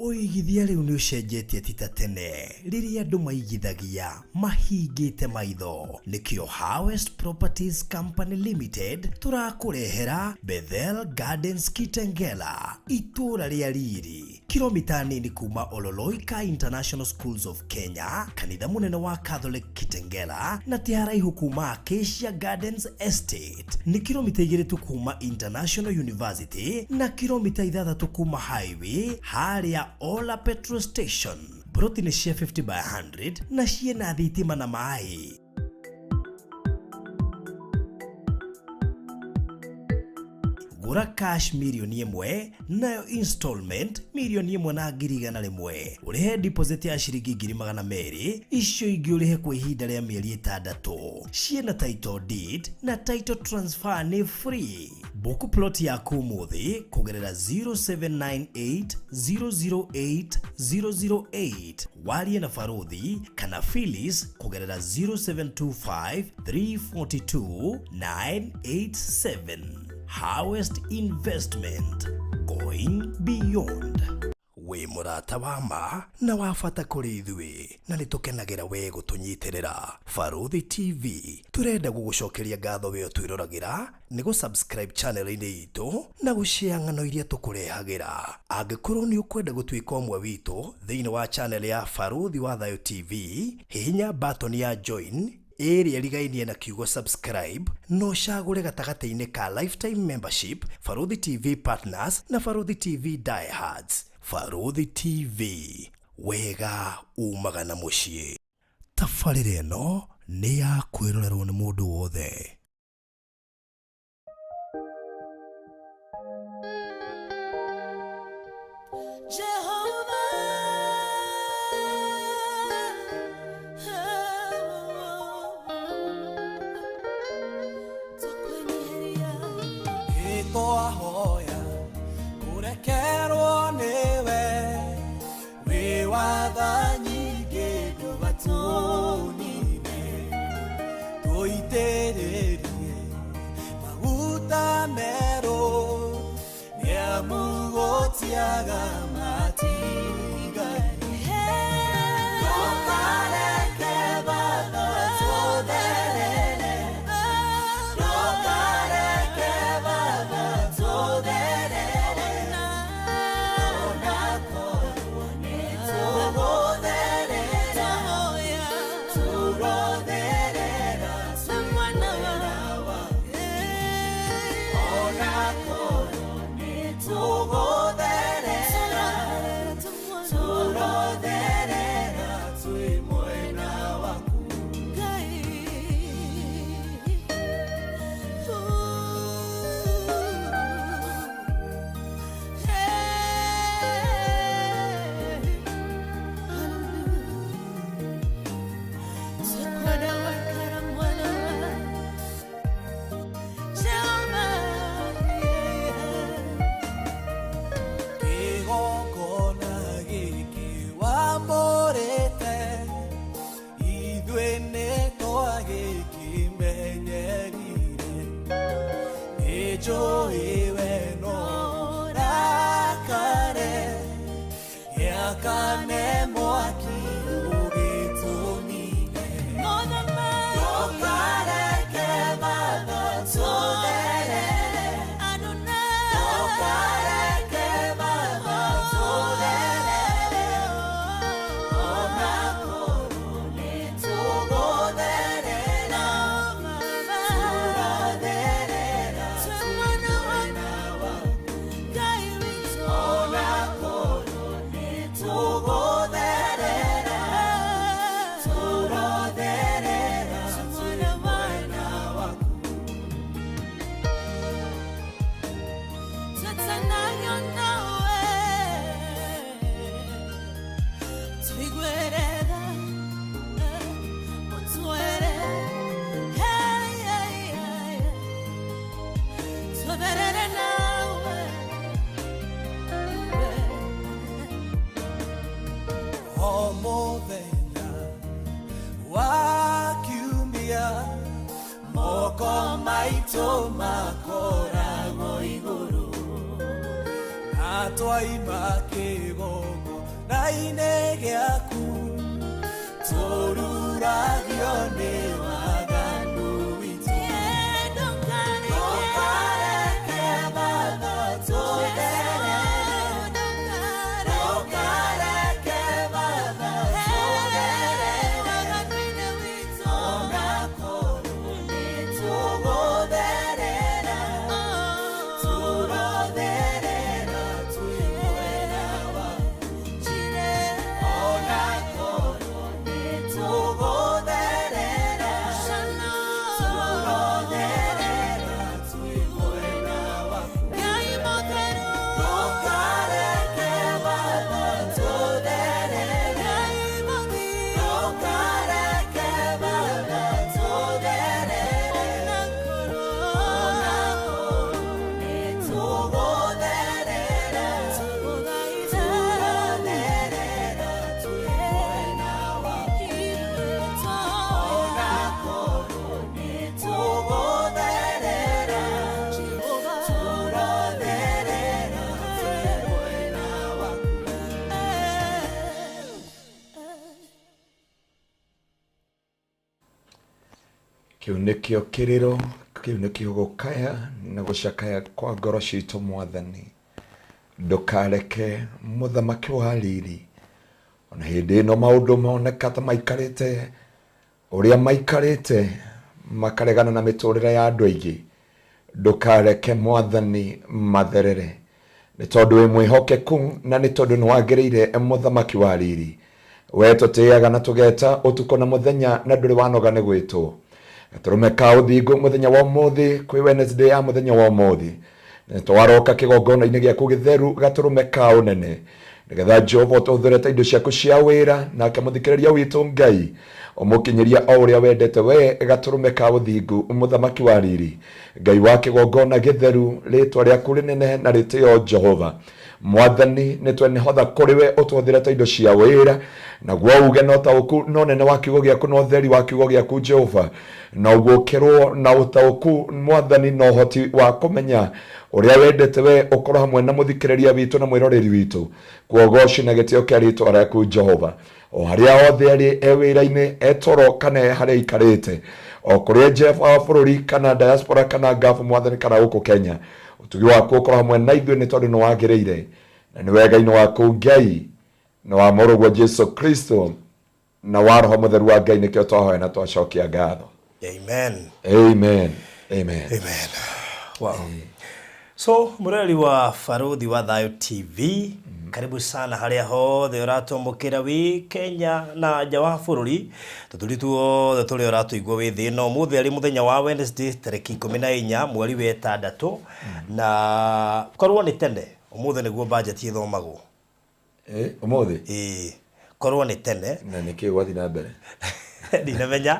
Uigithia riu ni ucenjetie ti ta tene riria andu maigithagia mahingite maitho. Nikio Harvest Properties Company Limited turakurehera Bethel Gardens Kitengela, itura ria riri kilomita nini kuma Ololoika International Schools of Kenya, kanitha munene wa Catholic Kitengela, na tiharaihu kuma Acacia Gardens Estate. Ni kilomita 2 tu kuma International University na kilomita 6 kuma highway haria Ola Petrol Station. Broti ni cia 50 by 100 na ciena thitima na mai. Gura cash milioni 1 nayo installment milioni 1 na ngiriga rimwe. Urihe deposit ya shiringi 200 icio ingi urihe kwa ihinda ria mieri 6. Ciena title deed na title transfer ni free. Boku plot yaku muthi kugerera 0798008008 warie na Faruthi kana Phyllis kugerera 0725342987. Harvest Investment, going beyond. We murata wama na wafata kuri ithui na nitukenagira we gutunyitirira. Faruthi TV turenda gugucokeria ngatho we utwirораgira ni go subscribe channel ini itu na gushare ng'ano iria tukurehagira. Angikorwo ni ukwenda gutwika omwe witu thiini wa channel ya Faruthi wa Thayo TV, hihinya button ya join area ligainie na kiugo subscribe no shagure gatagataine ka lifetime membership, Faruthi TV Partners na Faruthi TV Diehards. Faruthi TV, wega umagana mushie. Tafarire no ni ya kwirorerwo ni mundu wothe. Ahoya urekerwo niwe we wathanyige gubatunine tuitererie maguta mero niamugotiaga matigari nokareke baba tuderere nokareke baba moko maito makora iguru Atwaima kigongo na inegiaku toruragio ni waganu witu Ndokareke baba todere Ndokareke baba todere Onakoro ni tugoderera Turoderera tuiwera wa Chire Onakoro ni tugoderera Turoderera tuiwera wa Ndokareke baba toderera Ndokareke baba toderera Onakoro ni tugoderera Turoderera tuiwera wa Onakoro ni tugoderera Turoderera tuiwera wa Kiu nikio kiriro, kiu nikio gukaya na gucakaya kwa ngoro citu Mwathani. Ndukareke muthamaki wa riri ona hindi ino maundu moneka ta maikarite uria maikarite makaregana na miturire ya andu aingi. Ndukareke Mwathani matherere ni tondu wi mwihokeku na ni tondu niwagiriire muthamaki wa riri. We tutiaga na tugeta utuko na muthenya na nduri wanoga ni gwitwo gaturume ka uthingu muthenya wa umuthi kwi Wednesday ya muthenya wa umuthi twaroka kigongona-ini giaku githeru gaturume ka unene nigetha Jehova ututhurete indo ciaku cia wira nake muthikiriria witu Ngai umukinyiria o uria wendete we gaturume ka uthingu muthamaki wa riri Ngai wa kigongona githeru ritwa riaku rinene na ritio Jehova Mwathani nitwene hotha kuri we ututhurete indo cia wira na gwa uge no tauku no nene wa kiugo giaku no theri wa kiugo giaku Jehova na ugukirwo na utauku Mwathani no hoti wa kumenya uria wendete we ukoro hamwe na muthikiriria witu na mwiroreri witu kuogoci na gitio kia ritwa riaku Jehova o haria othe ari ewira-ini etoro kana haria ikarite o kuria Jeff wa bururi kana diaspora kana gafu Mwathani kana guku Kenya utugi waku ukoro hamwe na ithuĩ ni tondu ni wagiriire na ni wega-ini waku Ngai na wa Mũrũ Jesu Kristo na wa Roho Mũtheru wa Ngai nikio twahoya na twacokia ngatho. Amen. Amen. Amen. Amen. Wow. So, mureli wa Faruthi wa Thayo TV, karibu sana haria hothe uratomokera wi Kenya na nja wa bururi. Tuturi tuothe turi uratuigua wi thi no muthi ari muthenya wa Wednesday tariki 14 mweri wa 6 na korwo ni tene umuthi niguo budget ithomagwo. Umuthi? Korwo ni tene na niki gwathi na mbere. Dinamenya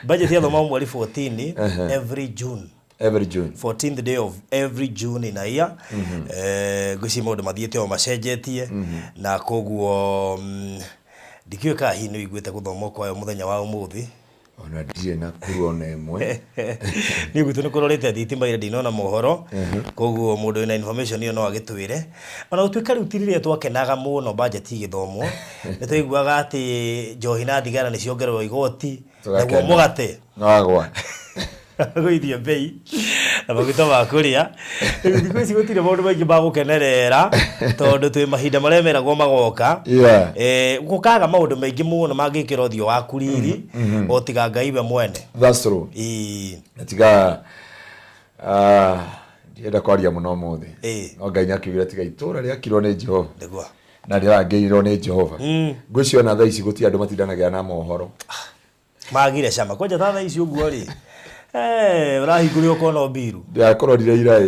budget ithomagwo mweri 14 every June. Every June 14th day of every June in a year. Guci maundu mathiete o macenjetie na koguo ndikiuka hino iguite guthoma kwa muthenya wa umuthi ona ndie na kuru ona emwe ni gutu ni kurorete thitima ire ndinona mohoro koguo mundu ina information iyo no agitwire ona utwika rutirire twakenaga muno budget igithomwo ni tuiguaga ati njohi na thigara ni ciongererwo igoti naguo mugate nagwa goithio bei na maguta ma kuria thikũ ici gutire maundu maingi ma gukenerera tondu twi mahinda maria meragwo magoka gukaga maundu maingi muno mangikira uthio wa kuriri o tiga Ngai we mwene. That's true. Natiga ndienda kwaria muno muthi no Ngai nyakiugire tiga itura riakirwo ni Jehova ndigwa na ndirangĩirwo ni Jehova ngwĩcio na thaa ici guti andu matindanagia na mohoro magire cama kwanja thaa ici uguo ri urahingũrire ũkona mbiru ndiakororire ira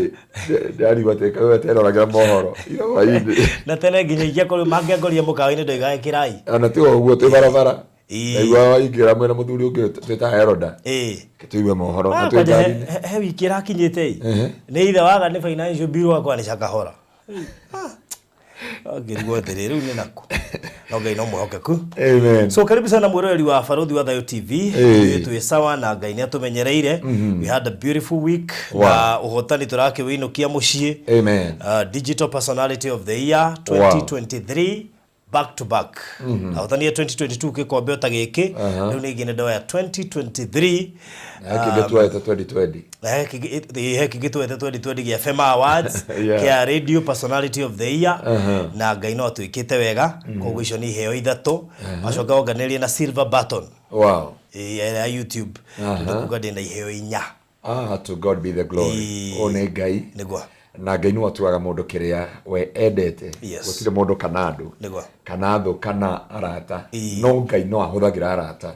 ndari gwateka we teroragira mohoro ira waindi na tene nginya ingĩakorwo mangĩangoria mũkawa-inĩ ndoigaga kĩrai ona ti ũguo twĩ barabara ndaigua waingĩra mwena mũthuri ũngĩ twĩta Heroda tũigue mohoro na twĩ ngari-inĩ he wiki ĩrakinyĩte nĩ ithe waga nĩ financial bill wakwa nĩ cakahora ngĩrigwo atĩrĩ rĩu nĩ naku no Ngai no mwihokeku. Amen. So karibu sana mwiroreri wa Barothi wa Thayo TV. Twi sawa na Ngai ni atumenyereire. We had a beautiful week. Na uhotani turake winukia mucii. Amen. Digital Personality of the Year 2023 back to back. Ahotani ya 2022 kikombe otagiki. Riu ni igine ndo ya 2023. Kigetwete 2020. Kigetwete 2020 gia FEMA Awards. Kia Radio Personality of the Year. Na Ngai no atwikite wega. Koguo icio ni heo ithatu. Acoka onganirie na silver button. Wow. Ya YouTube. Ndikuga ndina iheo inya. To God be the glory. One Ngai. Nigwa. Na Ngai no atuaga mundu kiria we endete. Gutire mundu kana andu. Nigwa. Kana andu kana arata. No Ngai no ahuthagira arata.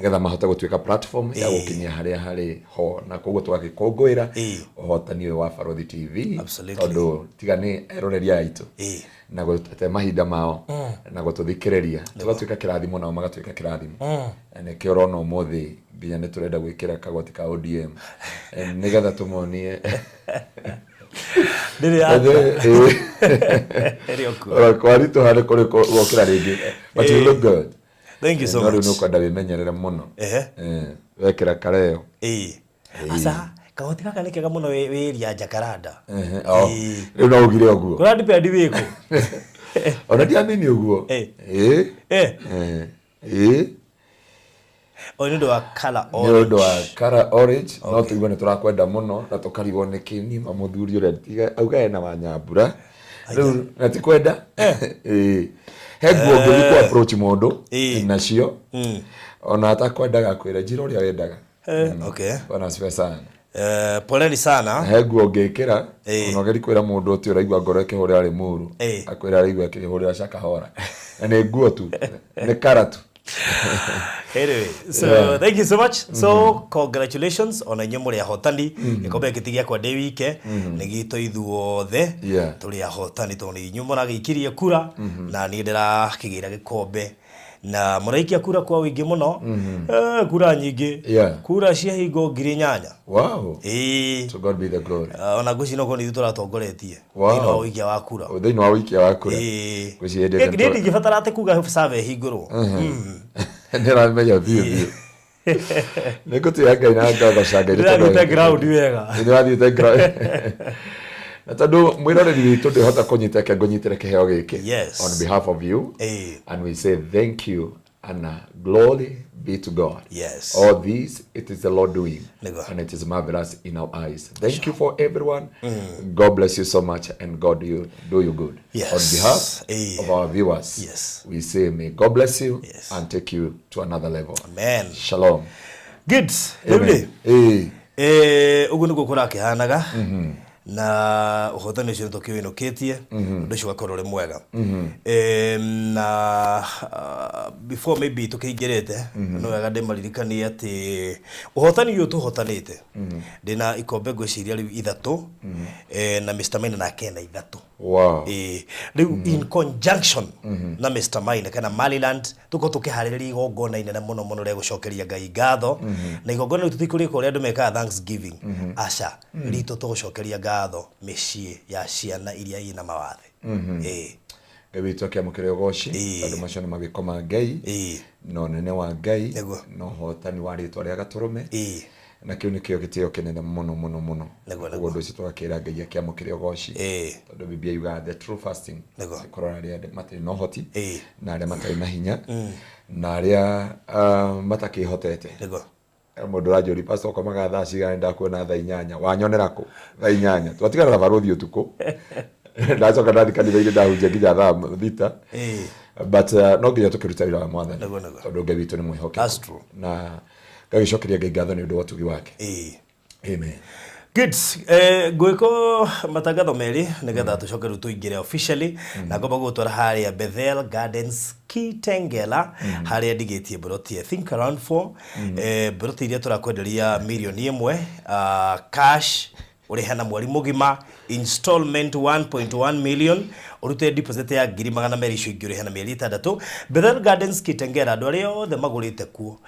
Getha mahota gutuika platform ya gukinyia haria hari ho na koguo twagikongwira uhotani wa Barothi TV. Tondu tigani eroreria aitu. Na gutete mahinda mao na gututhikiriria tugatuika kirathimo nao magatuika kirathimo ene ke urona umuthi nginya ni turenda gwikira kagoti ka ODM nigetha tumonie kwari tuhare kuri gwokira ringi but you look good. Thank you so much. No kwenda bimenyerera muno wekira kareo asa kagoti kaka ni kega muno wiria Jacaranda riu no ugire oguo kura ndipendi wiko ona dia nini oguo Oni ndo color orange. Ndo color orange. No tuigone turakwenda muno na tukarigwo ni kini mamuthuri ure tiga auga ena wanyambura. Riu na tikwenda. Heguo ngiko approach mundu nacio. Ona atakwendaga kwira njira uria wendaga. Okay. Ona sifa sana. Poleni sana. Heguo ngikira ona ngeri kwira mundu uti uraigwa ngoro yake hore ari muru. Akwira araigwa kiri hore ashaka hora. Na ni nguo tu. Ni karatu. Anyway, so thank you so much. So congratulations on a nyumuri ya hotani. Ikombe kitigia kwa day wike. Nigito ithuothe. Tuli ya hotani toni nyumura gikirie kura na ni ndira kigira gikombe. Na muraikia kura kwa wingi muno. Kura nyingi. Kura cia hingo ngiri nyanya. Wow. To God be the glory. Ona guci no koni turatongoretie. Ino wikia wa kura. Thini wa wikia wa kura. Guci endete. Ngidi gifatara ate kuga survey hinguru. Ndira meya view. Nikuti yanga inanga gashanga ito ground wega. Ni the ground. Na tondu mwiroreri witu ndihota kunyiteka ngonyitire kiheo giki on behalf of you and we say thank you and glory be to God. Yes. All this it is the Lord doing and it is marvelous in our eyes. Thank you for everyone. God bless you so much and God do you good. On behalf of our viewers, we say may God bless you and take you to another level. Amen. Shalom. Good. Amen. Ugu niguo kurakihanaga. Na uhotani ucio tukiwinoketie undu ucio gakorwo ri mwega na before maybe tukingirite no wega ndimaririkanie ati uhotani uyu tuhotanite ndina ikombe ngwiciria riu ithatu na Mr. Maina na Kena ithatu. Wow. Riu in conjunction na Mr. Maina kana Maryland tuko tukihariria igongona inene muno muno ria gucokeria Ngai ngatho na igongona tutikuri ria andu mekaga Thanksgiving aca rito tugucokeria ngatho micii ya ciana iria ina mawathe. Ngai tokia mukire goci tondu macio ni magikoma Ngai no nene wa Ngai no hotani wa ritwa ria gaturume na kiu nikio gitio kinene muno muno muno uguo ndu ucio twakira Ngai akiamukire goci tondu Biblia yuga the true fasting korona ria matari no hoti na ria matari na hinya na ria matakihotete mundu rajuri pastor kwa magatha cigana ndakuona thaa 8 wanyonera ku thaa 8 twatigana na Barothi utuku ndacoka ndathi kanitha-ini ndahunjia nginya thaa thita but no nginya tukiruta wira wa mwathani tondu Ngai witu ni mwihoke na gagicokeria Ngai ngatho ni undu wa tugi wake. Amen. Good. Gwiko matangatho meri nigetha tucokeru tuingire officially na ngomba gutwara haria Bethel Gardens Kitengela haria ndigitie broti I think around 4 broti iria turakwenderia milioni 1 cash urihana mwari mugima installment 1.1 million urute deposit ya 200,000 icio ingi urihana mieri 6. Bethel Gardens Kitengela andu aria othe magurite kuo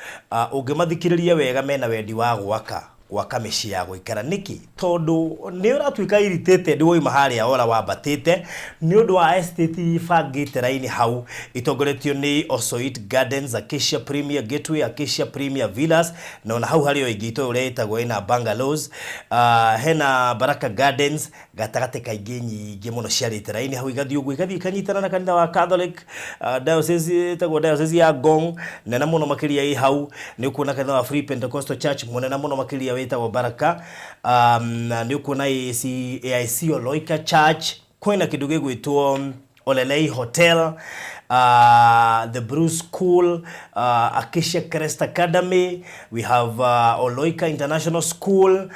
ungimathikiriria wega mena wendi wa gwaka gwaka mĩciĩ ya gũikara niki tondu nĩ ũratuĩka irritated woi mahali ya ora wabatĩte nĩ ũndũ wa estate ibangĩte raini hau itongoretio nĩ Osoit Gardens, Acacia Premier Gateway, Acacia Premier Villas na ona hau harĩ oingĩ ito ũrĩa ĩtagwo ina bungalows, hena Baraka Gardens gatagatĩ kaingĩ nyingĩ mũno ciarĩte raini hau igathiĩ ũguo igathiĩ ikanyitana na kanitha wa Catholic diocese ĩtagwo diocese ya Ngong nena mũno makĩria ĩ hau nĩ ũkuona kanitha wa Free Pentecostal Church mũnena mũno makĩria wĩtagwo Baraka, na nĩ ũkuona AIC Oloika Church, kwĩna kĩndũ gĩgwĩtwo Olelei Hotel, the Bruce School, Acacia Crest Academy, we have Oloika International School,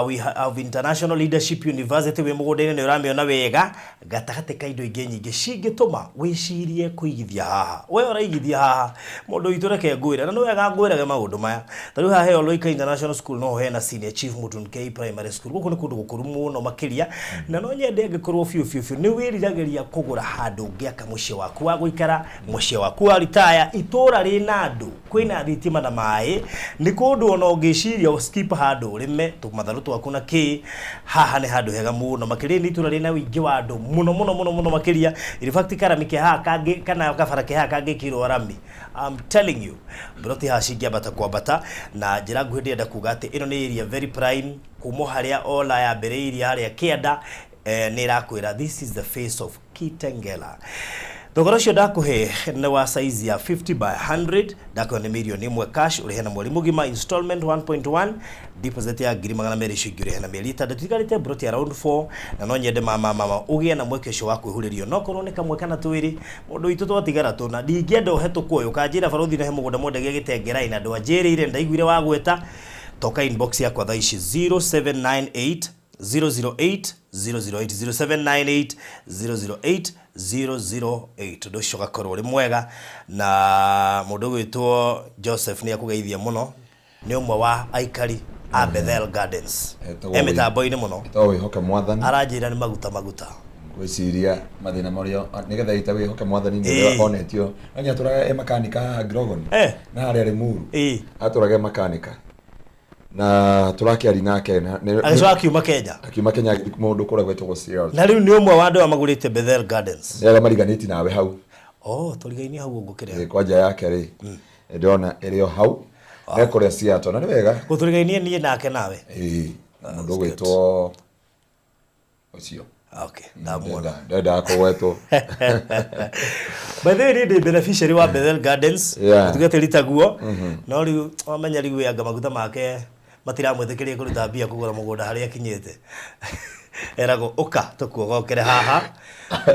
we have International Leadership University we mũgũnda-inĩ nĩ ũramĩona wega gatagatĩ ka indo ingĩ nyingĩ cingĩtũma wĩcirie kũigithia haha we ũraigithia haha mũndũ witũ reke ngwĩre na nĩ wega ngwĩrage maũndũ maya ta rĩu haha he Oloika International School no hena Senior Chief Mutunkei Primary School gũkũ nĩ kũndũ gũkũrũ mũno makĩria na no nyende angĩkorwo biũ nĩ wĩriragĩria kũgũra handũ ũngĩaka mũciĩ waku wa gũikara mũciĩ waku wa retire itũra rĩna andũ kwĩna thitima na maĩ nĩ kũndũ ona ũngĩciria skip handũ rĩme tũmatharũ twaku na kĩ haha nĩ handũ hega mũno makĩria nĩ itũra rĩna ũingĩ wa andũ mũno makĩria in fact karami ke haha kangĩ kana kabara ke haha kangĩkirwo rami I'm telling you broti haha cingĩambata kwambata na njĩra nguhĩ ndĩrenda kuga atĩ ĩno nĩ area very prime kuma harĩa ola yambĩrĩirie harĩa kĩanda nĩ ĩrakwĩra this is the face of Kitengela. Thogora ũcio ndakuhe nĩ wa size ya 50 by 100 ndakuhe nĩ milioni 1 cash ũrĩhe na mweri mũgima installment 1.1 deposit ya 200,000 ciringi ũrĩhe na mĩeri 6 tigarĩte broti around 4 na no nyende mama ũgĩe na mweke ũcio wa kwĩhũrĩrio no korwo nĩ kamwe kana twĩrĩ mũndũ witũ twatigara tũna ndingĩenda ũhetũkwo ũyũ kanjĩra barothi na he mũgũnda mwendege gĩtengera ina andũ anjĩrĩire ndaiguire wa gweta toka inbox yakwa thaa ici 0798 008 008 0798 008 ndo shogakorwo ri mwega na mundu gwitwo Joseph ni akugeithia muno ni umwe wa aikari a Bethel Gardens emitambo-ini muno to wihoke mwathani aranjira ni maguta gwiciria mathina mario nigetha ita wihoke mwathani ni onetio anya turaga makanika Grogon na haria ri muru aturaga makanika na turakiari nake na akiuma Kenya mundu kuragwo etwo serious na riu ni umwe wa andu amagurite Bethel Gardens ya mariganiti nawe hau turigaini hau ngukire kwa nja yake ri ndona irio hauekuria ciato na ni wega guturigainie nie nake nawe mundu gwitwo ucio okay ndamuona ndenda kugwetwo by the way the beneficiary wa Bethel Gardens tugete litaguo no riu wamenya riu yanga maguta make matiramwĩtĩkĩria kũruta mbia kũgũra mũgũnda harĩa akinyĩte erago uka tukuogokere haha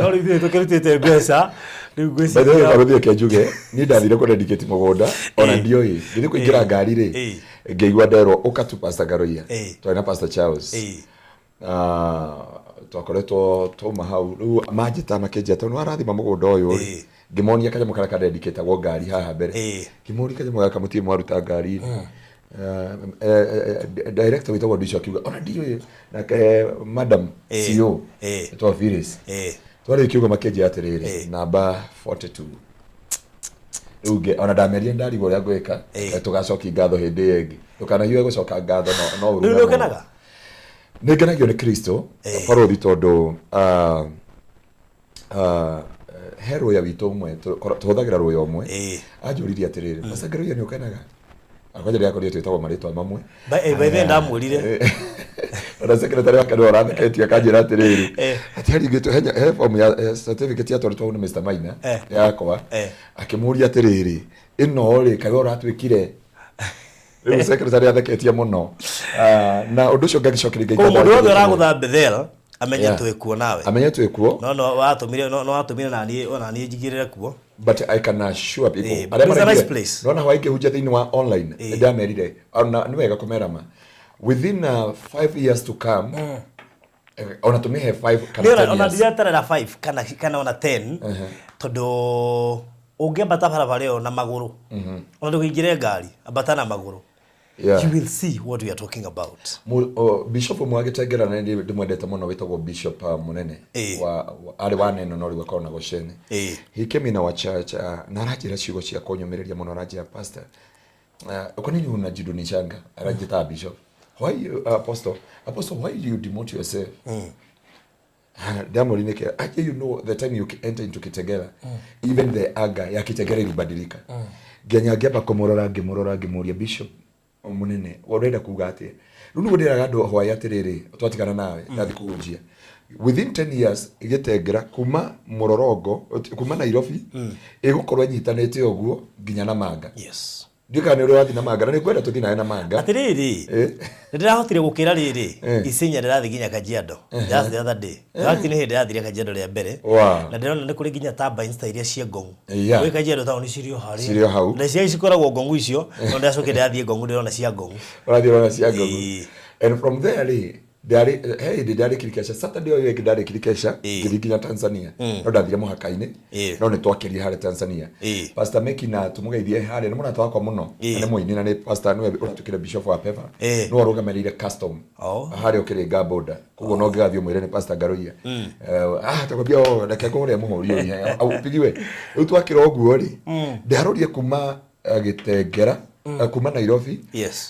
no riu tukirutĩte mbeca riu gwĩciria baruthi ke njuge ni ndathire ku dedicate mũgũnda ona ndioi ngĩthiĩ kũingĩra ngari ri ngĩigua nderwo uka tu Pastor Ngaruiya twina Pastor Charles twakoretwo tuma hau riu manjĩta makĩnjĩta no arathima mũgũnda ũyũ ri ngĩmonia kanya mũkara ka dedicate agwo ngari haha mbere ngĩmonia kanya mũkara kamutie mwaruta ngari director witagwo Ndisho akiuga ona ndiyo na madam CEO to Viris twari kiuga makenje atiriri namba 42 uge ona ndameria ndarigo ria gweka tugacoki ngatho hindi yengi tukana hiwe gucoka ngatho no uruna no kenaga nigenagio ni Kristo parothi tondu hero ya wito umwe tuhuthagira ruyo umwe anjuririe atiriri Pastor Ngaruiya ni ukenaga akwaje ria korio twitagwo maritwa mamwe by the ndamurire ona secretary wa kanwa rathiketie kanjira atiriri ati hari gitu he form ya certificate ya twarutwo na Mr. Maina yakwa akimuria atiriri ino ri kayo ratwikire riu secretary athiketie muno na undu ucio ngagicokire ngai mundu wothe aragutha Bethel amenye twekuo nawe amenye twekuo no watumire na nie njigirire kuo but I can assure people it's a nice place no na waike hujja thini wa online ndamerire ona ni wega kumerama within 5 years to come ona to me have 5 kana 10 years ona ndiratara na 5 kana ona 10 tondu ungiambata barabara na maguru ona ndũgĩingĩre ngari ambata na maguru you will see what we are talking about Bishop Mwagitengera na ndimwendete muno witagwo Bishop munene wa ari wa neno no riwa kona goshene he came in our church na arajira ciugo cia kunyumiria muno arajira pastor uko nini unajidunishanga arajita Bishop Why you, Apostle, why do you demote yourself? Diamond Nikii, actually, you know, the time you enter into Kitegera, even the anger ya Kitegera ilibadilika. Genya ngeba komorora ngimuria bishop omunene warenda kuga atia. Runo godera gando hwaya atiriri twatigana nawe yathi kujia. Within 10 years Kitegera kuma Mororongo kuma Nairobi igukorwa nyitanete oguo nginya na Manga. Yes. Ndika ni urathi na Manga ni kwenda tuthi nawe na Manga. Atiriri. Ndirahotire gukira riri Isinya ndirathi ginya Kajiado. Just the other day. Actually hindi ndirathire Kajiado ria mbere. Na ndirona ni kuri ginya turbines ta iria cia Ngongu. We Kajiado town cirio hari. Cirio hau. Na cia ikoragwo Ngongu icio, no ndacoke ndathie Ngongu ndirona cia Ngongu. Urathire cia Ngongu. And from there Ndari kirikesha Saturday oyo ndari kirikesha kiriginya Tanzania no ndathire muhaka-ini no ni twakirie hare Tanzania Pastor Meki na tumugeithie hare ni munatu wakwa muno ni muini na ni pastor niwe uratukire bishop wa Peva no arugamirire custom hare ukiringa border kugo no ngigathio mwire ni Pastor Ngaruiya takwambia reke ngore muhorio au pigiwe riu twakira oguo ri ndarorie kuma Gitengera kuma Nairobi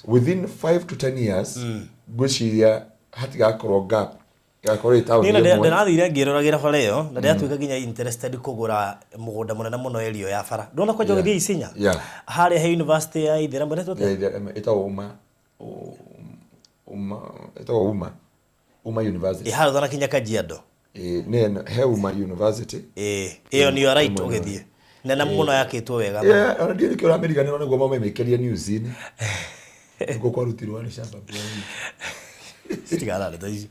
within 5 to 10 years gwiciria hatiga korwo gap yakore tawo ni ndathire ngirораgira bara iyo na ndiatuika ginya interested kugura mugunda munene muno elio ya bara ndona kwa jogithia Isinya hari he university ya Ithera mbere tote itawo uma university hari thana kinya Kajiado ne he uma university iyo ni right ugithie nena muno yakitwo wega ona ndiri kira America ni niguo mama mekeria news ni ngo kwa rutirwa ni shamba Stigala ndaisi.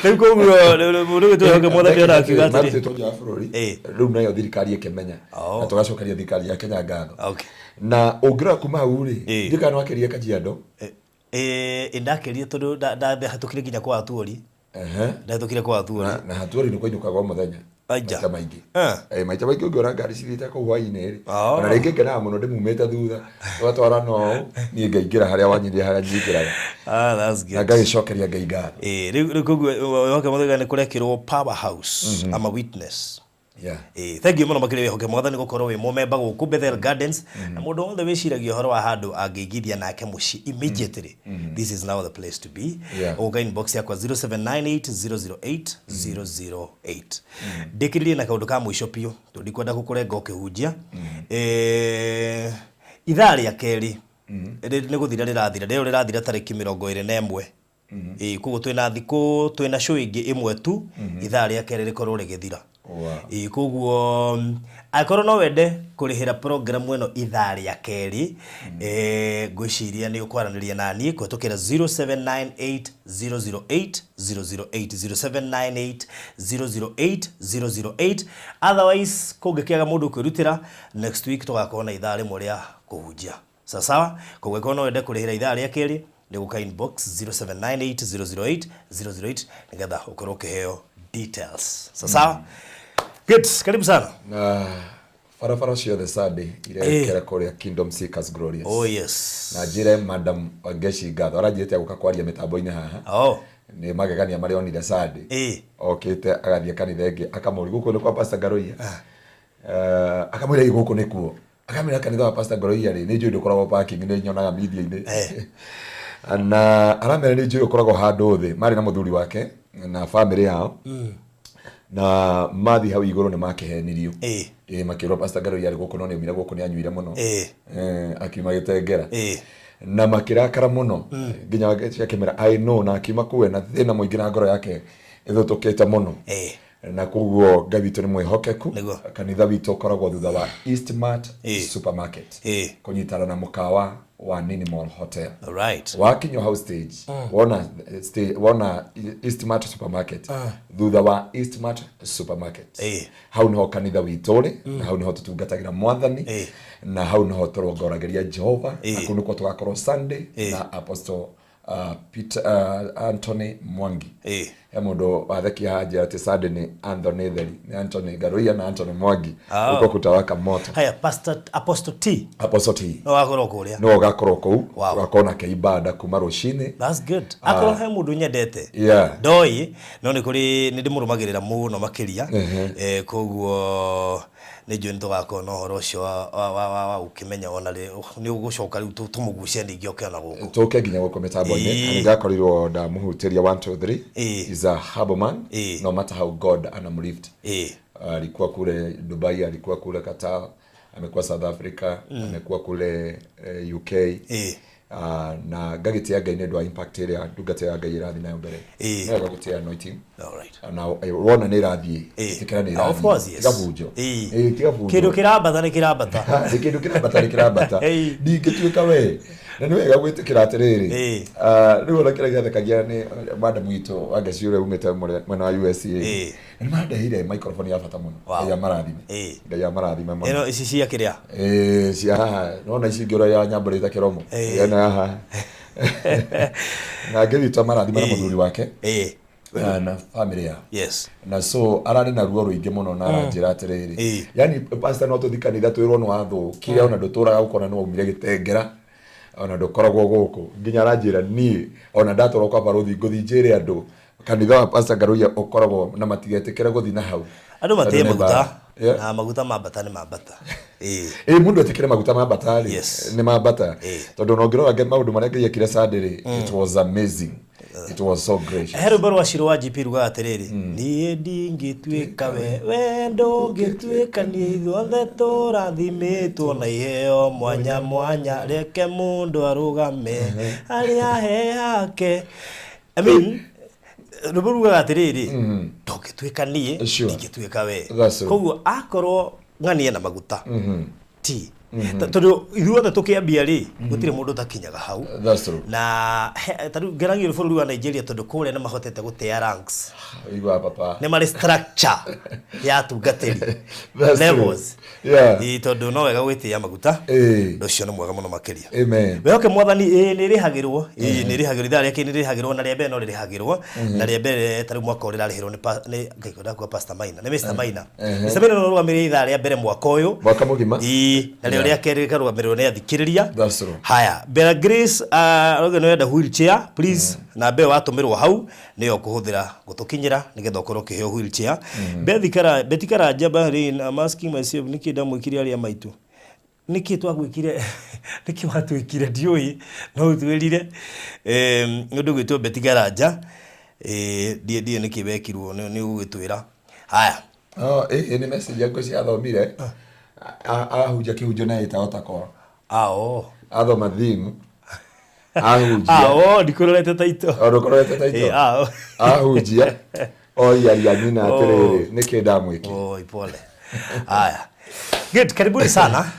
Niko muno tuhoke mothe ndiona akiuga atiri. Mate toja afrori. Riu nayo thirikari ikemenya. Na tugacokeria thirikari ya Kenya ngatho. Okay. Na ungira kuma huri. Ndika no akeria Kajiado. Indakeria tondu ndahatukire ginya kwa Atuori. Ndahatukire kwa Atuori. Na Atuori ni kwenye kwa muthenya. Maita maingi. Maita maingi ungira ngari cithite ko hwaine ri. Ona ringi ngena muno ndimumete thutha. Twatwara no ni ngaingira haria wanyirie haria njingiraga. That's good. Agagicokeria ngai ngatho. Riu koguo yoke muthega ni kurekirwo powerhouse ama witness. Thank you muno makire hoke mwathani gukorwo wi mumemba guku Bethel Gardens na mundu wothe wiciragia horo wa handu angigithia nake muci immediately. This is now the place to be. Oga inbox yakwa 0798008008 ndikiririe na kaundu ka mwisho pio tundikwenda gukurenga ukihunjia ithaa ria keri ni guthira rirathira rero rirathira tariki 21 kugo twina show ingi imwe tu ithaa ria keri rikorwo rigithira kuguo akorwo no wende kurihira program eno ithaa ria keri ngwiciria ni ukwaraniria nani kwetukira 0798008008 0798008008 otherwise kungikiaga mundu kwirutira next week tugakorwo na ithaa rimwe ria kuhunjia sawa kugweko no wende kurihira ithaa ria keri ni guka inbox 0798008008 nigetha ukorwo ukiheo details sawa. Good, karibu sana. Na farafara cio the Sunday ile kera korea Kingdom Seekers Glorious. Oh yes. Na jire Madam Wangeshi Gatho arajite guka kwaria mitambo-ini haha. Ni magegania mari onire Sunday. Okite agathie kanitha ingi akamuri guku ni kwa Pastor Ngaruiya. Akamwira guku ni kuo. Akamira kanitha wa Pastor Ngaruiya ri ni njundo koragwo parking ni nyonaga media-ini. Na aramera ni njundo koragwo handu thi mari na muthuri wake na family yao. Na mathi hau iguru ni makihenirio makirwa Pastor Ngaruiya ari guku no ni umira guku ni anyuire muno akiuma Gitengera na makirakara muno nginya wake kemera I know na akima kuwe na thina muingi na ngoro yake ithutukite muno na kuguo Ngai ni mwihokeku kanitha witu koragwo thutha wa Eastmart supermarket kunyitana na mukawa wa Nini Mall Hotel. Right. Wakinyo house stage. Wona Eastmart supermarket. Thutha wa Eastmart supermarket. Hau niho kanitha witore na hau niho tutungatagira mwathani na hau niho turongorageria Jehova akuno kwa tugakorwo Sunday na Apostle Peter Anthony Mwangi. Mundu watheki haja ati Sunday ni Anthony Theri ni Anthony Ngaruiya na Anthony Mwangi uko kutawaka moto. Haya Pastor Apostle T. No agoro kuria. No agakoro ku wakona ke ibada kuma rushini. That's good. Akoro he mundu nyendete. Doi no ni kuri ni ndimurumagirira muno makiria koguo nĩ njũĩ nĩtũgakorwo na ũhoro ũcio wa gũkĩmenya ona nĩ ũgũcoka rĩu tũmũgucie ningĩ oke ona gũkũ tũke nginya gũkũ mĩtambo-inĩ ngakorirwo ndamũhutĩria 1 2 3 is a humble man no matter how God anamlift alikuwa kule Dubai, alikuwa kule Qatar, amekuwa South Africa, amekuwa kule UK na gagitia Ngai nĩ ndwa impact ĩrĩa ndungata ya Ngai ĩrathiĩ nayo mbere nĩ gagutia anointing na wona nĩ ĩrathiĩ tikira nĩ ĩrathiĩ of course yes tigabunjo tigabunjo kĩndũ kĩrambata nĩ kĩrambata ndingĩtuĩka we na nĩ wega gwĩtĩkĩra atĩrĩrĩ rĩu ona kĩrĩa gĩathekagia nĩ madam witũ wangeci ũrĩa umĩte mwena wa USA nĩ mandehire microphone ya bata mũno ya marathime ya marathime mũno ĩno ici cia kĩrĩa cia haha nona ici ngĩora ya nyambarĩte kĩromo yana haha na ngĩrĩtwa marathime na mũthuri wake na family ya yes na so ararĩ na ruo rũingĩ mũno na aranjĩra atĩrĩrĩ yani pastor no tũthi kanitha twĩrwo nĩ watho kĩrĩa ona ndũtũraga gũkona no umire gĩtengera ona ndũkoragwo gũkũ nginya aranjĩra niĩ ona ndatwarwo kwa barothi ngũthinjĩre andũ kanitha wa pastor Ngaruiya ũkoragwo na matigetĩkĩre gũthi na hau andũ matĩe maguta na maguta mambata nĩ mambata mũndũ etĩkĩre maguta mambata nĩ mambata tondũ no ngĩrora maũndũ marĩa Ngai ekire Sunday it was amazing. It was so gracious. Hero barwa shiro wa GP ruga atiriri. Niĩ ndingĩtuĩka we ndũngĩtuĩka niĩ ithuothe tũrathimĩtwo na iheo mwanya mwanya reke mũndũ arũgame harĩa he hake. I mean ruga atiriri. Ndũngĩtuĩka niĩ ndingĩtuĩka we. Koguo akorwo ng'ania na maguta. Ti tondũ ithuothe tũkĩambia rĩ gũtirĩ mũndũ takinyaga hau na tondũ ngeragio bũrũri wa Nigeria tondũ kũrĩa nĩ mahotete gũtea ranks igwa papa nĩ marĩ structure ya tungatĩri levels tondũ no wega gwĩtĩa maguta ũcio nĩ mwega mũno makĩria wehoke mwathani nĩ rĩhagĩrwo nĩ rĩhagĩrwo ithaa rĩake nĩ rĩhagĩrwo na rĩa mbere no rĩhagĩrwo na rĩa mbere tarĩ mwaka ũrĩa rĩrĩhĩrwo nĩ ngaikũra kwa Pastor Maina nĩ Mr Maina Mr Maina no rũgamĩrĩire ithaa rĩa mbere mwaka ũyũ mwaka mũgima na rĩa kerĩ karũgamĩrĩrwo nĩ athikĩrĩria haya Bella Grace roge no yenda wheelchair please na be watũmĩrwo hau nĩyo kũhũthĩra gũtũkinyĩra nĩgetha ũkorwo kĩheo wheelchair betikara njamba rĩ asking myself nĩkĩ ndamwĩkire arĩa maitũ nĩkĩ twagwĩkire nĩkĩ watwĩkire ndiũĩ no twĩrire nĩ ũndũ gwĩtwo betikara nja ndiĩ nĩkĩ wekirwo nĩ ũgĩtwĩra haya nĩ message yako cia thomire ahunja kĩhunjio na ĩtahota kora athoma thimu ahunjia ndikororete taito ahunjia oyaria nina atĩrĩrĩ nĩkĩ ndamwĩkire pole haya good karibuni sana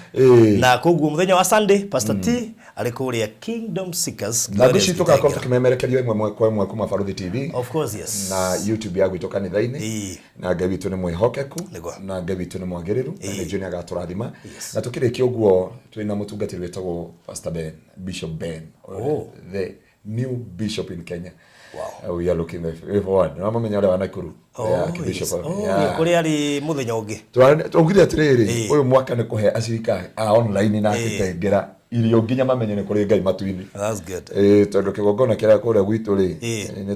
na koguo mũthenya wa Sunday Pastor T arĩ kũrĩa Kingdom Seekers na ndici tukakorwo tukimemerekerio imwe kwa imwe kuma Baruthi TV of course yes na YouTube yagu itoka kanitha-inĩ na Ngai witũ nĩ mwĩhokeku na Ngai witũ nĩ mwagĩrĩru na nĩ njũĩ agatũrathima na tukĩrĩkia ũguo twĩna mũtungatĩri wetagwo Pastor Ben Bishop Ben the new bishop in Kenya. Wow. We are looking forward. Na mamenya ule wa Nakuru. Bishop. Kuri ari muthenya ũngĩ. Tũngire atĩrĩrĩ ũyũ mwaka nĩ kũhe acirika online na atĩtengera irio nginya mamenye nĩ kũrĩ Ngai matu-inĩ. That's good. Tondũ kĩgongona kĩrĩa kũrĩa gwitũ rĩ nĩ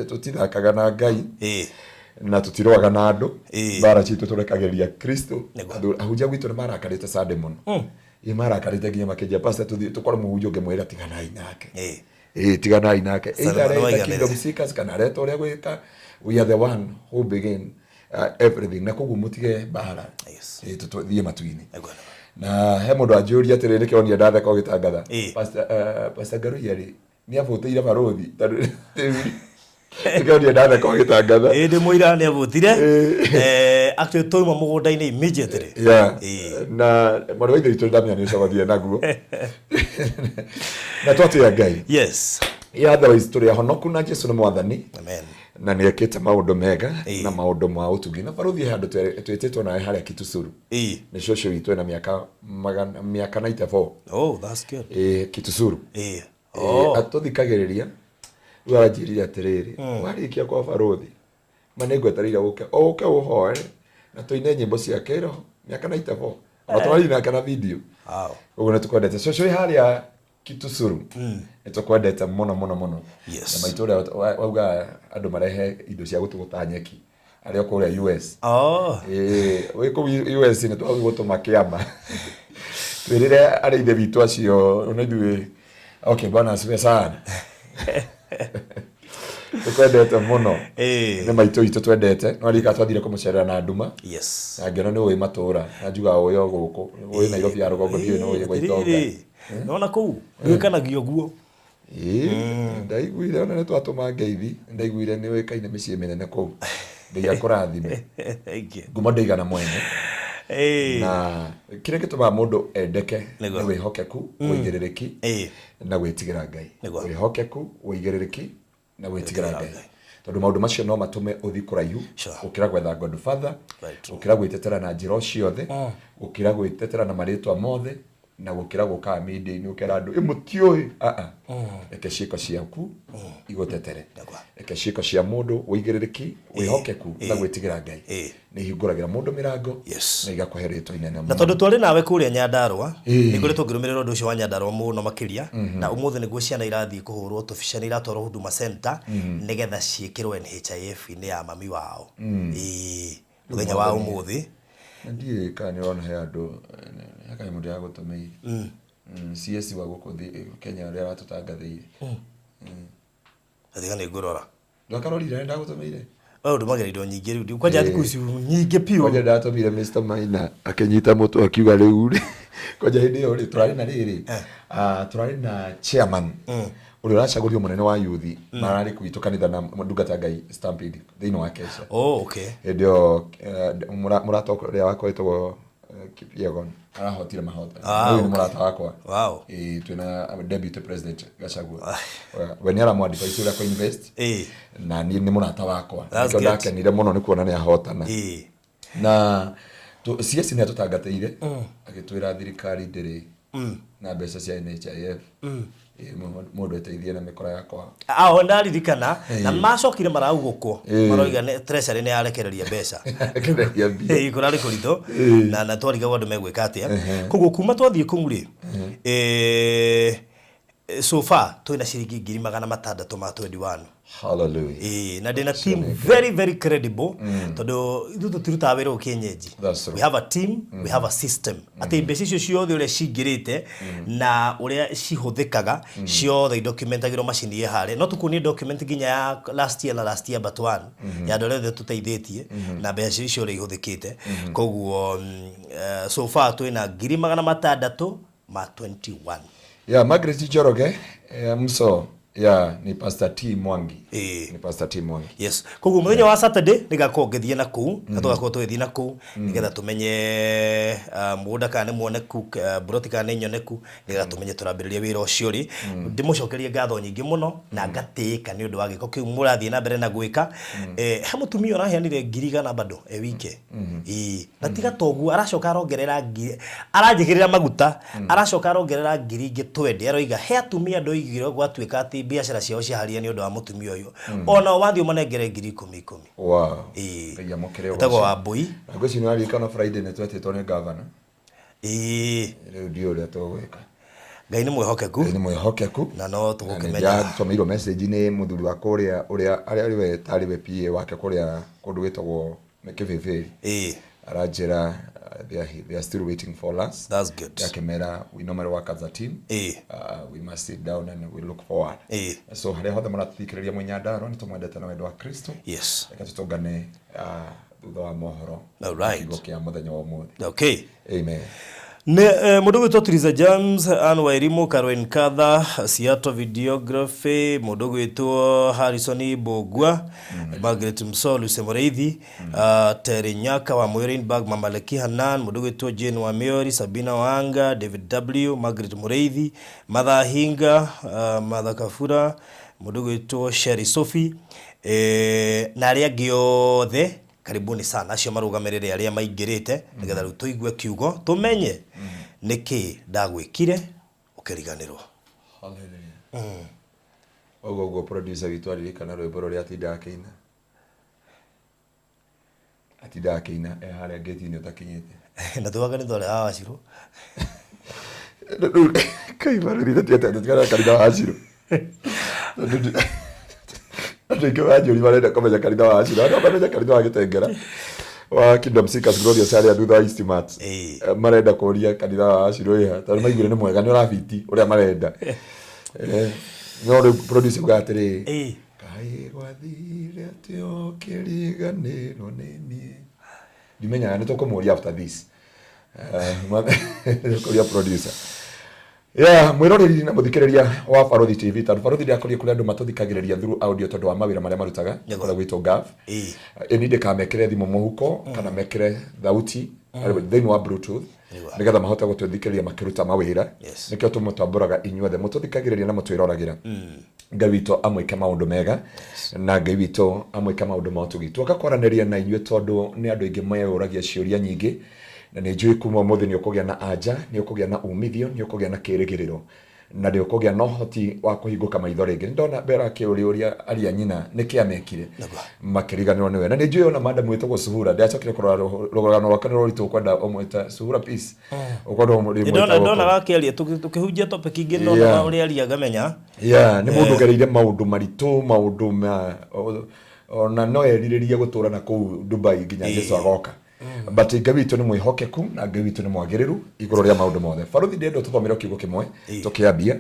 tũtithakaga na Ngai. Na tutiroaga na andũ. Bara citũ tũrekagĩria Kristo. Ahunjia gwitũ nĩ marakarĩte Sunday mũno. Marakarĩte nginya makĩnjia pastor tũkorwo mũhunjia ũngĩmwĩra tiganai nake. Tiganai nake. Either Kingdom Seekers kana reto ũrĩa gwĩka we are the one who begin everything na koguo mutige bara tuthiĩ matu-inĩ na he mũndũ anjũria atĩrĩrĩ kĩonia ndatheka ũgĩtangatha Pastor Ngaruiya rĩ nĩ abũtĩire barothi kĩonia ndatheka ũgĩtangatha ndĩ mũira nĩ abũtire actually toima mũgũnda-inĩ immediately na mwana wa ithe witũ ndamenya nĩ ũcogothie naguo na twatĩa Ngai yes otherwise tũrĩ ahonoku na Jesũ nĩ mwathani amen na nĩ ekĩte maũndũ mega na maũndũ ma ũtugi na baruthi handũ twĩtĩtwo nawe harĩa Kitusuru nĩ cũcũ witũ na mĩaka 94 that's good Kitusuru atũthikagĩrĩria rĩu aranjĩrire atĩrĩrĩ warĩkia kwa baruthi ma nĩngwetereire ũke ũhoe na tũine nyĩmbo cia kĩroho mĩaka 94 ona twarĩ nake na video ũguo nĩ tũkwendete cũcũ harĩa Kitusuru nĩtũkwendete mũno na maitũ ũrĩa wauga andũ marehe indo cia gũtũgũta nyeki aria kuria US we ku US ni twa gutuma kiama twirire ari ithe bitu acio unajui okay bwana asibe sana tukwendete muno ni maitu itu twendete no rika twathire kumucerera na nduma yes angeno ni wi matura najuga uyo guku wi Nairobi ya rugongo dio no wi gwitonga nona ku gwikanagio guo ndaiguire ona ni twatuma ngeithi ndaiguire ni wikaine micii minene ku ndia kurathime ngumo ndeigana mwene na kire gituma mundu endeke ni wihokeku wigiririki na gwitigira Ngai wihokeku wigiririki na gwitigira Ngai tondu maundu macio no matume uthi kuraihu ukira gwetha God Father ukira gwitetera na njira ciothe ukira gwitetera na maritwa mothe na gukira guka media ni ukira andu imutioi eke ciko ciaku igotetere eke ciko cia mundu wigiririki wihokeku na gwitigira Ngai ni hinguragira mundu mirango na igakuheretwo inene na tondu twari nawe kuria Nyandarua ni kuri tungirumirira undu ucio wa Nyandarua muno makiria na umuthi niguo ciana irathii kuhurwo tubicani iratwarwo Huduma Center nigetha ciikirwe NHIF ni ya mami wao muthenya wa umuthi ndiye kana ona he andu akaye mundu ya gutumeire CS wa gukuthi Kenya ria watutangathiire athigana igurora ndakarorire ndagutumeire ndumagira indo nyingi riu kwanja thiku icio nyingi piu kwanja ndatumire Mr Maina akinyita mutu akiuga riu kwanja hindi yo turari na riri turari na chairman uri racagurio munene wa youth marari kuitu kanitha na ndungata Ngai Stampede thiini wa Kesha okay ndio muratoka ria wako itwo Kipiegon arahotire mahota ni murata wakwa wow twina deputy president Gachagua when ara mwandika isura ko invest na ni murata wakwa ndio ndakenire muno ni kuona ni ahotana na CS ni atutangateire agitwira thirikari ndiri na mbeca cia NHIF mundu eteithie na mikora yakwa ndaririkana na macokire maraugukwo maroiga treasury ni yarekereria mbeca ikurari kurito na twariga wandu megwika atia koguo kuma twathie kumuri so far twina ciringi 600 ma 21 hallelujah na dena team very very credible todo ithu tutiruta wira ukienyeji we have a team we have a system ati mbeca icio ciothe uria cingirite na uria cihuthikaga ciothe documentagirwo macini hare no tukuni document ginya ya last year but one ya ndorete tuteithĩtie na mbeca icio uria ihuthikite koguo so far twina 600 ma 21 Margaret Njoroge mso ni Pastor T Mwangi ni Pastor T Mwangi yes koguo muthenya wa Saturday nigakongethie na ku gatugakwo twithii na ku nigetha tumenye muda kana muone ku broti kana nyoneku nigetha tumenye turambiriria wira ucio ri ndimucokerie ngatho nyingi muno na ngatika ni undu wa giko kiu murathie na mbere na gwika he mutumia araheanire 100 bado wike na tiga togu aracoka arongerera aranjigirira maguta aracoka arongerera 20 aroiga he atumia ndoigire gwatuika ati biashara ciao ciaharia ni undu wa mutumia uyu ona wathi umanengere 10,000 wow ya mukire wa boy ngoci ni ari kana Friday ne twetitwo ni governor riu dio ria tugwika Ngai ni mwihokeku na no tugukimenya ya tumeiro message ni muthuri wa kuria uria ari tariwe PA wake kuria kundu witagwo Nikii arajira they are still waiting for us. That's good. Yakemera, we normally work as a team. We must sit down and we look forward. So hale hothe murathikiriria Munyandaro nitumwendete na wendo wa Kristo. Yes. Ekatutongane thutha wa mohoro. All right. Igokia muthenya wa umuthi. Okay. Amen. Ne mudogo wetu Triza James Anwa Irimo Caroline Kadha Seattle videography mudogo wetu Harrison Bogwa Margaret Msolu Semoreithi Terry Nyaka wa Moirenburg Mamaleki Hanan mudogo wetu Jane wa Meori Sabina Wanga David W Margaret Mureithi Madha Hinga Madha Kafura mudogo wetu Sherry Sophie na aria giothe karibuni sana acio marugamirire aria maingirite nigetha riu tuigue kiugo tumenye Nikii Ndagwikire Ukiriganirwo. Hallelujah. Ogo producer witu aririkana rwimbo ruria atinda keina haria ngeti-ini utakinyite na tuwaga ni thore hawa Wachirũ kai maruri tiata tukara karida Wachirũ Ndike wanjuri marenda komenya kanitha wa Ashira no komenya kanitha wa Gitengera wa Kingdom Seekers Glorious area thutha wa Eastmart marenda kuria kanitha wa Ashira iha tondũ maigire nĩ mwega nĩ ũrabiti ũrĩa marenda no rĩu producer ugatĩrĩ kai gwathire atĩ ũkĩriganĩrwo nĩ niĩ ndimenyaga nĩ tũkũmũria after this kuria producer mwiroreri na muthikiriria wa Barothi TV tondũ Barothi ndiakorie kũrĩa andũ matuthikagĩrĩria through audio tondũ wa mawĩra marĩa marutaga kora gwitũ gav ni ndikamekĩre thimũ mũhuko kana mekĩre thauti thĩinĩ wa bluetooth nigetha mahote gũtũthikĩrĩria makĩruta mawĩra nĩkĩo tũmũtambũraga inyuothe mũtũthikagĩrĩria na mũtwĩroragĩra Ngai witũ amwĩke maũndũ mega na Ngai witũ amwĩke maũndũ motugi twakakwaranĩria na inyuĩ tondũ nĩ andũ aingĩ mayũragia ciũria nyingĩ na nĩ njui kuma mũthĩ nĩ ũkũgĩa na anja nĩ ũkũgĩa na umithio nĩ ũkũgĩa na kĩrĩgĩrĩro na nĩ ũkũgĩa na ũhoti wa kũhingũka maitho rĩngĩ ndona Bera akĩũria aria nyina nĩ kĩamekire makĩriganĩrwo nĩwe na nĩ njui ona madam wĩtagwo Suhura ndacokire kũrora rũgano rwake rũritũ kwenda ũmwĩta Suhura peace ũkwenda ũmwĩta ndona gakĩaria tũkĩhunjia topic ingĩ ndona ũrĩa aria ngamenya nĩ mũndũ gereire maũndũ maritũ maũndũ ona no erirĩrie gũtũra na kũu Dubai nginya Jesũ agoka but Ngai witũ nĩ mwĩhokeku na Ngai witũ nĩ mwagĩrĩru igũrũ rĩa maũndũ mothe Barothi ndendo tũthomere kiugo kĩmwe tũkĩambia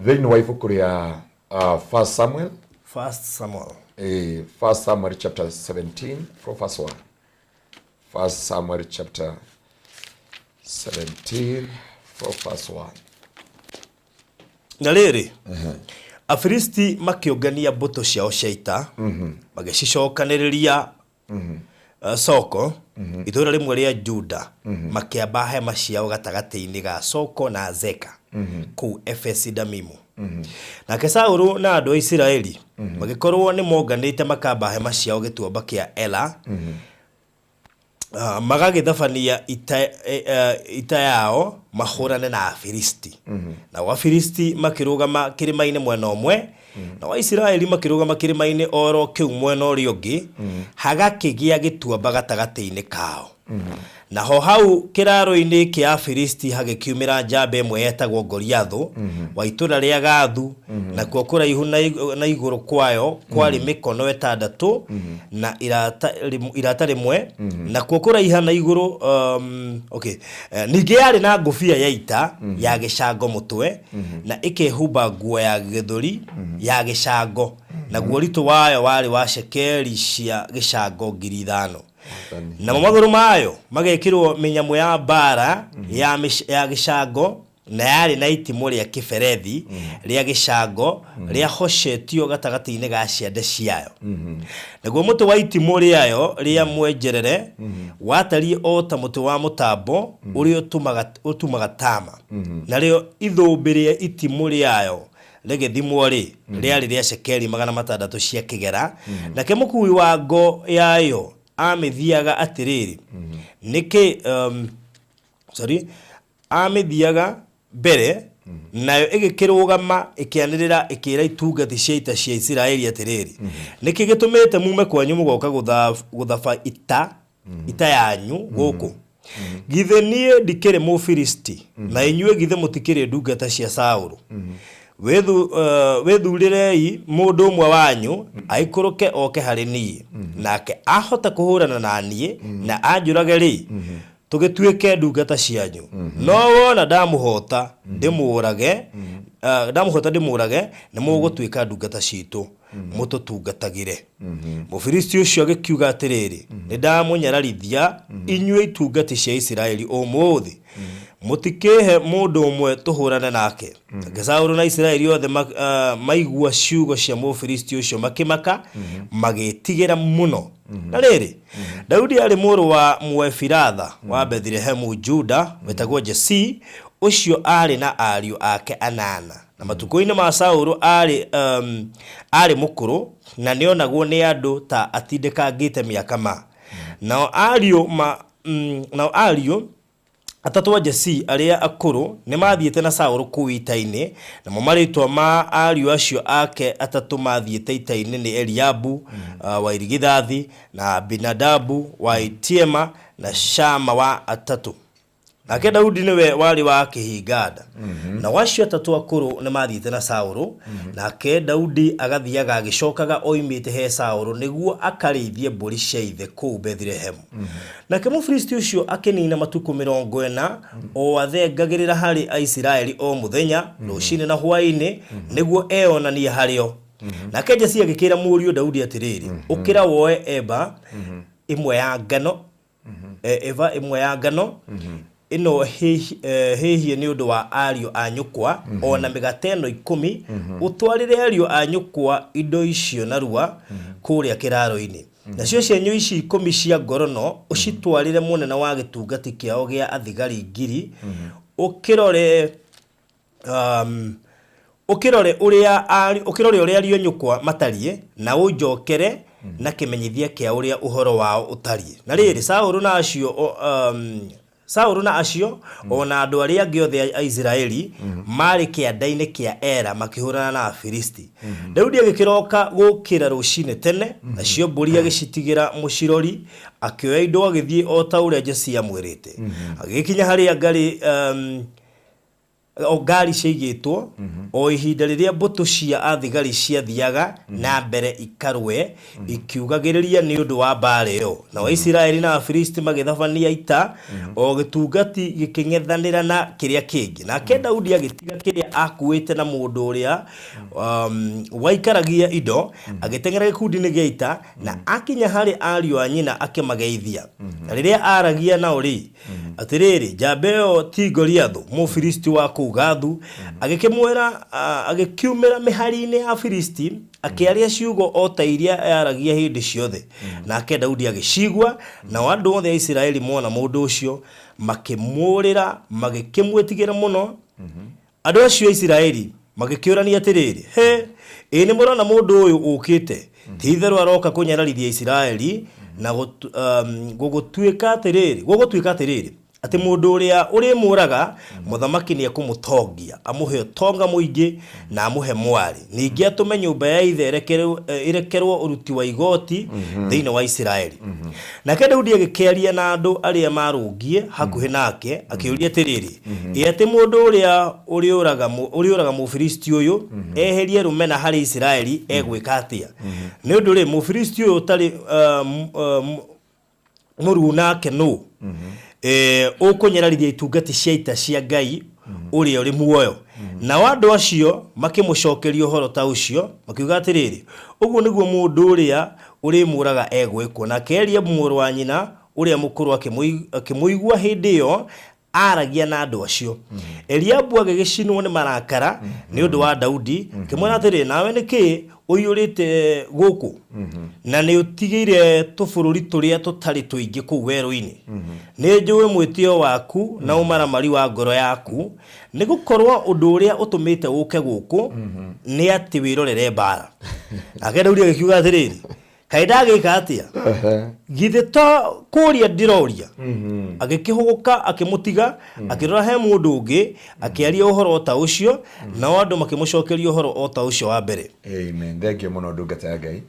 thĩinĩ wa ibuku rĩa 1 Samuel chapter 17 from verse 1 1 Samuel chapter 17 from verse 1 na rĩrĩ Afilisti makĩũngania mbũtũ ciao cia ita magĩcicokanĩrĩria Soko itũra rimwe ria Juda makĩamba hema ciao gatagati-inĩ ga Soko na Zeka kuu Efesi-Damimu nake Saũlũ na andũ a Isiraeli magĩkorwo nĩ monganĩte makamba hema ciao gĩtuamba kĩa Ela magagĩthabania ita yao mahũrane na Afilisti na Afilisti makĩrũgama kĩrĩma-inĩ mwena ũmwe na wa Isiraeli makĩrũgama kĩrĩma-inĩ oro kĩu mwena ũrĩa ũngĩ hagakĩgĩa gĩtuamba gatagati-inĩ kao naho hau kĩraro-inĩ kĩa Afilisti hagĩkiumĩra njamba ĩmwe yetagwo Goliathũ wa itũra rĩa Gathu na kuo kũraihu na igũrũ kwayo kwarĩ mĩkono 6 na irata rĩmwe na kuo kũraiha na igũrũ ningĩ yarĩ na ngũbia ya ita ya gĩcango mũtwe na ĩkehumba nguo ya gĩthũri ya gĩcango na guo ũritũ wayo warĩ wa cekeri cia gĩcango 5,000 na magũrũ mayo magekĩrwo mĩnyamũ ya mbara ya gĩcango na yarĩ na itimũ rĩa kĩberethi rĩa gĩcango rĩa hocetio gatagati-inĩ ga ciande ciayo naguo mũtĩ wa itimũ rĩayo rĩa mwenjerere watariĩ o ta mũtĩ wa mũtambo ũrĩa ũtumaga tama narĩo ithũmbĩ rĩa itimũ rĩayo rĩgĩthimwo rĩarĩ rĩa cekeri 600 cia kĩgera nake mũkui wa ngo yayo amithiaga atiriri niki amithiaga mbere nayo igikirugama ikianirira ikira itungati cia ita cia Isiraeli atiriri niki gitumite mume kwanyu mugoka guthaba ita yanyu guku githe nie ndikire Mũfilisti na inyue githe mutikire ndungata cia Saũlũ wethurirei mundu umwe wanyu aikũrũke oke harĩ niĩ nake ahota kũhũrana na niĩ na anjũrage rĩ tũgĩtuĩke ndungata cianyu no wona ndamũhota ndĩmũrage nĩ mũgũtuĩka ndungata citũ mũtũtungatagĩre Mũfilisti ũcio agĩkiuga atĩrĩrĩ nĩ ndamũnyararithia inyuĩ itungati cia Isiraeli ũmũthĩ mutikehe mundu umwe tuhurane nake Saũlũ na Isiraeli othe maigua ciugo cia Mũfilisti ũcio makimaka magĩtigĩra muno na rĩrĩ Daudi arĩ mũrũ wa Mũefiratha wa Bethlehemu Juda wetagwo Jesii ũcio arĩ na ariũ ake 8 na matukũ-inĩ ma Saũlũ arĩ mũkũrũ na nĩonagwo nĩ andũ ta atindĩkangĩte mĩaka nao ariũ atatu wa Jesii arĩa akũrũ nĩ mathiĩte na Saũlũ kũu ita-inĩ namo marĩtwa ma ariũ acio ake atatu mathiĩte ita-inĩ nĩ Eliabu wa Irigithathi na Abinadabu wa Itiema na Shama wa atatu nake Daudi niwe wari wa kihinganda na wacio atatu akuru ni mathiite na Saulu nake Daudi agathiaga agicokaga oimite he Saulu niguo akarithie mburi cia ithe kuu Bethlehem nake Mufilisti ucio akinina matuku 40 o athengagirira hari Aisiraeli o muthenya rucini na hwaini niguo eonanie hario nake Jesi agikira muriu Daudi atiriri ukira woe eba imwe ya ngano eva imwe ya ngano ino hihie ni undu wa ario a nyukwa ona migateno 10 utwarire ario a nyukwa indo icio narua kuria kiraro-ini nacio cienyu ici 10 cia ngorono ucitwarire munene wa gitungati kiao gia athigari ngiri ukirore uria ario nyukwa matarie na unjokere na kimenyithia kia uria uhoro wao utarie na riri Saulu na acio ona andu aria angi othe a Israeli mari kianda-ini kia Era makihurana na Afilisti Daudi agikiroka gukira rucini tene nacio mburi agicitigira mucirori akioya indo agithie o ta uria Jesi amwirite agikinya hari ngari ciigitwo o ihinda riria mbutu cia athigari ciathiaga na mbere ikarwe ikiugagiriria ni undu wa mbare yo na Waisiraeli na Afilisti magithabania ita o gitungati giking'ethanira na kiria kingi nake Daudi agitiga kiria akuite na mundu uria waikaragia indo agitengera gikundi-ini gia ita na akinya hari ario a nyina akimageithia na riria aragia na uri atiriri Jabeo ti Goliathu Mufilisti wa kugathu agikimwera agikiumira mihari-ini ya Afilisti akiaria ciugo o ta iria yaragia hindi ciothe nake Daudi agicigwa na andu othe a Isiraeli mona mundu ucio makimurira magikimwetigira muno andu acio a Isiraeli magikiurania atiriri ni murona mundu uyu ukite ti itheru aroka kunyararithia Isiraeli na gugutuika atiriri ati mundu uria uri muraga muthamaki ni akumutongia amuhe tonga muingi na amuhe mwari ningi atume nyumba ya ithe irekerwo uruti wa igoti thiini wa Isiraeli nake Daudi agikeria na andu aria marungie hakuhi nake akiuria atiriri ati mundu uria uriuraga Mufilisti uyu eherie rumena hari Isiraeli egwika atia ni undu ri Mufilisti uyu tari muru nake no ukunyararithia itungati cia ita cia Ngai uria uri muoyo na wandu acio makimucokeria uhoro ta ucio makiuga atiriri uguo niguo mundu uria uri muraga egwikwo na keria muru wa nyina uria mukuru akimuigua hindi yo aragia na andu acio Eliabu agigicinwo ni marakara ni undu wa Daudi kimwira atiriri nawe niki uyurite guku na ni utigire tubururi turia tutari tuingi ku weru-ini ni njuwe mwitio waku na umaramari wa ngoro yaku ni gukorwo undu uria utumite uke guku ni ati wirorere mbara nake Daudi agikiuga atiriri kaida gika atia githe to kuria ndiroria agikihuguka akimutiga akirora he mundu ungi akiaria uhoro ta ucio na andu makimucokeria uhoro o ta ucio wa mbere amen thank you muno ndungata ya Ngai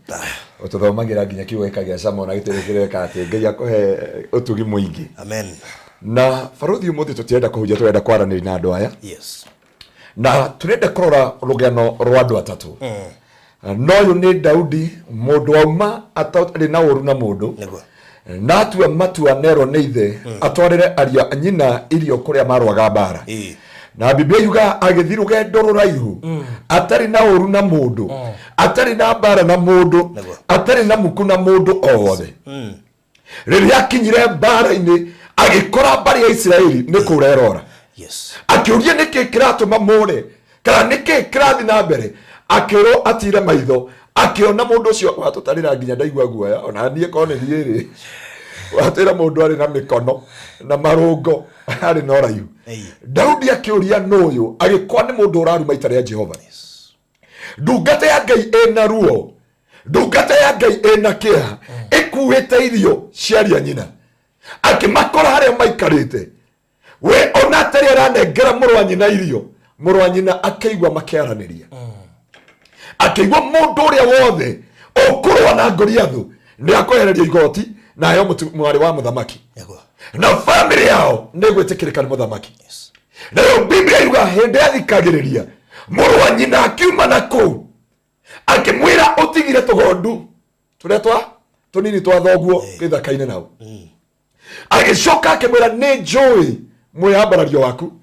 ututhomagira nginya kiugo kagia samo na gitirekireka ati Ngai akuhe utugi muingi amen na faruthi umuthi tutienda kuhunjia turenda kwaranira na andu aya yes na turenda kurora rugano rwa andu atatu noyu ni Daudi mundu auma atari na uru na mundu na atua matua nero ni ithe atwarire aria nyina irio kuria marwaga mbara na Biblia yuga agithii rugendo ruraihu atari na uru na mundu atari na mbara na mundu atari na muku na mundu othe riria akinyire mbara-ini agikora mbari ya Isiraeli ni kurerora akiuria niki kiratuma mure kana niki kirathi na mbere akiro atire maitho akiona mundu ucio watutarira nginya ndaigua guoya ona nie kone thiiri watira mundu ari na mikono na marungo ari no raiu Daudi akiuria nuyu agikwa ni mundu uraruma ita ria Jehova ndungata ya Ngai ena ruo ndungata ya Ngai ena kiha ikuite irio ciaria nyina akimakora haria maikarite we ona tari aranengera muru wa nyina irio muru wa nyina akaigua makiaraniria akiigua mundu uria wothe ukurwa na Goliathu ni akohereria igoti na yo mwari wa muthamaki na family yao negwetikirika ni muthamaki. Nayo Biblia yuga hende athikagiriria muru wa nyina akiuma na kuu akimwira utigire tugondu turia tunini twa thoguo githaka-ini nao. Agicoka akimwira ni njui mwihambarario waku,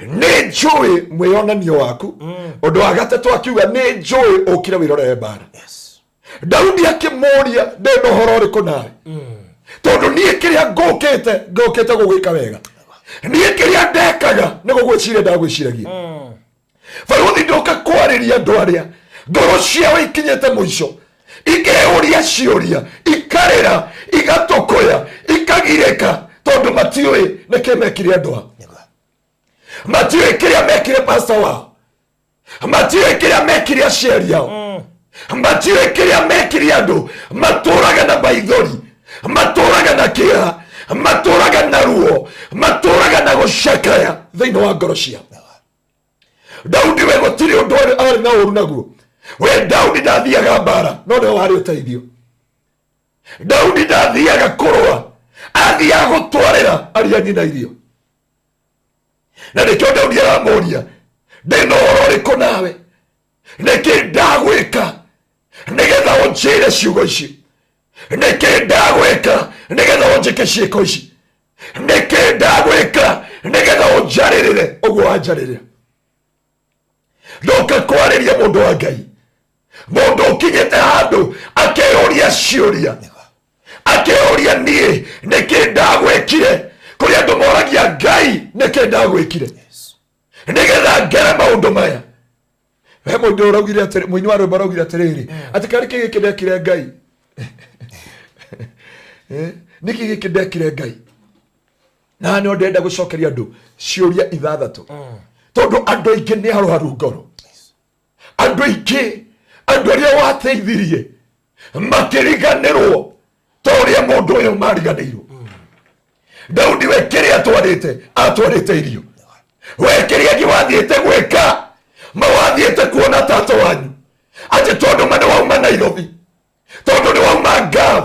ni njui mwionanio waku. Undu wa gatatu akiuga ni njui ukire wirorere mbara. Daudi akimuria ndino horo uriku nawe tondu nie kiria ngukite gugwika wega, nie kiria ndekaga ni gugwiciria ndagwiciragia. Baruthi ndoka kwariria andu aria ngoro ciao ikinyete muico, ikeuria ciuria, ikarira, igatokoya, ikagirika tondu matiui niki mekire andua, matiui kiria mekire pastor wao, matiui kiria mekire aciari ao, matiui kiria mekire andu maturaga na baithori, maturaga na kira, maturaga na ruo, maturaga na gucakaya thiini wa ngoro ciao. Daudi we gutiri undu ari na uru naguo. We Daudi ndathiaga mbara no ndio wari uteithio. Daudi ndathiaga kurwa, athiaga gutwarira aria nyina irio. Na nikio Daudi aramuria ndino horo riku nawe, niki ndagwika nigetha unjire ciugo ici, niki ndagwika nigetha unjike ciiko ici, niki ndagwika nigetha unjaririre uguo wanjaririra. Ndoka kwariria mundu wa Ngai, mundu ukinyete handu akeuria ciuria, akeuria nie niki ndagwikire, kuri andu moragia Ngai niki ndagwikire nigetha ngere maundu maya. We mundu uraugire atiri, muini wa rwimbo uraugire atiriri ati kari giki ndekire Ngai niki giki ndekire Ngai. Na ni ndenda gucokeria andu ciuria ithathatu tondu andu aingi ni haruharu ngoro, andu aingi, andu aria wateithirie makiriganirwo toria mundu uyu mariganirwo. Daudi we kiria atwarite irio, we kiria giwathiete gwika mawathiete kuona tata wanyu ati tondu mane wauma Nairobi, tondu ni wauma Gav,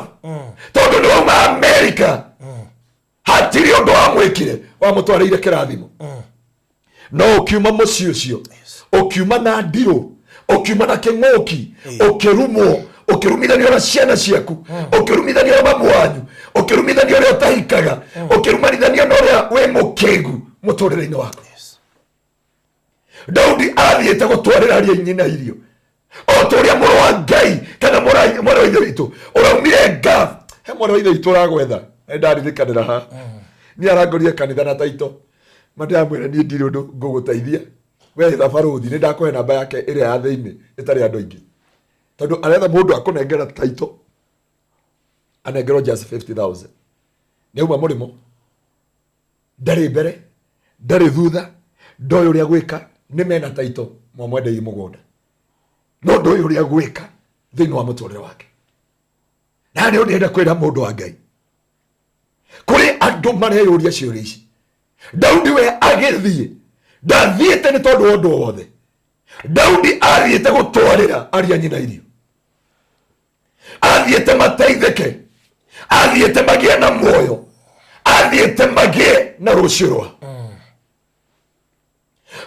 tondu ni wauma Amerika, hatiri undu wamwikire wamutwarire kirathimo. No ukiuma muci ucio, ukiuma na ndirũ, ukiuma na king'ũki, ukirumwo, ukirumithanio na ciana ciaku, ukirumithanio na mamu wanyu, ukirumithanio uria utahikaga, ukirumithanio na uria wi mukingu muturire-ini waku. Daudi athiete gutwarira aria nyina irio, o turia muru wa Ngai kana muru wa ithe witu uraumire Gav. He muru wa ithe witu uragwetha ndaririkanira ha ni arangorire kanitha na taito mandamwira ni ndiri undu nguguteithia we thabaruthi ni ndakuhe namba yake iria ya thiini itari andu aingi tondu aretha mundu akunengera taito anengero just 50,000 ni uma murimo ndari mbere ndari thutha ndoyo uria gwika ni mena taito mwamwendei mugunda no ndoyo uria gwika thiini wa muturire wake. Na ni ndenda kwira mundu wa Ngai kuri andu mareyuria ciuria ici. Daudi we agithie ndathiete ni tondu wa undu wothe. Daudi athiete gutwarira aria nyina irio, athiete mateithike, athiete magie na muoyo, athiete magie na rucio rwa.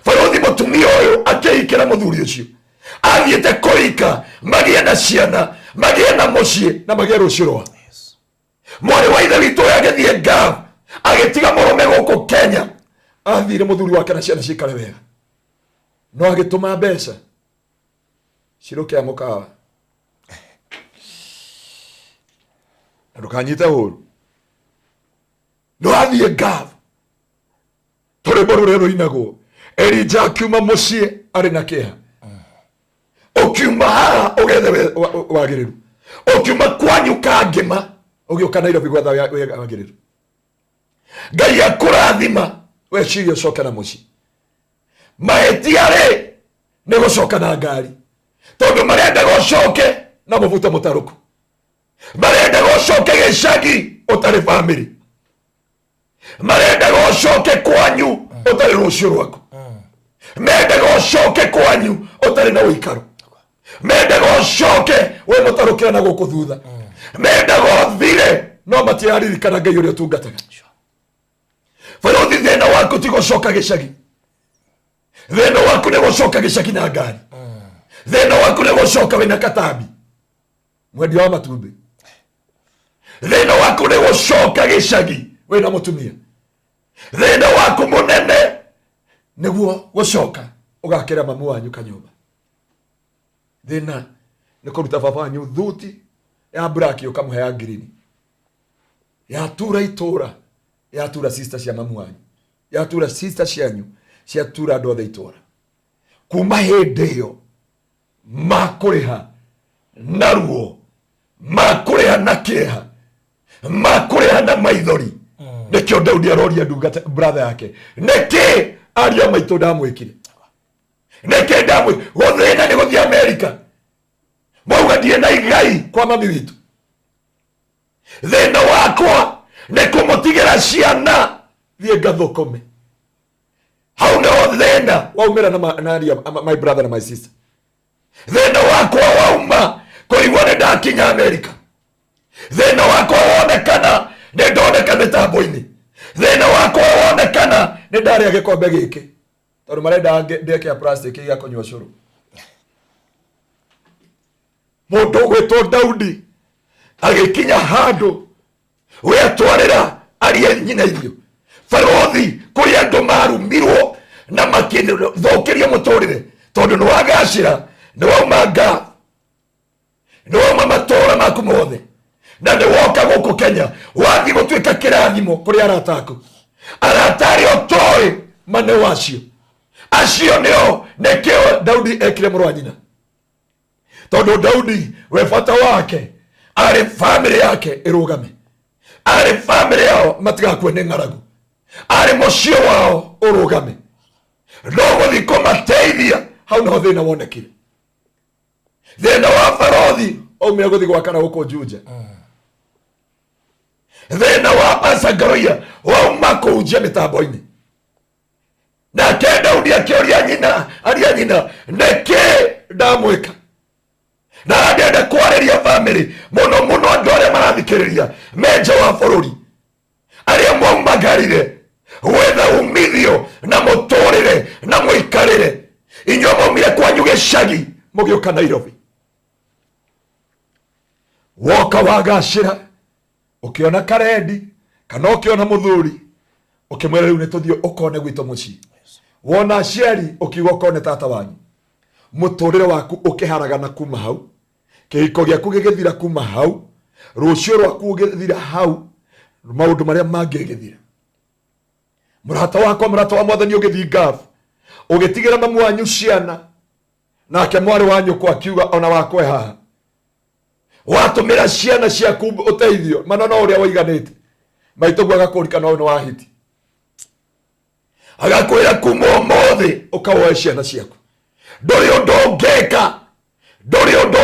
Baruthi mutumia uyu akihikira muthuri ucio athiete kuhika magie na ciana, magie na mucii na magie rucio rwa. Mwari wa ithe witu agithie Gav agitiga murume guku Kenya, athire muthuri wake na ciana cikare wega, no agituma mbeca ciruke amukawa ndukanyite huru. No athie Gav turi borurero inago Elija akiuma mucii ari na kiha, ukiuma haha ugethe wagiriru, ukiuma kwanyu kangima ugioka Nairobi gwetha wagiriru. Ngai akurathima wecirie ucoke na mucii, mahetia ri ni gucoka na ngari tondu marenda gucoke na mubuto mutaruku, marenda gucoke gicagi utari family, marenda gucoke kwanyu utari rucio rwaku, menda gucoke kwanyu utari na uikaro, menda gucoke we mutarukira na guku thutha, menda guthire no matiaririkana Ngai uria tungataga. Barothi thina waku ti gucoka gicagi. Thina waku ni gucoka gicagi na ngari. Thina waku ni gucoka wina katambi. Mwendia wa matumbi. Thina waku ni gucoka gicagi wina mutumia. Thina waku munene niguo gucoka ugakira mamu wanyu kanyumba. Thina ni kuruta baba wanyu thuti ya braki ukamuhe ya green. Ya tura itura, ya tura sister cia mamu wanyu, ya tura sister cianyu, cia tura andũ othe itura. Kuma hĩndĩ ĩyo makũrĩha na ruo, makũrĩha na kĩeha, makũrĩha na maithori. Nĩkĩo Daudi aroria ndungata brother yake, nĩkĩ ariũ a maitũ ndamwĩkire? Nĩkĩ gũthĩna nĩ gũthiĩ Amerika? Mauga ndirĩ na igai kwa mami witũ. Thĩna wakwa nĩ kũmũtigĩra ciana thiĩ ngathũkũme. Hau nĩho thĩna waumĩra na my brother na my sister. Thĩna wakwa wauma kũigua nĩ ndakinya Amerika. Thĩna wakwa wonekana nĩ ndoneka mĩtambo-inĩ. Thĩna wakwa wonekana nĩ ndarĩa gĩkombe gĩkĩ tondũ marenda ndĩke ya plastic ya kũnyua cũrũ. Mũndũ ũgwĩtwo Daudi agĩkinya handũ wetwarĩra ariĩ nyina irio. Barothi kũrĩ andũ marumirwo na makĩthũkĩria mũtũrĩre tondũ nĩwagacĩra, nĩwauma Gath, nĩwauma matũũra maku mothe na nĩwoka gũkũ Kenya wathiĩ gũtuĩka kĩrathimo kũrĩ arata aku. Arata arĩa ũtoĩ mane wacio acio nĩo nĩkĩo Daudi ekire mũrũ wa nyina. Tondũ Daudi we bata wake arĩ family yake ĩrũgame, arĩ family yao matigakue nĩ ng'aragu, arĩ mũciĩ wao ũrũgame. No gũthiĩ kũmateithia, hau naho thĩna wonekire. Thĩna wa barothi oimire gũthiĩ gwakana gũkũ Juja. Thĩna wa Ngaruiya wauma kũhunjia mĩtambo-inĩ. Nake Daudi akĩũria nyina, aria nyina, nĩkĩ ndamwĩka? Na ndenda kwarĩria family mũno mũno andũ arĩa marathikĩrĩria menja wa bũrũri arĩa maumagarire gwetha umithio na mũtũrĩre na mũikarĩre. Inyuĩ maumire kwanyu gĩcagi mũgĩũka Nairobi. Woka wagacĩra ũkĩona karendi kana ũkĩona mũthuri ũkĩmwĩra rĩu nĩtũthiĩ ũkone gwitũ mũciĩ. Wona aciari ũkiuga ũkone tata wanyu. Mũtũrĩre waku ũkĩharagana kuma hau, kĩhiko gĩaku gĩgĩthira kuma hau, rũciũ rwaku gĩgĩthira hau, maũndũ marĩa mangĩ gĩgĩthira. Mũrata wakwa, mũrata wa Mwathani ũgĩthiĩ Gath, ũgĩtigĩra mamu wanyu ciana, nake mwarĩ wa nyũkwa akiuga ona wakwe haha. Watũmĩra ciana ciaku ũteithio manono ũrĩa waiganĩte, maitũguo agakũrikana ũyũ nĩ wahiti, agakwĩra kuma ũmũthĩ ũkawoe ciana ciaku. Ndũrĩ ũndũ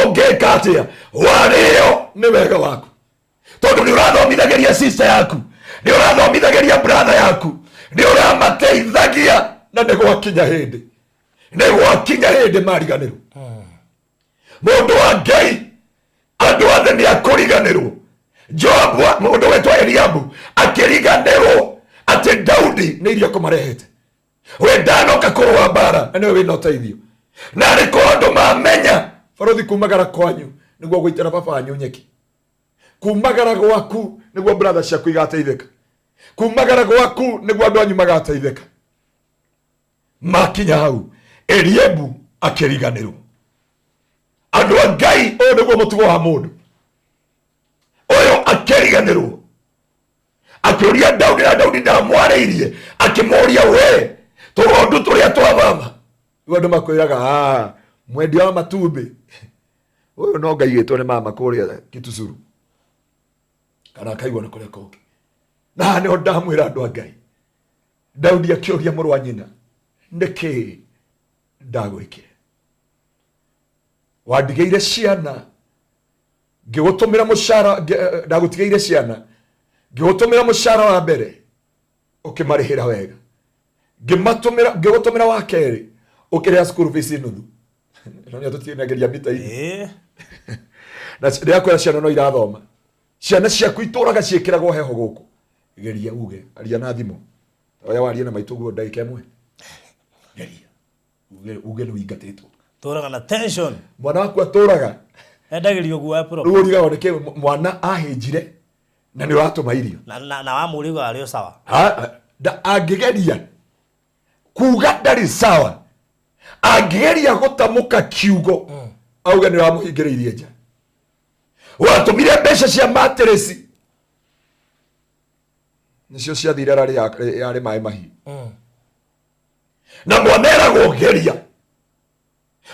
ũngĩka atĩa, warĩo nĩ wega waku, tondũ nĩ ũrathomithagĩria sister yaku, nĩ ũrathomithagĩria brother yaku, nĩ ũramateithagia, na nĩ gwakinya hĩndĩ mariganĩrwo. Mũndũ wa Ngai, andũ othe nĩ akũriganĩrwo. Joabu, mũndũ wetwa Eliabu, akĩriganĩrwo atĩ Daudi nĩ iria kũmarehete. We ndanoka kũrũa mbara, na nĩwe wĩna ũteithio. Na nĩ kwa andũ mamenya barothi kumagara kwanyu nĩguo gũitĩra baba wanyu nyeki. Kumagara gwaku nĩguo brother ciaku igateithĩka. Kumagara gwaku nĩguo andũ anyu magateithĩka. Makinya hau Eliabu akĩriganĩrwo. Andũ a Ngai, ũyũ nĩguo mũtugo wa mũndũ. Ũyũ akĩriganĩrwo, akĩũria Daudi, na Daudi ndamwarĩirie, akĩmũria we tũgondu tũrĩa twathama. Rĩu andũ makwĩraga mwendia wa matumbĩ ũyũ no ngaigĩtwo nĩ mama kũrĩa Kitusuru kana akaigua na kũrĩa kũngĩ. Na nĩho ndamwĩra andũ a Ngai, Daudi akĩũria mũrũ wa nyina, nĩkĩ ndagwĩkire? Wandigĩire ciana, ngĩgũtũmĩra mũcara, ndagũtigĩire ciana, ngĩgũtũmĩra mũcara wa mbere ũkĩmarĩhĩra wega, ngĩgũtũmĩra wa kerĩ ũkĩrĩha school fees nuthu. Nĩ tũtinagĩria mita-inĩ na ndĩrakwĩra ciana no irathoma. Ciana ciaku itũraga ciĩkĩragwo heho gũkũ. Geria uge, aria na thimũ. oya warie na maitugu ndagika imwe geria uge ni ingatetwo turaga na tension mwana waku aturaga endagirio gwa pro riu riga oneke mwana ahinjire na ni uratuma irio na wamuriga ario sawa angigeria kuga ndari sawa angigeria gutamuka kiugo auga ni wamuhingiriirie nja watumire mbeca cia matresi nicio ciathire yari mai mahi na mwana eragwo geria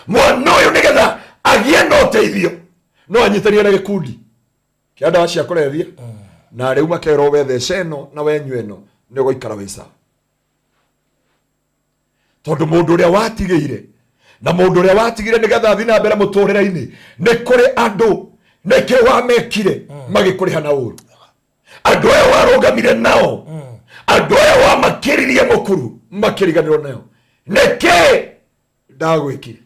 mwana uyu nigetha agie na uteithio no anyitania na gikundi kia ndawa cia kurevia na riu makerwo wethe ceno na wenywe no ni guikara wi sawa tondu mundu uria watigire na mundu uria watigire nigetha athi na mbere muturire-ini ni kuri andu niki wamekire magikuriha na uru andu aya warungamire nao andu aya wamakiririe mukuru makiriganirwo nao niki ndagwikire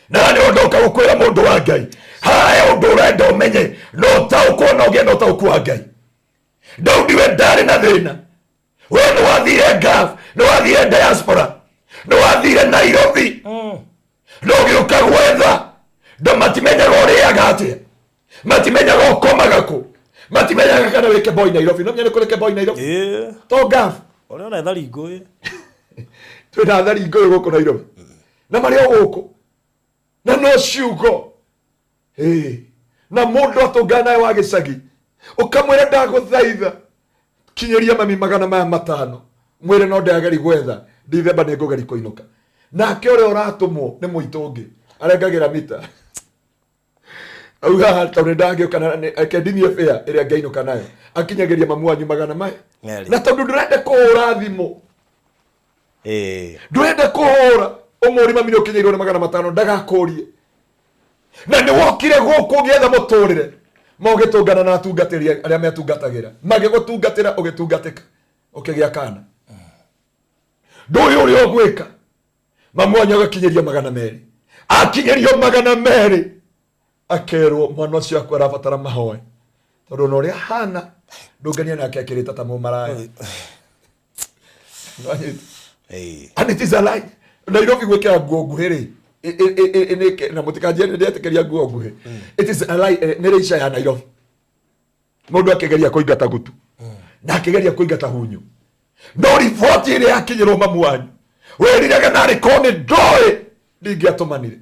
na ni undoka gukwira mundu wa Ngai haya undu urenda umenye no taukwo no gye no taukwo wa Ngai Daudi we ndari na thina we no wathire gaf no wathire diaspora no wathire Nairobi no giuka gwetha ndo matimenyaga uriaga atia matimenyaga ukomaga ku matimenyaga kana wike boy Nairobi no mnyane kureke boy Nairobi to gaf ore na thari ngui twina thari ngui guku Nairobi na mari guku na no ciugo na mundu atungana wa gicagi ukamwira ndaguthaitha kinyeria mami 500 mwire no ndagari gwetha ndithemba ni ngugeri kuinuka nake uri uratumwo ni muitungi arengagira mita auga tondu ndangioka akendini affair iria ngainuka nayo akinyagiria mamu wanyu 500 na tondu ndurenda kuhura thimu ndurenda kuhura umuri mami ni ukinyairwo ni 500 ndagakurie na ni wokire guku gietha muturire mogitungana na atungatiri aria metungatagira magigotungatira ugitungatika ukigia kana nduyu uri ogwika mamu wanyu agakinyeria 200 akinyerio 200 akerwo mwana ucio akwa arabatara mahoe tondu no ria hana ndungania nake akirita ta mumaraya and it is a lie Nairobi gwikira nguo nguhiri na mutikajie ndetikeria nguo nguhi it is a lie ni reisha ya Nairobi mundu akigeria kuingata gutu na akigeria kuingata hunyu no report ile yakinyirwo mamu wanyu weriraga nari kone ndoe ndingiatumanire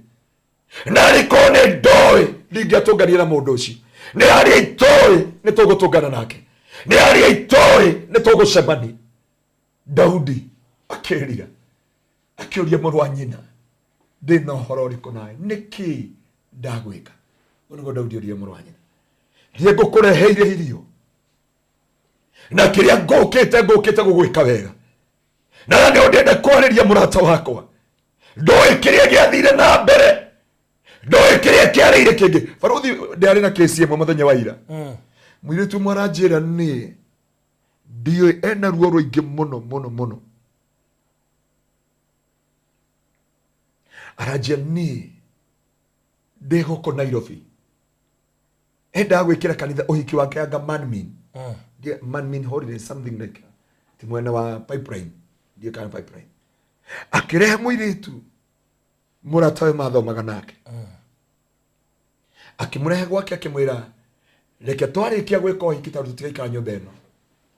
nari kone ndoe ndingiatunganira na mundu ucio ni ari itoe ni tugutungana nake ni ari itoe ni tugucemania Daudi akiriga akiuria muru wa nyina ndina horo uriku nawe niki ndagwika unugo Daudi uria muru wa nyina ndie ngukureheire irio na kiria ngukite gugwika wega na ni ndenda kwariria murata wakwa ndoe kiria giathire na mbere ndoe kiria kiarire kingi baruthi ndari na kesi imwe muthenya wa ira mwiritu mwaranjira ni ndio ena ruo rwingi muno arajia ni ndiguko Nairobi enda gwikira kanitha uhiki wake anga man holiday something like timwena wa pipeline ndio kana pipeline akirehe mwiritu muratawe mathomaga nake akimurehe gwake akimwira reke twarikia gwika uhiki tondu tutigaikara nyumba ino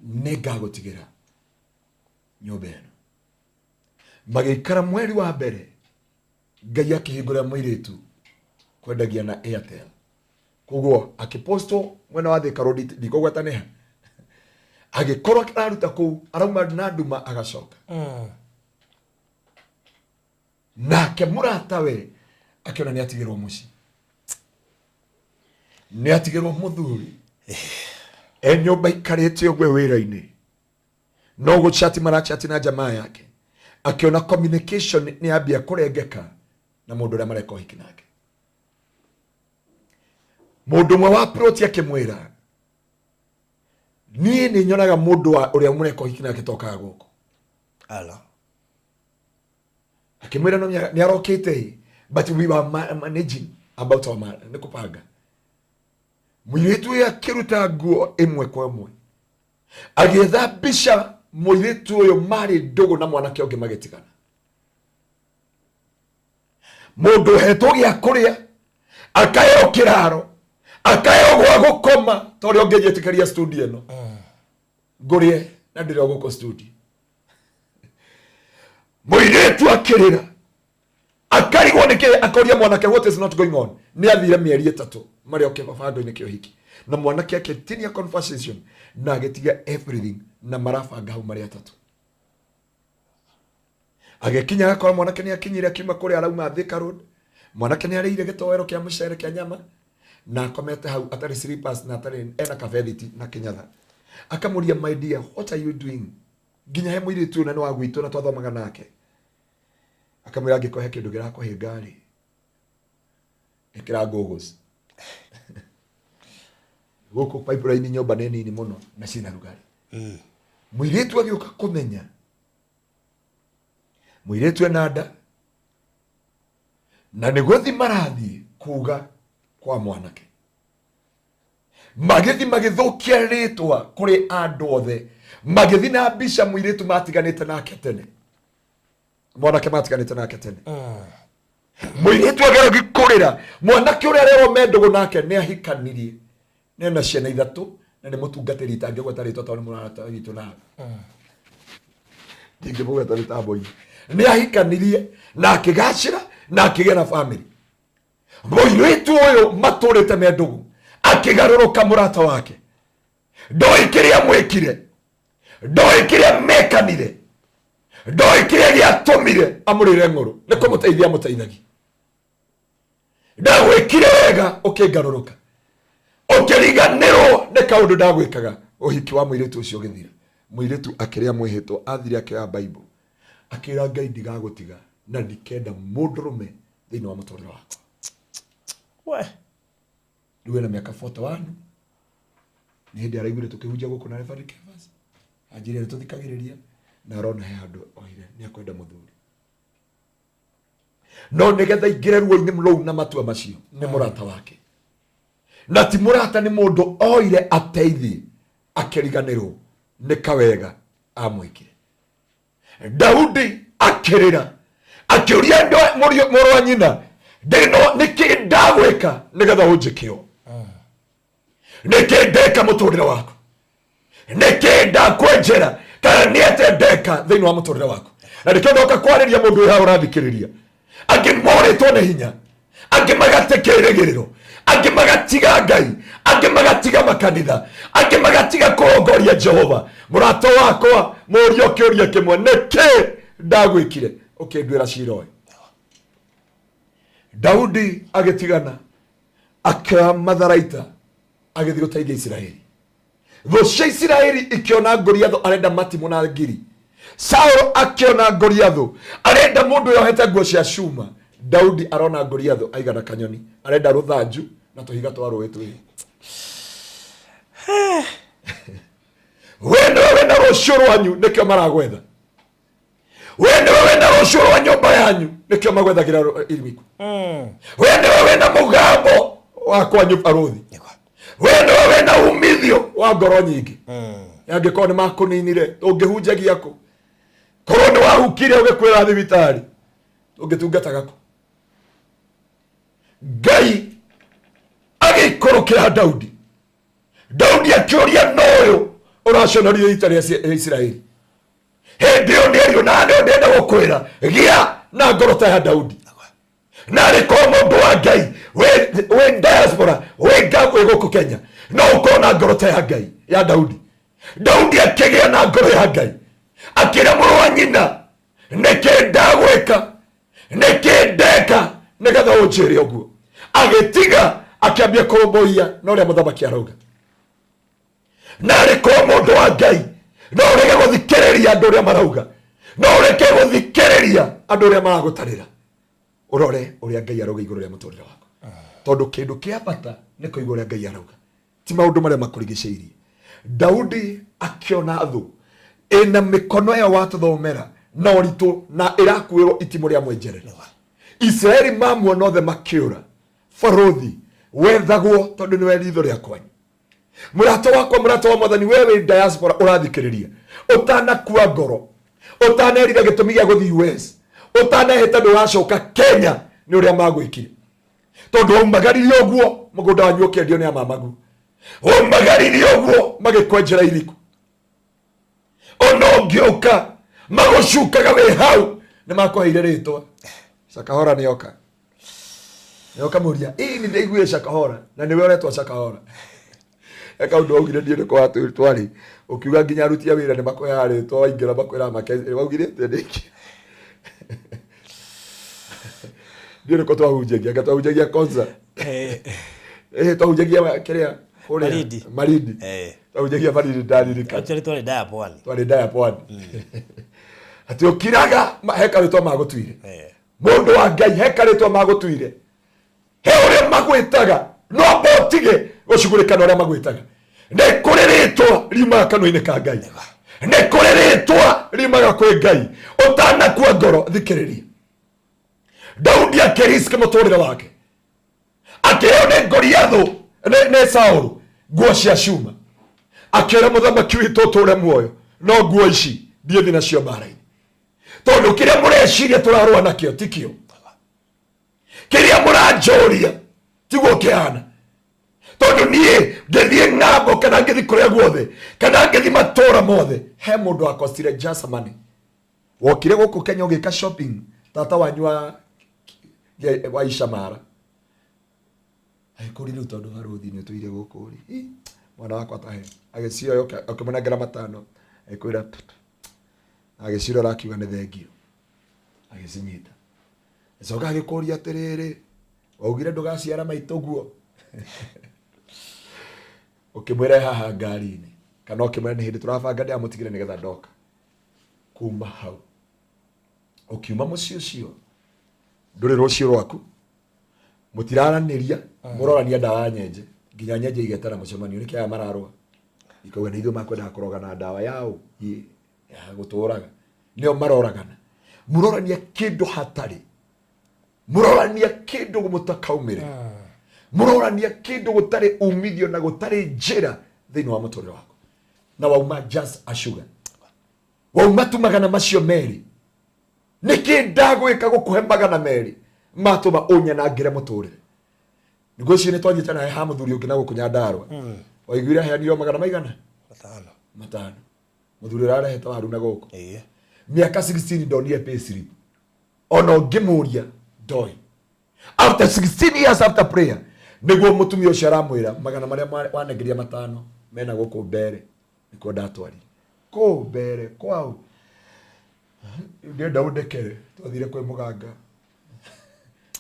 ningagutigira nyumba ino magikara mweri wa mbere Ngai akihingura mwiritu kwendagia na Airtel koguo akiposto mwena wa Thika Road ndikogwataneha agikorwo araruta kuu arauma na nduma agacoka nake muratawe akiona ni atigirwo muci ni atigirwo muthuri nyumba ikarite ogwe wira-ini no guchati marachati na jamaa yake akiona communication ni ambia kurengeka na mundu uria mareka hiki nake mundu mwe wa proti akimwira ni nyonaga mundu uria mureka hiki nake toka guko ala akimwira no ni arokete but we were managing about our man nikupanga mwitu ya kiruta nguo imwe kwa imwe agetha bisha muiritu uyu mari ndugu na mwanake ungi magitigana. Mundu hetwo gia kuria akayo kiraro akayo gwa gukoma tori ongejetikaria studio ino ngurie na ndire guko studio. Muiritu akirira akarigwo niki akoria mwanake what is not going on. Ni athire mieri 3 mari okibafando-ini kio hiki na mwanake aketinia conversation na agetiga everything na marabanga hau mari 3. Agekinya akora mwanake ni akinyire akima kuri arauma Thika Road. Mwanake ni arire gitowero kia mucere kia nyama na akomete hau atari slippers na atari ena kavethiti na kinyatha. Akamuria, my dear, what are you doing? Ginya he mwiri tu na ni wagwitu na twathomaga nake. Akamwira ngikohe kindu girakuhe ngari ikira goggles goko pipeline nyumba nini ni muno na cina rugari. Mwiritu agioka kumenya mwiritu enada na nigothi marathi kuga kwa mwanake magithi magithukia ritwa kuri andu othe magithi na bisha mwiritu matiganite nake tene mwanake matiganite nake tene. Mwiritu agera gikurira mwanake uria rero mendugo nake ni ahikanirie nena ciana 3 na ni mutungatiri tangi gwetarito tondu murata witu na dingi bugeta litambo ni ahikanirie na akigacira na akigera family. Mwiritu uyu maturite mendugo akigaruruka murata wake ndoikiria mwikire ndoikiria mekanire ndoikiria giatumire amurire nguru niko muteithia muteithagi ndagwikire wega ukigaruruka ukiriganirwo ni kaundu ndagwikaga uhiki wa mwiritu ucio githira. Mwiritu akiria mwihitwo athire akioya Bible akira Ngai ndigagutiga na ndikenda mundurume thiini wa muturire wako. We Duwe na miaka 41 ni hindi araigure tukihunjia guku na Reverend Kevas ajire tuthikagiriria na arona he andu oire ni akwenda muthuri no nigetha ingire ruo-ini mrou na matua macio ni murata wake na ti murata ni mundu oire ateithi akiriganirwo ni kawega amwikire. Daudi akirira akiuria ndo murwa nyina ndino niki ndagwika nigetha unjikio niki ndeka muturire wako niki ndakwenjera kana niete ndeka thiini wa muturire wako na ndikendoka kwariria mundu uyu urathikiriria angi moritwo ni hinya angi magatikirigiriro angi magatiga Ngai angi magatiga makanitha angi magatiga kurongoria Jehova. Murato wakwa murio kiuria kimwe niki ndagwikire ukindwira ciroe. Daudi agetigana akamatharaita agethi gutaithia Israeli. Thosha Israeli ikiona Goliatho arenda matimu na ngiri. Saul akiona Goliatho arenda mundu yohete nguo cia cuma. Daudi arona Goliatho aigana kanyoni arenda ruthanju na tuhiga twa rũĩ tũi. Wena rũciũ rwanyu nikio maragwetha. Wena rũciũ rwa nyũmba yanyu nikio magwethagira irimiku. Wena mugambo wa kwanyu baruthi. Wena umithio wa ngoro nyingi. Yangikorwo ni makuninire ungihunjagia ku. Korwo ni wahukire ugikwira thibitari ungitungataga ku. Ngai agikorokera Daudi. Daudi akioria noyo uraconorio ita ria Israeli. Hindi yo nĩerio na ndenda gukwira gia na ngoro ta ya Daudi. Na riko mundu wa Ngai we diaspora we gakwe guku Kenya no ukona ngoro ta ya Ngai ya Daudi. Daudi akigia na ngoro ya Ngai akira mũrũ wa nyina nĩkĩ ndagwĩka nĩkĩ ndeka nĩgetha ũnjĩre ũguo. Agĩtiga akiambia kũrũmbũiya na ũrĩa mũthamaki arauga. Na riko mundu wa Ngai no urege guthikiriria andu uria marauga no ureke guthikiriria andu uria maragutarira urore uria Ngai arauga iguru ria muturire wako tondu kindu kia bata ni kuigua uria Ngai arauga ti maundu maria makurigiceirie. Daudi akiona thu ina mikono ya watu thomera na uritu na irakuirwo itimu ria mwenjerera. Israeli mamuona othe makiura farothi wethagwo tondu ni we ritho ria kwanyu. Murato wakwa murato wa mwathani wewe diaspora urathikiriria utanakua ngoro utanerira gitumi gia guthi US utanahita ndugacoka Kenya ni uria magwikire tondu umagaririe uguo mugunda wanyu ukendio ni amamagu umagaririe uguo magikwenjera iriku ono ngioka magucukaga wi hau ni makuheire ritwa Shakahora nioka muria ni ndaiguire Shakahora na niwe uretwa Shakahora eka undu augire ndie ni kwa twari ukiuga nginya arutia wira ni makuheaga ritwa waingira makwira waugire ndiki ndire ko twahunjagia kwanza twahunjagia kiria Maridi twahunjagia Maridi ndaririka twari daya pwani ati ukiraga heka ritwa magutwire mundu wa Ngai heka ritwa magutwire he uria magwitaga no botige gucugurika uria magwitaga ne kuri ritwa rima kanwa-ini ka Ngai ne kuri ritwa rimaga kwi Ngai utanakua ngoro thikiriria Daudi akiriske muturire wake akiheo ni Goliathu ne Saulu nguo cia cuma akira muthamaki witu uture muoyo no nguo ici ndiethi nacio mbara-ini tondu kiria mureciria turarua nakio tikio kiria muranjoria tiguo kihana tondu nie ngithie ng'ambo kana ngithi kuria guothe kana ngithi matura mothe he mundu akostire jasamani wokire guku Kenya ugika shopping tata wanywa wa Ishamara kuri riu tondu haruthi ni tuire guku ri mwana wakwa tahe agicio akimunengera matano akwira agiciro rakiuga ni thengio agicinyita coka agikuria atiriri waugire ndugaciara maitoguo ukimwira haha ngari-ini kana ukimwira ni hindi turabanga ndi amutigire nigetha ndoka kuma hau ukiuma mucio cio nduri rucio rwaku mutiraraniria murorania ndawa nyenje nginya nyenje igetara mucemanio ni kia mararwa ikauga ni ithuĩ makwenda kurogana ndawa yao ya guturaga nio maroragana murorania kindu hatari murorania kindu mutakaumire murorania kindu gutari umithio na gutari njira thiini wa muturire wako na wauma just ashuga wauma tu magana macio meri niki ndagwika gukuhe magana meri matuma unyanangire muturire niguo cio ni twanyitana ha muthuri ungi na gukunya ndarwa waiguire heanirwo magana maigana matano muthuri araheta waru na guku miaka 16 ndonire pay slip ono ngimuria ndoi after 16 years after prayer niguo mutumia ucio aramwira magana maria wanengeria matano mena guku mbere niko ndatwari ko mbere kwao ndenda undekere twathire kwi muganga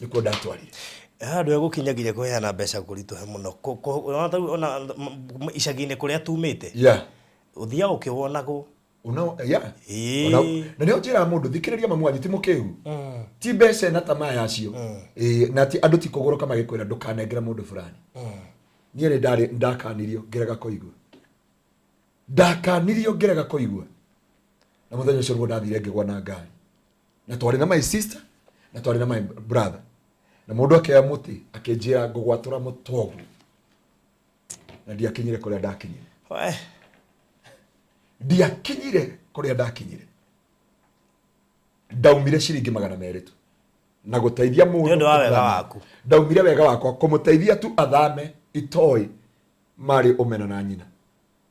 niko ndatwari handu egukinyagiria kuheana mbeca kurituhe muno ona icagi-ini kuria tumite uthia ukiwonago na nio njira mundu thikiriria mamu wanyu ti mukihu ti mbeca na tamaa yacio na ti andu ti kuguruka magikwira ndukanengera mundu fulani nie ni ndakanirio ngirega kuigua na muthenya ucio niguo ndathire ngigwa na ngari na twari na my sister na twari na my brother na mundu akea muti akinjira ngugwatura mutogu na ndiakinyire kuria ndakinyire ndaumire ciringi magana meri tu na guteithia mundu ndio wega waku ndaumire wega wakwa kumuteithia tu athame itoi mari umena na nyina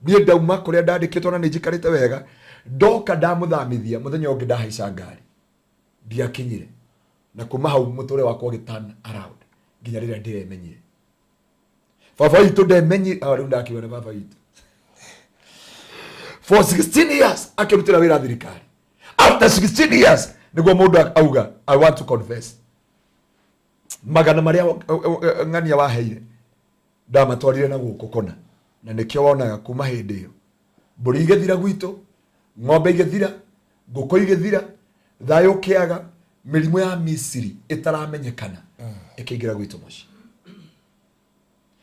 nie ndauma kuria ndandikitwo na ninjikarite wega ndoka ndamuthamithia muthenya ungi ndahaica ngari ndiakinyire na kuma hau muture wakwa gitana around nginya riria ndiremenyire baba itu ndemenyi riu ndakiona baba itu for 16 years akirutira wira thirikari after 16 years niguo mundu auga I want to confess magana maria ng'ania waheire ndamatwarire na guku kona na nikio wonaga kuma hindi iyo mburi igithira gwitu ng'ombe igithira nguku igithira thayo kiaga mirimu ya Misiri itaramenyekana ikiingira gwitu muci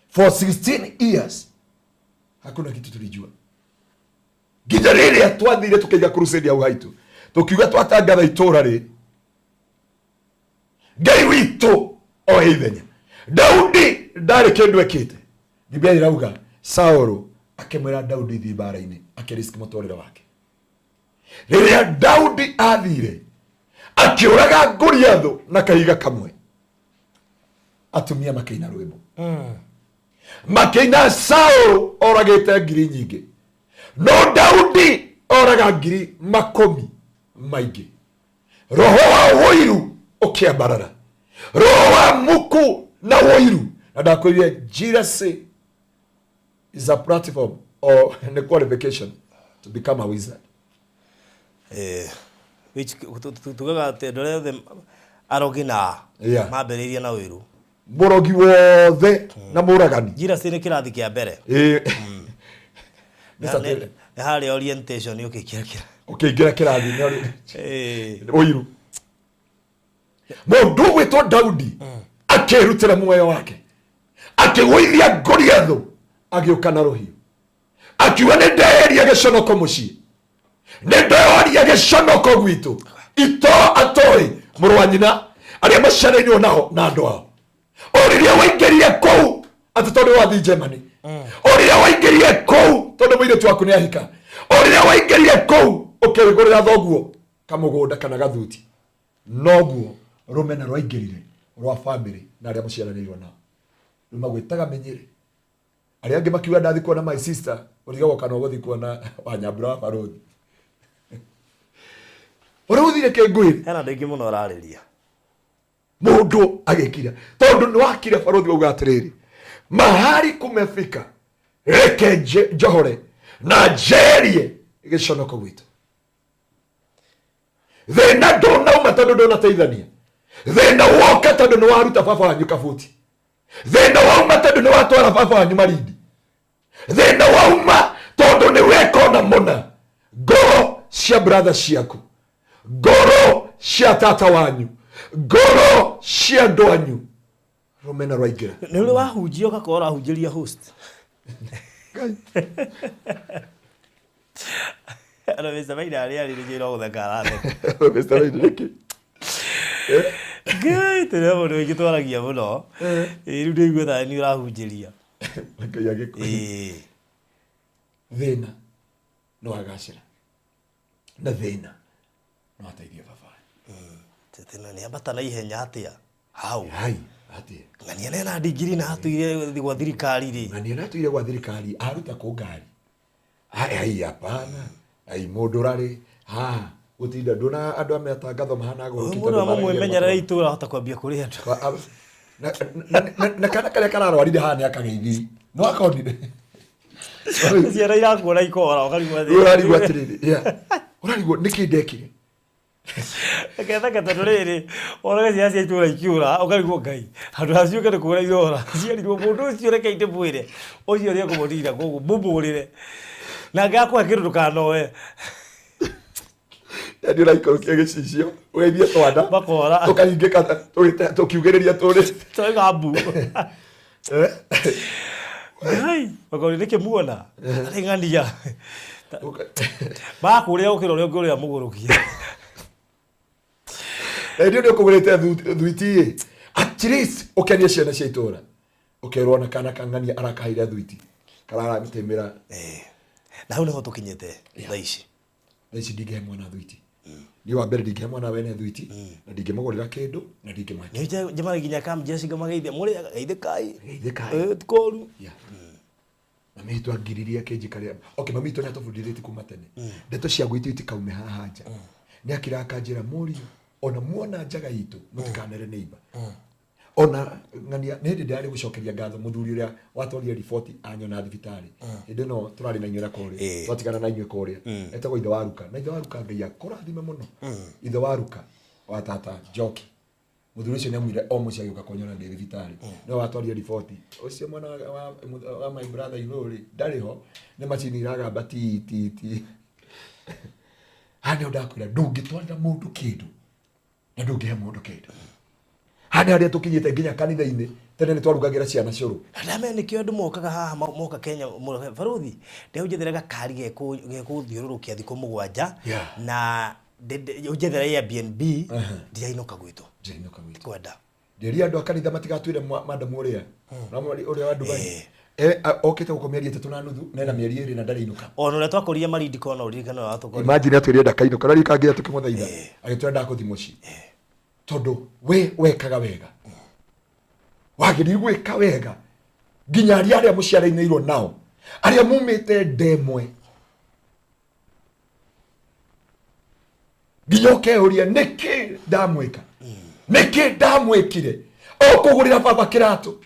for 16 years hakuna kitu tulijua nginya riria twathire tukiiga crusade au haitu tukiuga twatangatha itura ri Ngai witu o ithenya Daudi ndari kindu ekite Biblia irauga Saulu akimwira Daudi thi mbara-ini akirisk muturire wake Riria Daudi athire akiuraga Goliathu na kahiga kamwe, atumia makeina rwimbo makeina Saul oragite ngiri nyingi, no Daudi oraga ngiri makomi maingi. Roho wa woiru ukiambarara, roho wa muku na woiru. Na ndakwĩrire jealousy is a platform or a qualification to become a wizard. Which tugaga tendore arogina mambĩrĩria na wĩru, mũrogi wothe na mũragani. jealousy nĩ kĩrathi kĩa mbere. Nĩ harĩ orientation ũkĩingĩra kĩrathi ũiru. Mũndũ gwĩtwo Daudi akĩrutĩra muoyo wake, akĩgũithia Goliathu, agĩũka na rũhiũ, akiuga nĩ ndeheria gĩconoko mũciĩ, nĩ ndeheria gĩconoko gwitũ. Ito atoi mũrũ wa nyina arĩa maciarĩirwo nao na andũ ao. O rĩrĩa waingĩrire kũu atĩ tondũ wathiĩ Germany, o rĩrĩa waingĩrire kũu tondũ mũirĩtu waku nĩ ahika, o rĩrĩa waingĩrire kũu ũkĩgũrĩra thoguo kamũgũnda kana gathuti, noguo rũmena rwaingĩrire rwa family na arĩa maciaranĩirwo nao. Rĩu magwĩtaga menyere, arĩa angĩ makiuga ndathi kuona my sister, ũrigagwo kana ũgũthi kuona Wanyambura wa Barothi. Ũrũthire kĩngũĩri, hena andũ aingĩ mũno ararĩria. Mũndũ agĩkira tondũ nĩ wakire Barothi wauga atĩrĩrĩ, mahali kumefika reke njohore na njerie gĩconoko gwitũ. Thĩna ndũnauma tondũ ndũnateithania, thĩna woka tondũ nĩ waruta baba wanyu kabuti, thĩna wauma tondũ nĩ watwara baba wanyu marindi, thĩna wauma tondũ nĩ wekona mũna ngoro cia brother ciaku, ngoro cia tata wanyu, ngoro cia andũ anyu. Rũmena rwaingĩra. Nĩ ũrĩ wahunjia ũgakorwo ũrahunjĩria host. Ano Mr. Maina arĩa njĩra gũtheka aratheka. Mr. Maina nĩkĩ? Ngai tũrĩa mũndũ ũngĩ twaragia mũno. Rĩu ndĩigua ta nĩ ũrahunjĩria. Ngai agĩkũhe. Thĩna no agacĩra na thĩna no ateithia baba. Tena nĩ ambata na ihenya atĩa? Hau. Hai, atĩa? Ng'ania nena ndigiri na atuire gwa thirikari rĩ. Ng'ania na atuire gwa thirikari aruta kũ ngari. Ai hapana. Ai mũndũ rarĩ gũtinda ndona andũ ametangatho mahana gũkita. Mũndũ amũmenyerera itũra hota kwambia kũrĩ andũ. Na kana karĩa kararwarire haha nĩ akageithiri. No akonire. Ciara irakuona ikora ũkarigwo thĩ. Ũrarigwo atĩrĩrĩ. Ũrarigwo nĩkĩ ndekire? Akethaka tondũ rĩrĩ ona ciara cia itũra ikiura ũkarigwo Ngai. Handũ hacio kene kũra ithora. Ciarirwo mũndũ ũcio reke ite mwĩre. Ũcio rĩo kũmũtira kũguo mbũmbũrĩre. Na ngakwa kĩndũ ndũkanoe. Yaani ũraikũrũkia gĩcicio ũgeithie twana makora tũkaringĩka tũkiugĩrĩria tũrĩ tũrĩ mbu. Ngai makora nĩkĩ muona arĩ ng'ania bakũrĩa ũkĩra ũrĩa ũngĩũrĩa mũgũrũkia. Ndio ndio kũgũrĩte thuiti at least ũkenia ciana cia itũra ũkerwo na kana kang'ania arakaire thuiti karara mtemera. Na hau nĩho tũkinyĩte thaa ici. Thaa ici ndingĩhe mwana thuiti. Ni wa mbere ndingĩhe mwana wene thuiti na ndingĩmũgũrĩra kĩndũ na ndingĩmaki. Nĩ njema nginya kamjeshi ngamageithia mũrĩ geithĩkai. Geithĩkai. Tikoru. Na mimi twangiriria kĩnji karĩa. Okay, mami tũ nĩatũbundithĩtie kuma tene. Ndeto cia gwitũ itikaume haha nja. Nĩ akiraka njĩra mũriũ ona muona njaga itũ mũtikanere neighbor. Ona ng'ania nĩ hĩndĩ ndĩrarĩ gũcokeria ngatho mũthuri ũrĩa watwarire riboti anyona thibitarĩ. Hĩndĩ no tũrarĩ na inyuĩ kũrĩa. Twatigana na inyuĩ kũrĩa. Etagwo ithe wa Ruka. Na ithe wa Ruka Ngai akũrathime mũno. Ithe wa Ruka wa tata Njoki. Mũthuri ũcio nĩamwire o mũciĩ agĩũka kũnyona ndĩ thibitarĩ. No watwarire riboti. Ũcio mwana wa my brother Ilori ndarĩ ho. Nĩ macini iragamba ti. Hano ndakwĩra ndũngĩtwarĩra mũndũ kĩndũ. Na ndũngĩhe mũndũ kĩndũ. Hana harĩa tũkinyĩte nginya kanitha-inĩ tene nĩ twarugagĩra ciana cũrũ. Ndame nĩkĩo andũ mokaga haha moka Kenya Barothi ndĩũnjethera gakari gegũthiũrũrũkia thikũ mũgwanja na ũnjethera Airbnb ndirainũka gwitũ. Kwenda. Ndĩria andũ a kanitha matigatuĩre madamu ũrĩa. Na ũrĩa wa Dubai. okite gukomia 3 na nuthu nena mieri 2 na ndari inuka ono le twakoria marindi kono uririkana wa tukori imagine atwire ndakaino kana rika ngia tukimuthaitha agitwira ndakuthi muci tondu we wekaga wega wagiri gwika wega nginya aria muciarainirwo nao aria mumite ndemwe nginya ukeuria niki ndamwika niki ndamwikire okugurira baba kirato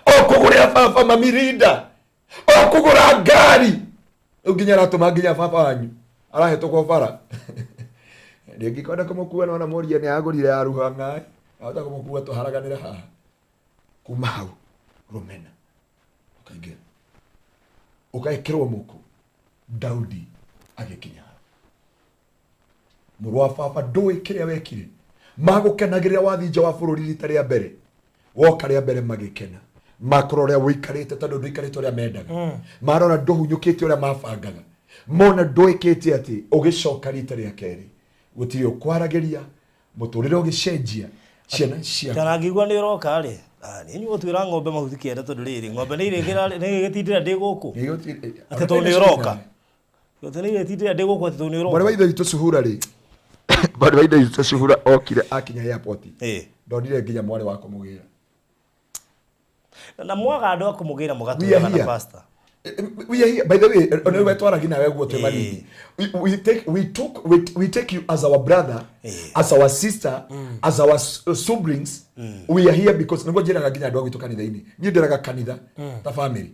okugurira baba mamirinda okugura ngari nginya ratuma nginya baba wanyu arahetwo bara ngikonda kumukuwa na moria ni agurire aruhanga ahota kumukuwa tuharaganira haha kuma hau rumena ukaingira ukaikirwo muku Daudi agikinya murwa baba ndui kiria wekire magukenagirira wathinja wa bururi rita ria mbere woka ria mbere magikena makuroria wikarite tondu ndikarite uria mendaga marora nduhunyukite uria mabangaga mona nduikite ati ugicoka rita ria keri gutiri ukwaragiria muturire ugicenjia ciana cia kana ngigwa ni uroka ri ni nyu utwira ng'ombe mahuthi kienda tondu riri ng'ombe ni iregira ni igitindira ndi guku ati to ni uroka yote ni igitindira ndi guku ati to ni uroka bari waitha itu suhura ri bari waitha itu suhura okire akinya airport ndonire nginya mwari wako mugira na mwaga andu akumugira mugatura na pastor we are here by the way on we twaragia nawe guote marindi we take you as our brother as our sister as our siblings we are here because ngo jira gaginya andu agitu kanitha-ini ni ndiraga kanitha ta family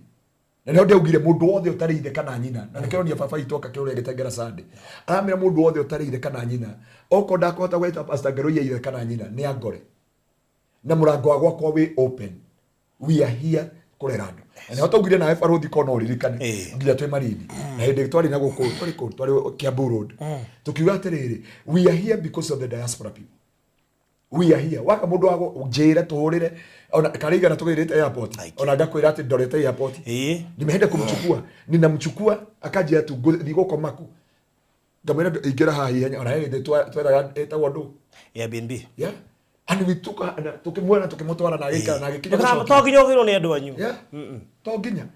na ndio ndugire mundu wothe utariithe kana nyina na nikero ni baba itoka kiruria gitengera Sunday aramira mundu wothe utariithe kana nyina oko ndakota gweta pastor Ngaruiya ithe kana nyina ni angore na murango gwakwa we open we are here kurera andu na hotogire nawe baruthi kono uririkane nginya twe marindi na hindi twari na guku twari Kiambu Road tukiuga atiriri we are here because of the diaspora people we are here waka mundu wago njira tuhurire ona kariga na tugirite airport ona ngakwira ati ndorete airport nimehenda kumchukua ninamchukua akaje tu thigo komaku ngamwira ingira haha ihenya ona hindi twera eta wandu Airbnb and we took tukimwona tukimutwara na gika na gikinya na to ginyogiro ni andu anyu to ginya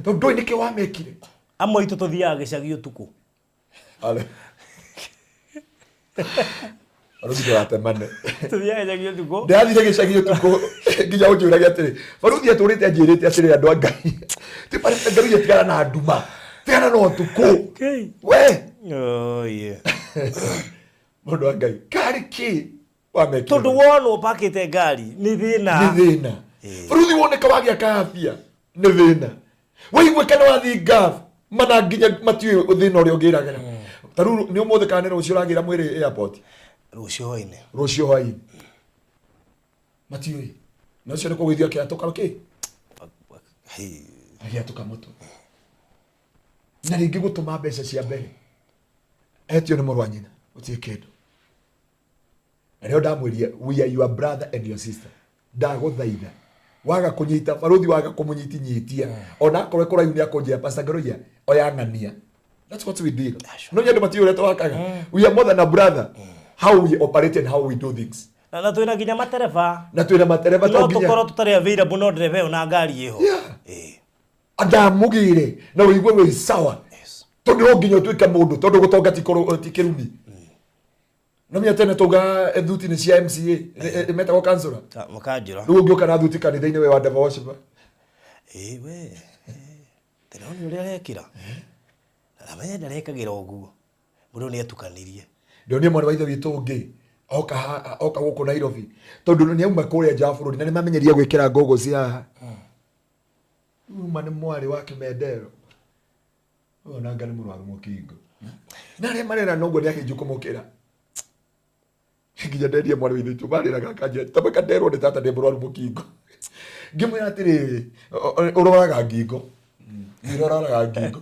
to ndoi niki wamekire amwe itu tuthiaga gicagi utuku ale baruthi atemane tuthiaga gicagi utuku ndathire gicagi utuku nginya unjuragia atiri baruthi aturite anjirite aciri andu angai ti pare Ngaruiya tigara na nduma tigara no utuku we mundu angai kariki tondu wono pakite ngari ni thina ruthi woneka wagia kaafia ni thina waigwe kana wathi ngaf mana nginya matiwe thina uria ungiragira taru ni umuthe kana rucio uragira mwiri airport rucio hoine matiwe no cio niko gwithio kiatoka ki agiatoka moto na ringi gutuma mbeca cia mbere etio ni murwa nyina utie kindu Leo ndamwiria we are your brother and your sister ndaguthaitha waga kunyita baruthi waga kumunyiti ona akore kuraiu ni akonjia pastor Ngaruiya oyangania that's what we did no nyandu matiyo leto wakaga we are more than a brother how we operate and how we do things na twina nginya matereva to nginya tukoro tutari available no driver na ngari iho ndamugire na uigwe we sawa tondu nginya twika mundu tondu gutonga tikirumi no mia tena toga eduti ni cia MCA meta ko kansura makajira rugo ngioka na eduti kanitha-ini we wa Devil Worship we tena ni uria rekira na menya ndarekagira uguo mundu ni atukanirie ndio ni mwana wa ithe witu ungi oka guku Nairobi tondu ni auma kuria nja bururi na ni mamenyeria gwikira ngogo cia mane mwari wa Kimendero ona ngani murwaru mukingo na ria marera nongo ni akijukumukira nginya nderie mwana withe tu barira gakaje tabaka nderwo ni tata ndi murwaru mukingo ngimwe atiri uroraga ngingo iroraga ngingo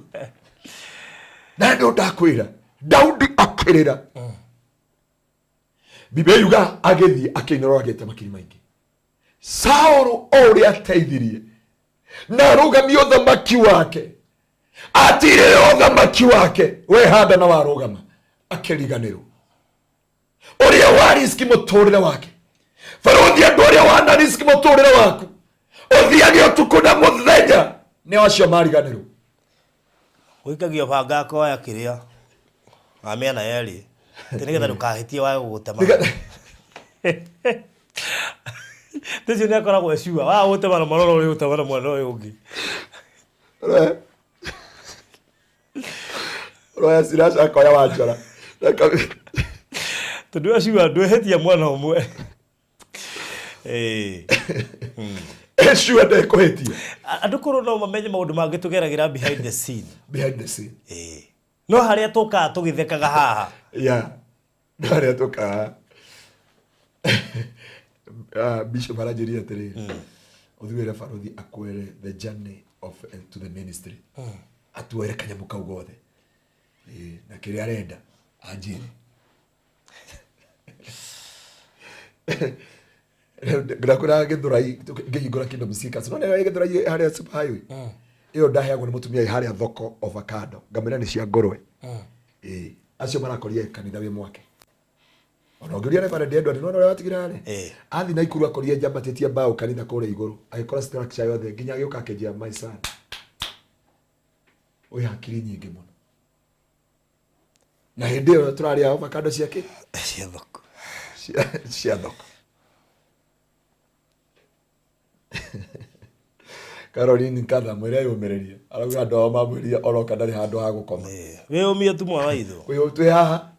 na ndo ndakwira Daudi akirira Biblia yuga agethi akinyorora gete makiri maingi Saulu ori ateithirie na rugamio thamaki wake atire thamaki wake we handa na warugama akiriganirwo uria wa riski muturire wake baruthi andu uria wana riski muturire waku Uthiage utuku na muthenya ni acio mariganirwo. Uikagio banga koya kiria. Amena yeli. Tinigetha ndukahitie wa gugutema. Tezi ne akoragwo eciua wa gutema na maroro uri gutema na mwana uyu ungi. Roya sirasha akoya wanjora. Tondu aciua ndwehetia mwana umwe. Eciua ndekuhitia. Andu kuru no mamenye maundu mangi tugeragira behind the scene. Behind the scene. No haria tuka tugithekaga haha. Yeah. No haria tuka. Bishop Arajiria tere. Uthiwere barothi akwere the journey of to the ministry. Atuere kanyamu kau gothe. Na kiria arenda anjire. Grakura githurai ngihingura Kingdom Seekers. No nä githurai haria super highway. Iyo ndaheagwo nä mutumia haria thoko avocado. Ngamira nä cia ngorwe. Acio marakoria kanitha wi mwake. Ona ngiria Reverend Edward no ria watigira ri. Athi na ikuru akoria njambatitie mbao kanitha kure iguru. Agikora structure yothe nginya gioka kenjia my son. Oy hakiri nyingi muno. Na hindi iyo turaria avocado ciake Cia thoko. Cia thoko. Caroline Kada mwere yumereria. Arauga andu ao mamwiria oroka ndari handu ha gukoma. We umia tu mwa waitho. Kwi twi haha.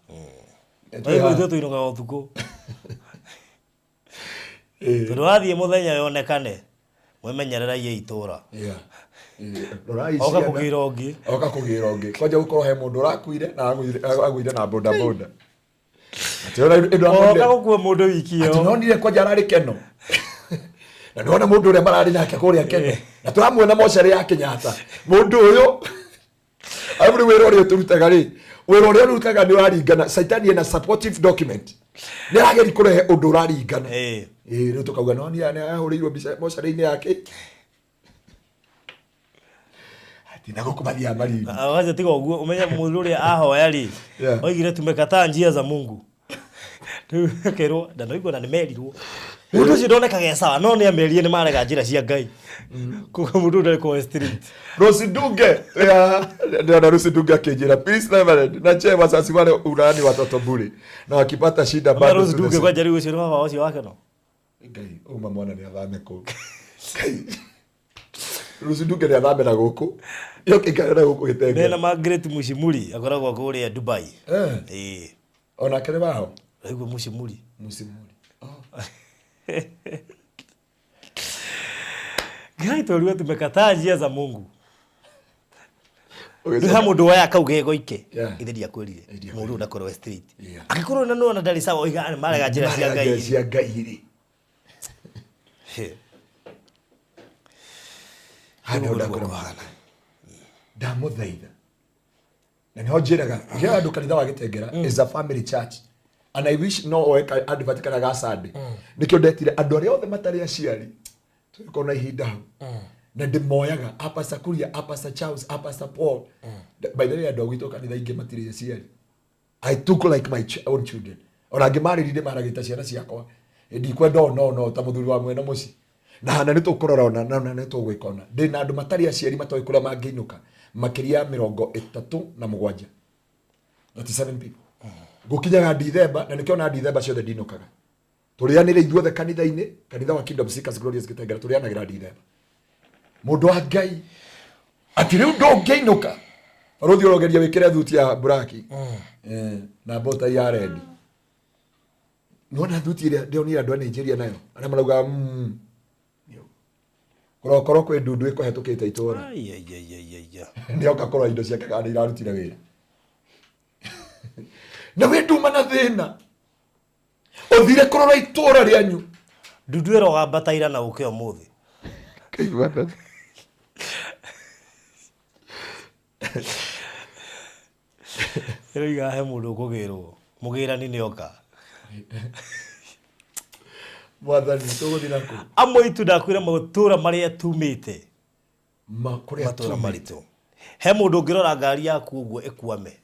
Twi ithu tuinuga utuku. Tondu wathie muthenya yonekane. Mwemenyerera ye itura. Oka kugira ungi. Oka kugira ungi. Kwanja gukorwo he mundu urakuire na agwire na boda boda. Ationa indu amwe. Oka gukua mundu wiki yo. Atinonire kwanja arari keno. Na ndona mundu ure marari nake kuria Kenya. Na turamuona mochari ya Kenyatta. Mundu uyu aburi wero uri turutaga ri. Wero uri urutaga ni waringana. Saitani ena supportive document. Ni ageri kurehe undu uraringana. Riu tukauga no ni ahuriirwo mbica mochari-ini yake. Tina gukumathia mari. Awaje tiga uguo umenya mundu uri ahoya ri. Oigire tumekataa njia za Mungu. Tukerwo ndanoigwo na nimerirwo. Mundu ucio ndonekaga sawa no ni amerie ni marega njira cia Ngai. Kuko mundu ndari kwa street. Rosidunge ndio Rosidunge akijira peace Reverend na che wasasi wale urani watoto bure na wakipata shida bado Rosidunge kwa jaribu ucio baba wao wake no. Ngai uma mwana ni athame ku. Rosidunge ni athame na guku. Yo kikarera guku gitenge. Na Margaret Mushimuri akoragwo kuri Dubai. Ona kere bao. Aigo Mushimuri. Gai toliwa tumekataa njia za Mungu. Ndio mundu waya kauge goike. Ithiria kwirire. Mundu ndakorwo street. Akikorwo na no na ndari sawa oiga marega njira cia Ngai. Cia Ngai ri. Hano ndakorwo mahana. Ndamuthaitha. Na niho njiraga, ngia andu kanitha wa Gitengera is a family church. And I wish no oeka advert kana ga Sunday. Nikio ndetire andu aria othe matari aciari. Tuko na ihinda hau. Na ndimoyaga apa Sakuria, apa Sa Charles, apa Sa Paul. By the way andu gwito kanitha ingi matiri aciari. I took like my own children. Ona ngimaririre maragita ciana ciakwa. Ndi kwenda no ta muthuri wa mwena muci. Na hana ni tukurora ona na ni tugwikona. Ndina andu matari aciari matoy kura mangiinuka. Makiria 37. 37 people. Gukinyaga December na nikiona December ciothe ndinukaga. Turianire ithuothe kanitha-ini, kanitha wa Kingdom Seekers Glorious Gitengera turianagira December. Mundu wa Ngai ati riu ndungeinuka. Rothi urogeria wikire thuti ya black. Na bota ya red. Nona thuti ile ndio ni andu a Nigeria nayo. Ana marauga korokoro kwe ndundu ikohetukite itura. Ndio gakorwo indo ciake kana irarutire wira. Na we nduma na thina. Othire korora itura rianyu. Ndundu ga bataira na uke omuthi. Kaigwana. Iriga he mundu kugirwo. Mugirani ni oka. Mwathani tuguthira ku. Amwe itu ndakwira matura maria tumite. Makuria matura marito. He mundu ngirora ngari yaku uguo ikuame.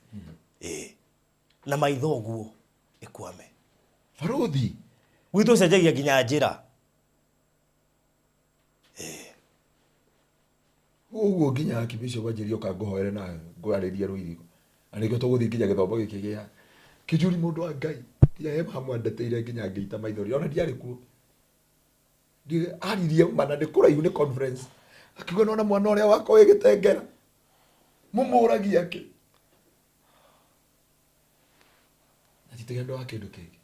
Na maitho uguo ikuame. Faruthi. Gwitu cenjagia nginya njira. Uguo nginya akibisho bajirio kangohoere na ngwariria ruirigo. Aniko tuguthi nginya githomo giki gia. Kijuri mundu wa Ngai. Ya hema mwandeteire nginya ngiita maithori. Ona ndiari kuo. Ndi aririe mana ndi kuraihu ni conference. Akigwa nona mwana uria wako igitengera. Mumuragia aki. Atitegendo wa kindu kingi.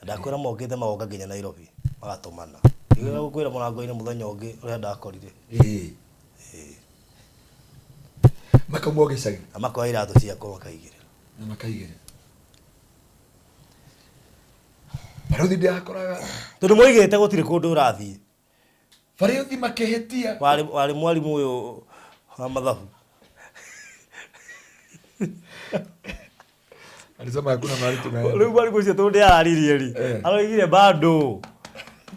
Ndakwira mokite magoka nginya Nairobi magatumana. Iga gukwira murango-ini muthenya ungi uria ndakorire. Makamwo gicagi. Amakoa iratu ciakwa makaigirira. Na makaigirira. Baruthi ndiakoraga. Tondu moigite gutire kundu urathii. Baruthi makihitia. Wali mwalimu uyu wa mathabu. Alisema hakuna mahali tunaenda. Leo mwalimu ucio tondu araririe ri. Aloigire bado.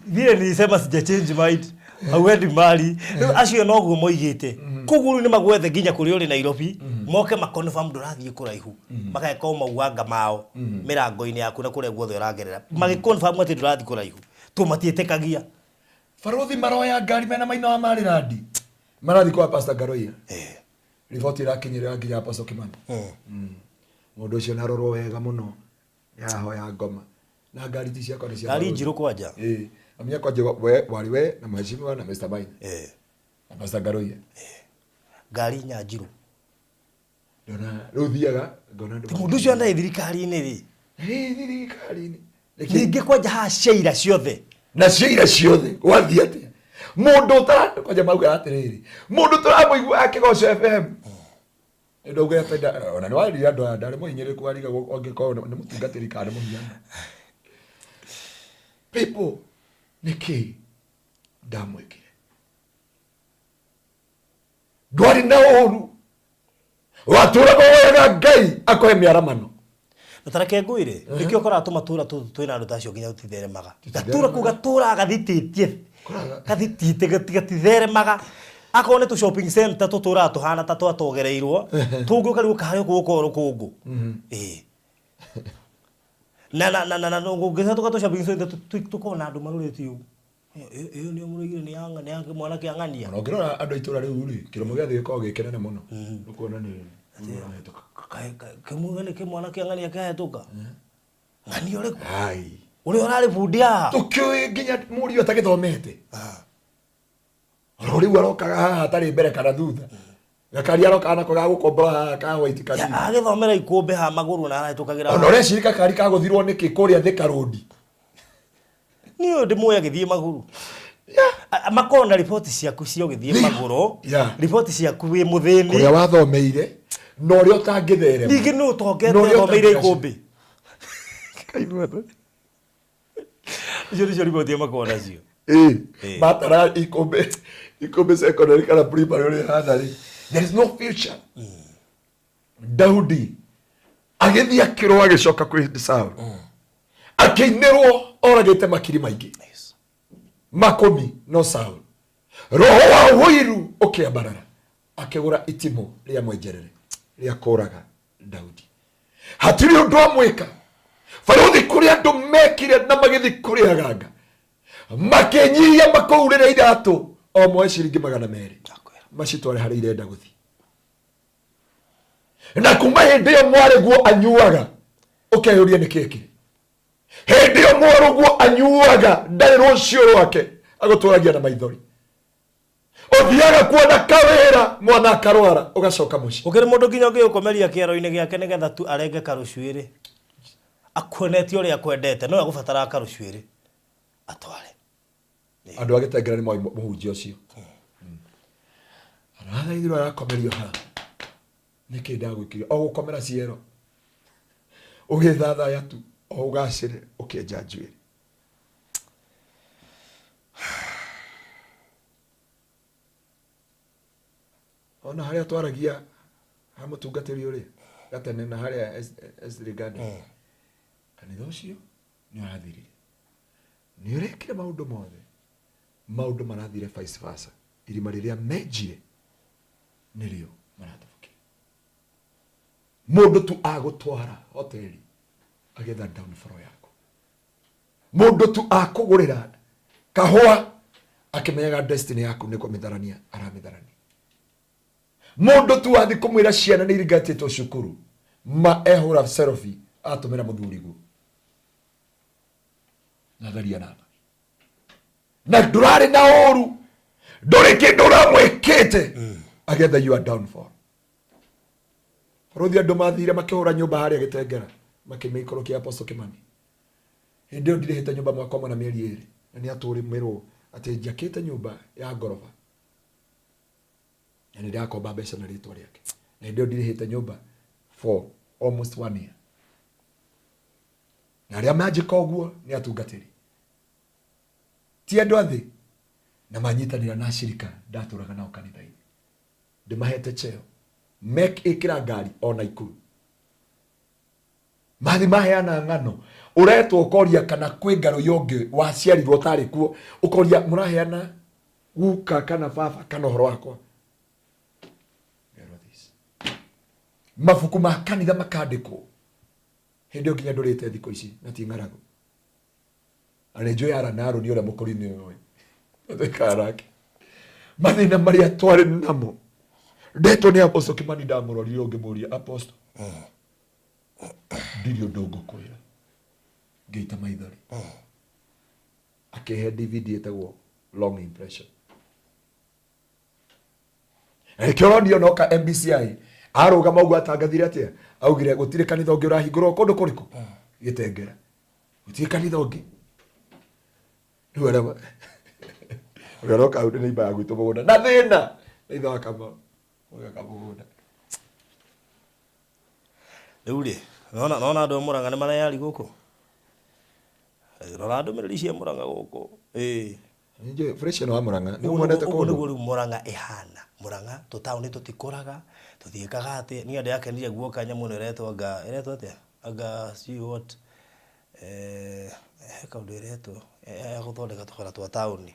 Vile nilisema sija change mind. Awendi mali. Acio no guo moigite. Kuguru ni magwethe nginya kuri uri Nairobi. Moke makonfirm ndurathie kuraihu. Mageka mauanga mao. Mirango-ini yaku na kuria guothe uragerera. Magikonfirm ati ndurathie kuraihu. Tu matietekagia. Baruthi maroya ngari mena maina wa Marirandi. Marathi kwa Pastor Ngaruiya. Riboti irakinyira nginya Pastor Kimani. Mundu ucio narorwo wega muno. Yahoya ngoma. Na ngari ti ciakwa ni cia. Ngari njiru kwanja. Amia kwanje wari we na mheshimiwa na Mr. Bain. Na Pastor Ngaruiya. Ngari nyanjiru. Ndona ruthiaga ngona ndu. Mundu ucio anda thirikari-ini ri. Thirikari-ini. Ningi kwanja ha sheira ciothe. Na sheira ciothe wathi atia. Mundu tara kwanja mauga atiriri. Mundu turamuigua akigoco FM. Ndo gwe atenda ona ni wali andu andare muhinyire kwariga ongeko ni mutungatiri kana muhiana. People Nikii Ndagwikire. Ndwari na uru. Watura wega Ngai akoe miaramano. Natarake ngwire nikio kora tumatura twina andu tacio nginya tutitheremaga. Gatura kugatura gathititie. Gathitite gatitheremaga. Akone tu shopping center tutura tuhana ta twatogereirwo. Tungu kari ukahayo guko rukungu. Na ngugisa tuka shopping center tukona andu marureti ugu. Iyo ni omurigire ni yanga mwana kiangania. No ngirora andu itura riu ri kiromo gia thiko gikenene muno. Nukuona ni Kemugane ke mwana kiangania kahetuka. Ngani ore. Ai. Uri orari bundia. Tukio nginya muri otagithomete. Rori warokaga haha atari mbere kana thutha. Gakari aroka nako ga gukombora ka white card. Agithomera ikumbe ha maguru na arahitukagira. Ona ore shirika kari kaguthirwo niki kuria Thika Road. Niyo ndimuya agithie maguru. Makona report ciaku cio githie maguru. Report ciaku wi muthini. Kuria wathomeire no ri otangitherema. Ningi no tongete thomeire ikumbe. Kaiguana. Jori report ya makona cio. Matara ikombe secondary kana primary hadari. There is no future. Daudi agithia kirwa gicoka kwi Saul. Akeinerwo oragite makiri maingi. Makomi no Saul. Roho wa wiru ukiambarara. Akigura itimo ria mwenjerere ria kuraga Daudi. Hatiri undu amwika. Baruthi kuria andu mekire na magithi kuria ganga. Makenyia makourire iratu o mwe ciringi 200 macitware hari irenda guthi na kuma hindi yo mware guo anyuaga ukeyuria ni kiki hindi yo mware guo anyuaga ndari rucio rwake aguturagia na maithori othiaga kuona kawira mwana karwara ugacoka muci ukiri mundu nginya ukomeria kiero-ini giake nigetha tu arenge karucuiri akwoneti uria akwendete no agubatara karucuiri atware andu agitengera ni muhunjia ucio ara ithiro arakomerio ha Nikii Ndagwikire o gukomera ciero ugithatha ya tu o ugacire ukienja njuiri ona haria twaragia ha mutungatiri uri gatene na haria esrigada kanitha ucio ni arathirire ni urekire maundu marathire vice versa irima riria menjire nirio marathukia mundu tu agutwara hoteli agetha down floor yako mundu tu akugurira kahua akimenyaga destiny yaku niko mitharania aramitharania Mundu tu athi kumwira ciana ni irigatitwo cukuru ma ehura selfie atumira muthurigu na tharia namba na ndurari na oru nduri kindu uramwikite agetha you are downfall. Ruthi andu mathire makihura nyumba haria Gitengera makimikorokia Apostle Kimani hindi ndirihite nyumba mwaka umwe na mieri iri na ni aturimirwo ati njakite nyumba ya ngorofa na nirakomba mbeca na ritwa riake na hindi ndirihite nyumba for almost 1 year na aria majika uguo ni atungatiri ti andu athi na manyitanira na shirika ndaturaga nao kanitha-ini ndimahete cheo make ikira ngari ona Ikuru mathi maheana ng'ano uretwo ukoria kana kwi Ngaruiya ungi waciarirwo tari kuo ukoria muraheana guka kana baba kana horo wakwa mafuku ma kanitha makandikwo hindi nginya ndurite thiko ici na ti ng'aragu arejo yara naro ni ora mukuri ni oyo ndekarake mathina maria twari namo ndeto ni Apostle Kimani ndamurorire ungimuria Apostle ndirio ndongo kwira ngeita maithori akehe DVD etagwo long impression ekironio noka MBCI arugama ugu atangathire atia augire gutire kanitha ungi urahingurwo kundu kuriku Gitengera gutire kanitha ungi nduara uroka ude ni ba gwitu mugunda na thina itha kama ugaka mugunda Riu nona andu Murang'a ni marayari guku rora andu miriri cia Murang'a guku nje fresh no Murang'a ni mwendete kundu uguo Murang'a ihana Murang'a tutauni tutikuraga tuthiikaga ati ni andu yakenire guoka nyamu no iretwo atia anga see what kaundu iretwo guthondeka tukora twa tauni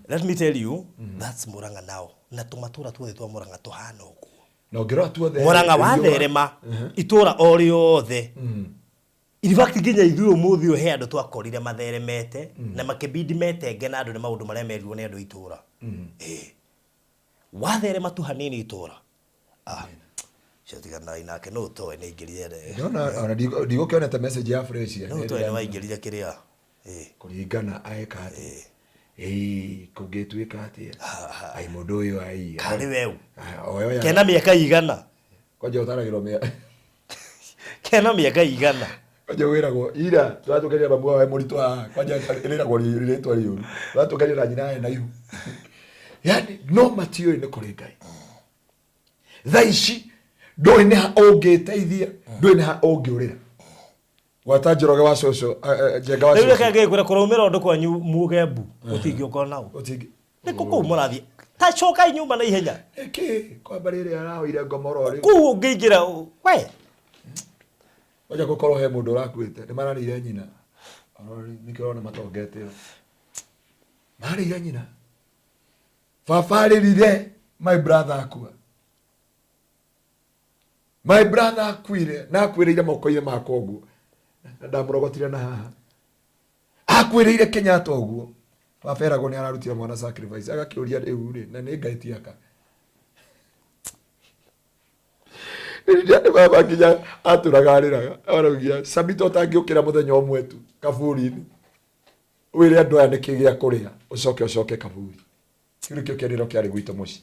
let me tell you that's Murang'a now na tumatura tuothe twa Murang'a tuhana uguo no ngero tuothe Murang'a watherema itura ori othe in fact nginya ithuĩ ũmũthĩ ũyũ he andũ twakorire matheremete na makĩbidi metenge na andũ nĩ maũndũ marĩa merirwo nĩ andũ itũra watherema tu hanini itũra ciatigana inake no toe nĩ ingĩrire ndona ndigũkĩonete message ya fresh no toe nĩ waingĩrire kĩrĩa kũringana aeka atĩ kũngĩtuĩka atĩa ai mũndũ ũyũ ai karĩ weu oyo kena mĩaka igana kwanja ũtaragĩrwo kena mĩaka igana kwanja wĩragwo ira twatũkeria babu wa mũritũ haha kwanja ĩrĩragwo rĩtwa rĩũru twatũkeria na nyina na ihu yani no matiũĩ nĩ kũrĩ Ngai thaa ici ndũĩ nĩ ha ũngĩteithia ndũĩ nĩ ha ũngĩũrĩra watanjĩroge wa coco njenga wa coco rĩu reke ngĩkwĩra kũraumĩra ũndũ kwanyu Mugembu ũtingĩũka nao nĩ kũkũ mũrathiĩ ta coka nyumba na ihenya kwamba rĩrĩ arahoire ngomoro rĩ kũu ũngĩingĩra we waja gukorwo he mundu urakuite ni maranire nyina nikirona matongete marire nyina fafaririre my brother akua my brother akuire na akwirire moko-ini makwa uguo ndamurogotire na haha akwirire Kenyatta uguo faferagwo ni ararutira mwana sacrifice agakiuria riu ri na ni Ngai tiaka Ndiye baba kinya aturagariraga araugia sabito tangiukira muthenya umwe tu kaburi-ini wire andu aya niki gia kuria ucoke kaburi kiri kio kiriro kiari gwitu muci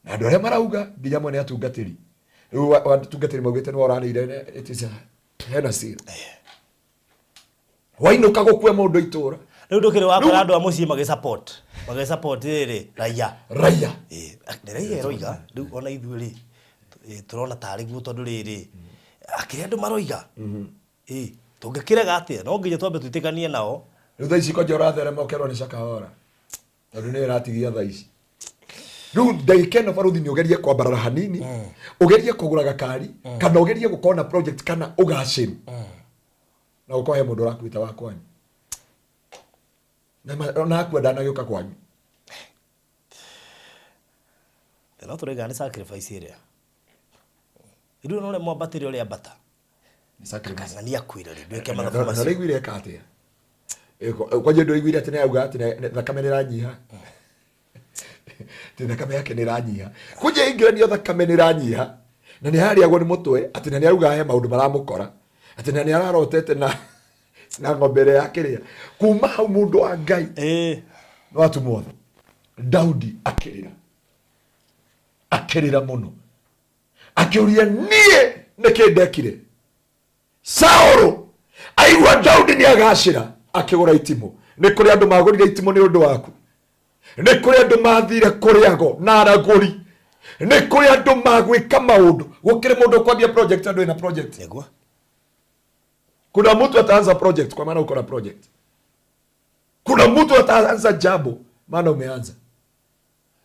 na andu aria marauga nginya mwene atungatiri riu atungatiri maugite ni waranire it hena siri wainuka gukue mundu itura riu ndukiri wakora andu a mucii magisupport riri raia raia raia roiga riu ona ithuĩ ri turona tari guo tondu riri akiri andu maroiga tungikirega atia no nginya twambe twitikanie nao riu thaa ici konja ũratherema ũkerwo nĩ cakahora tondu nĩ ĩratigia thaa ici riu ndagĩka ĩno baruthi nĩ ũgerie kwambarara hanini ũgerie kũgũra gakari kana ũgerie gũkorwo na project kana ũgacĩru na ũkorwo he mũndũ ũrakuĩta wa kwanyu na akua ndanagĩũka kwanyu no tũraiga nĩ sacrifice ĩrĩa iru no le mwambatĩre ũrĩa mbata sacrifice ni akuire ri ndweke mathabu macio na igwire katia kwanje ndo igwire atĩ nĩ auga atĩ thakame nĩ ranyiha ti thakame yake nĩ ranyiha kũnja ingĩranio thakame nĩ ranyiha na nĩ harĩagwo nĩ mũtwe atĩ na nĩ aruga he maũndũ maramũkora atĩ na nĩ ararotete na ng'ombe yake rĩa kuma hau mũndũ wa Ngai no atumotho Daudi akĩrĩra mũno akĩũria niĩ nĩkĩ ndekire. Saũlũ aigua Daudi nĩ agacĩra akĩgũra itimũ. Nĩ kũrĩ andũ magũrire itimũ nĩ ũndũ waku. Nĩ kũrĩ andũ mathire kũrĩago na aragũri. Nĩ kũrĩ andũ magwĩka maũndũ. Gũkĩrĩ mũndũ ũkwambia project andũ ina project. Yegwa. Kuna mtu ataanza project kwa maana uko na project. Kuna mtu ataanza jambo maana umeanza.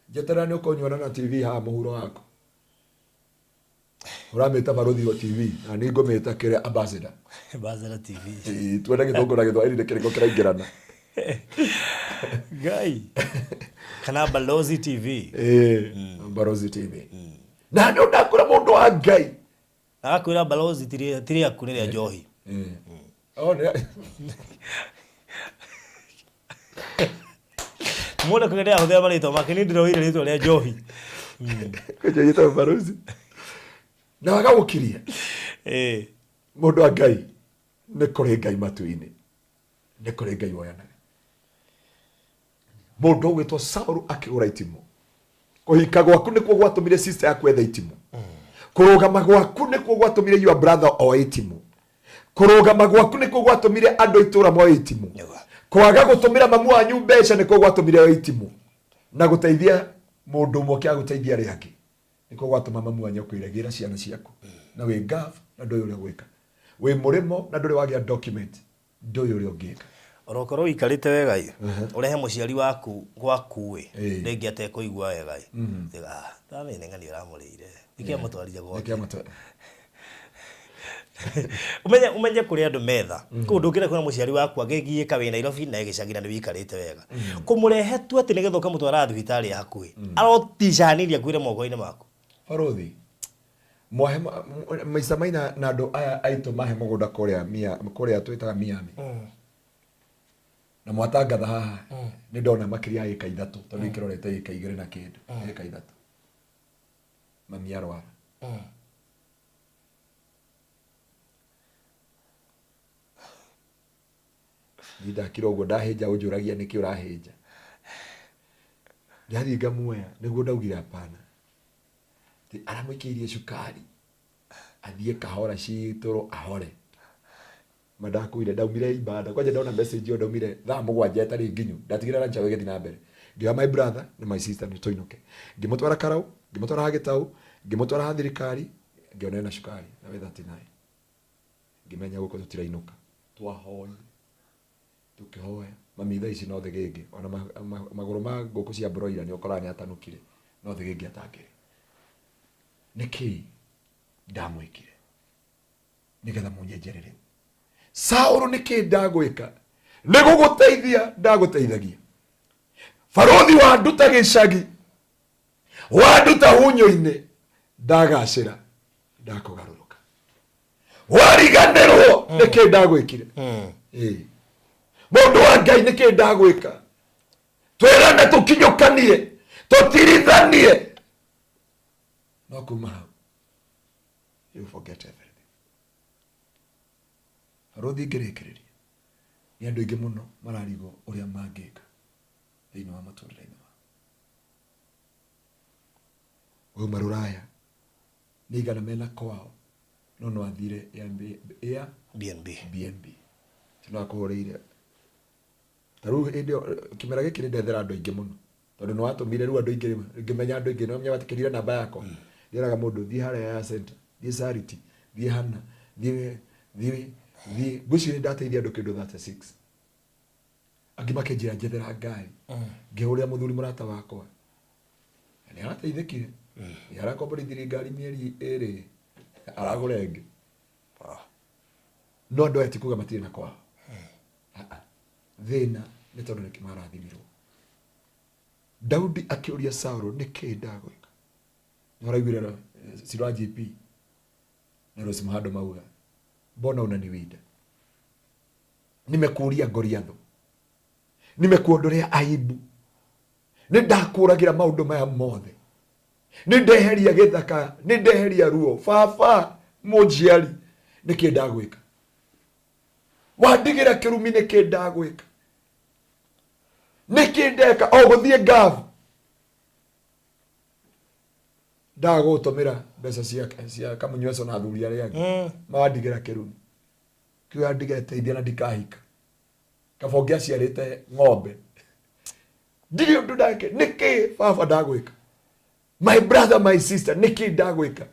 Jeterani uko nyona na TV haa mũhuro wako. Urameta barothi wa TV na ningo meta kire ambassador. Ambassador TV. Tuenda githongo na githwairi kiriko kiraingirana. Ngai. Kana Balozi TV. Balozi TV. Na ndio ndakura mundu wa Ngai. Akwira Balozi tiri akurire njohi. Oh ne. Mwana kugerea hudhia marito makini ndiroire rito ria njohi. Kuja yita Balozi. Na wagagukiria mundu wa Ngai nĩ kũrĩ Ngai matu-inĩ nĩ kũrĩ Ngai woyanaga. Mũndũ ũgwĩtwo Saũlũ akĩgũra itimũ. Kũhika gwaku nĩkuo gwatũmire sister yaku ethe itimũ. Kũrũgama gwaku nĩkuo gwatũmire your brother oe itimũ. Kũrũgama gwaku nĩkuo gwatũmire andũ itũra moe itimũ. Kwaga gũtũmĩra mamu wanyu mbeca nĩkuo gwatũmire oe itimũ. Na gũteithia mũndũ ũmwe kĩa gũteithia arĩa angĩ. Niko gwatuma mamu wanyu kwiragira ciana ciaku na we gov na ndoyo uri gwika we murimo na nduri wagia document ndoyo uri ngika orokoro wikarite wega i urehe muciari waku gwakuwe ndengi ate kuigwa wega i tiga tamenye ngani uramurire ikia mutwarije gwa ikia mutu umenye kuri andu metha kundu ngire kuna muciari waku agigiika we Nairobi na egicagira ni wikarite wega kumurehe tu ati nigethoka mutwara thibitari yakuwe arotishaniria kwire moko-ini maku Barothi mwahe maisa maina na andũ aya aitũ mahe mũgũnda kũrĩa twĩtaga Miami na mwatangatha haha nĩ ndona makĩria ya ĩka 3 tondũ ikĩrorete ĩka 2 na kĩndũ ĩka 3 mami arwara ndakira ũguo ndahĩnja ũnjũragia nĩkĩ ũrahĩnja ndathinga muoya nĩguo ndaugire hapana aramwikirie cukari athie kahora citoro ahore madakuire ndaumire ibada kwaje ndaona message yo ndaumire thaa mugwanja etari nginyu ndatigira rancha wege thina mbere ngiwa my brother na my sister ni toinoke ngimutwara karau ngimutwara hagitau ngimutwara hathirikari ngiona na cukari na we 39 ngimenya guko tutirainuka twahoye tukihoya mami thaa ici no thegenge ona maguru ma nguku cia broiler ni ukora ni atanukire no thegenge atangire Nikii ndamwikire nigetha munyenjerere Saũlũ nikii ndagwika niguguteithia ndaguteithagia barothi wa nduta gicagi wa nduta hunyo-ini ndagacira ndakugaruruka wariganirwo nikii ndagwikire mundu wa Ngai nikii ndagwika twirane tukinyukanie tutirithanie no kuma you forget everything. Barothi ngerekereria ni andu ingi muno mararigo uria mangika thiini wa maturire-ini wa maruraya ni igana mena kwao no athire BNB tino akuhuriire taru indio kimera giki ni ndethera andu ingi muno tondu no atumire ru andu ingi ngimenya andu ingi no menya batikirire namba yako ndiraga mundu thi haria ya center thi Charity thi Hana thi guci ni ndateithia andu kindu 36 angima kenjira njethera ngari ngihuria muthuri murata wakwa ni arateithikire ni arakomborithiri ngari mieri 2 aragurenge no ndo etikuga matire na kwa thina ni tondu ni kimarathimirwo Daudi akiuria Saũlũ niki ndagwika nĩũraiguire Sirwa GP na Rose Mahando mauga mbona unaniwinda nimekuuria Goliath nimekuondorea aibu nĩ ndakũragira maũndũ maya mothe, nĩ ndeheria gĩthaka, nĩ ndeheria ruo, baba mũnjiari nĩkĩ ndagwĩka, wandigira kĩrumi nĩkĩ ndagwĩka, nĩkĩ ndeka o gũthiĩ ngavu ndagũtũmĩra mbeca cia kamunyweso na athuri arĩa angĩ mawandigira kĩrumi kiuga ndigeteithia na ndikahika kaba ũngĩaciarĩte ng'ombe ndirĩ ũndũ ndake nĩkĩ baba ndagwĩka, my brother my sister nĩkĩ ndagwĩka,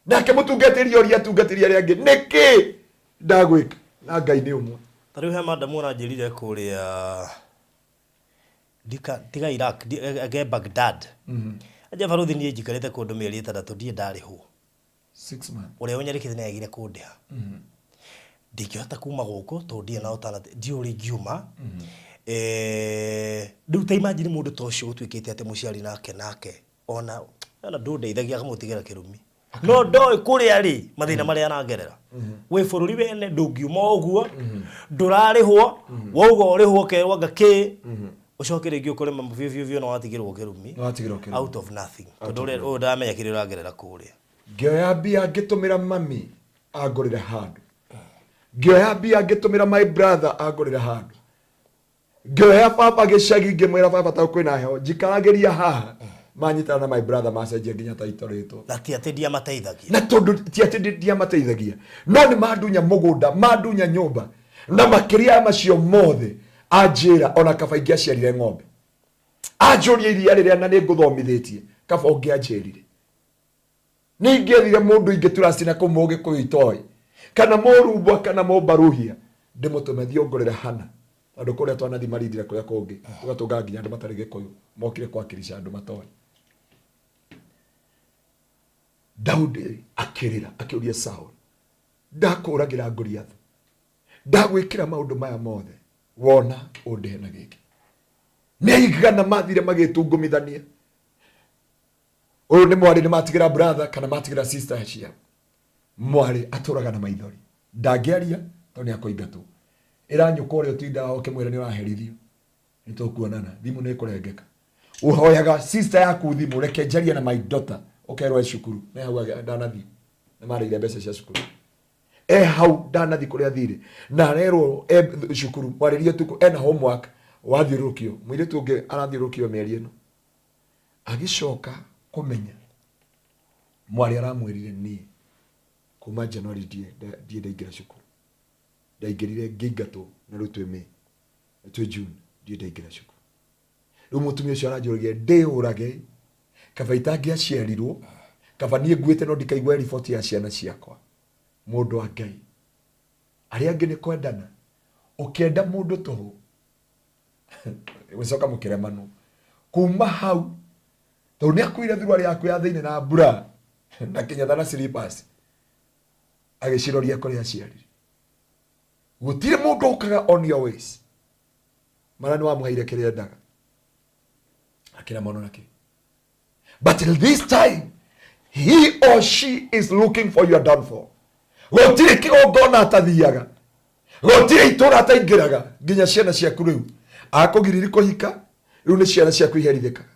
nake mũtungatĩri ũrĩa atungatĩri arĩa angĩ nĩkĩ ndagwĩka, na Ngai nĩ ũmwe. Tarĩu he madamu aranjĩrire kũrĩa tiga Iraq age Baghdad aja baruthi niĩ njikarĩte kũndũ mĩeri 6 ndiĩ ndarĩhwo 6 months ũrĩa ũnyarĩkĩte nĩagire kũndĩha ndingĩhota kuma gũkũ tondũ ndiĩ na alternative ndiũrĩ ngiuma rĩu ta imagine mũndũ ta ũcio ũtuĩkĩte atĩ mũciari nake ona ndũndeithagia akamũtigĩra kĩrumi no ndoĩ kũrĩa rĩ mathĩna marĩa arangerera wĩ bũrũri wene ndũngiuma ũguo ndũrarĩhwo wauga ũrĩhwo kerwo ngakĩ ucoke rĩngĩ ũkore mambo biũ na watigĩrwo kĩrumi out of nothing tondũ ũyũ ndamenya kĩrĩa ũragerera kũrĩa. Ngĩoya mbia ngĩtũmĩra mami angũrĩre handũ, ngĩoya mbia ngĩtũmĩra my brother angũrĩre handũ, ngĩoya baba gĩcagi ngĩmwĩra baba ta kwĩna heho njikaragĩria haha manyitana na my brother macenjia nginya ta itorĩtwo na ti atĩ ndiamateithagia, na tondũ ti atĩ ndiamateithagia no nĩ mandunya mũgũnda mandunya nyũmba na makĩria macio mothe anjĩra ona kaba ingĩaciarire ng'ombe anjũria iria rĩrĩa na nĩ ngũthomithĩtie kaba ũngĩanjĩrire nĩingĩethire mũndũ ingĩturacina kũmũgĩ kũitoĩ kana mũrumbwa kana mũmbaruhia ndĩmũtũme thiĩ ũngũrĩre hana andũ kũrĩa twanathi marindire kũrĩa kũngĩ tũgatũnga nginya andũ matarĩ gĩkũyũ mokire kwakirisha andũ matoĩ. Daudi akĩrĩra akĩũria Saul ndakũragira Goliath ndagwĩkĩra maũndũ maya mothe wona ũndĩhe na gĩkĩ nĩaigana mathire magĩtungumithania ũyũ nĩ mwarĩ nĩ matigĩra brother kana matigĩra sister cia mwarĩ atũraga na maithori ndangĩaria tondũ nĩakũingatwo ĩranyũka ũrĩa ũtindaga ũkĩmwĩra nĩ ũraherithio nĩtũkuonana thimũ nĩ kũrengeka ũhoyaga sister yaku thimũ reke njarie na my daughter ũkerwo cukuru nĩ hau ndanathi nĩ marĩire mbeca cia cukuru hau ndanathi kũrĩa thire na arerwo cukuru mwarĩrie tuku ena homework wathiũrũkio mũirĩtu ũngĩ arathiũrũkio mĩeri ĩno agĩcoka kũmenya mwarĩ aramwĩrire niĩ kuma January ndiĩ ndaingĩra cukuru ndaingĩrire ngĩingatwo na rĩu twĩ June ndiĩ ndaingĩra cukuru rĩu mũtumia ũcio aranjũragia ndĩũrage kaba itangĩaciarirwo kaba niĩ nguĩte no ndikaigua riboti ya ciana ciakwa. Mũndũ wa Ngai arĩa angĩ nĩ kwendana ũkĩenda mũndũ tũhũ gũcoka mũkĩremano kuma hau tondũ nĩakuire thurua yaku ya thĩinĩ na mbura na kinyatha na slippers agĩciroria kũrĩa aciarire gũtirĩ mũndũ ũkaga on your ways mara nĩ wamũheire kĩrĩa endaga akĩremano nakĩ. But this time he or she is looking for your downfall. Gũtirĩ kĩgongona atathiaga gũtirĩ itũra ataingĩraga nginya ciana ciaku rĩu akũgiriri kũhika rĩu nĩ ciana ciaku iherithĩkaga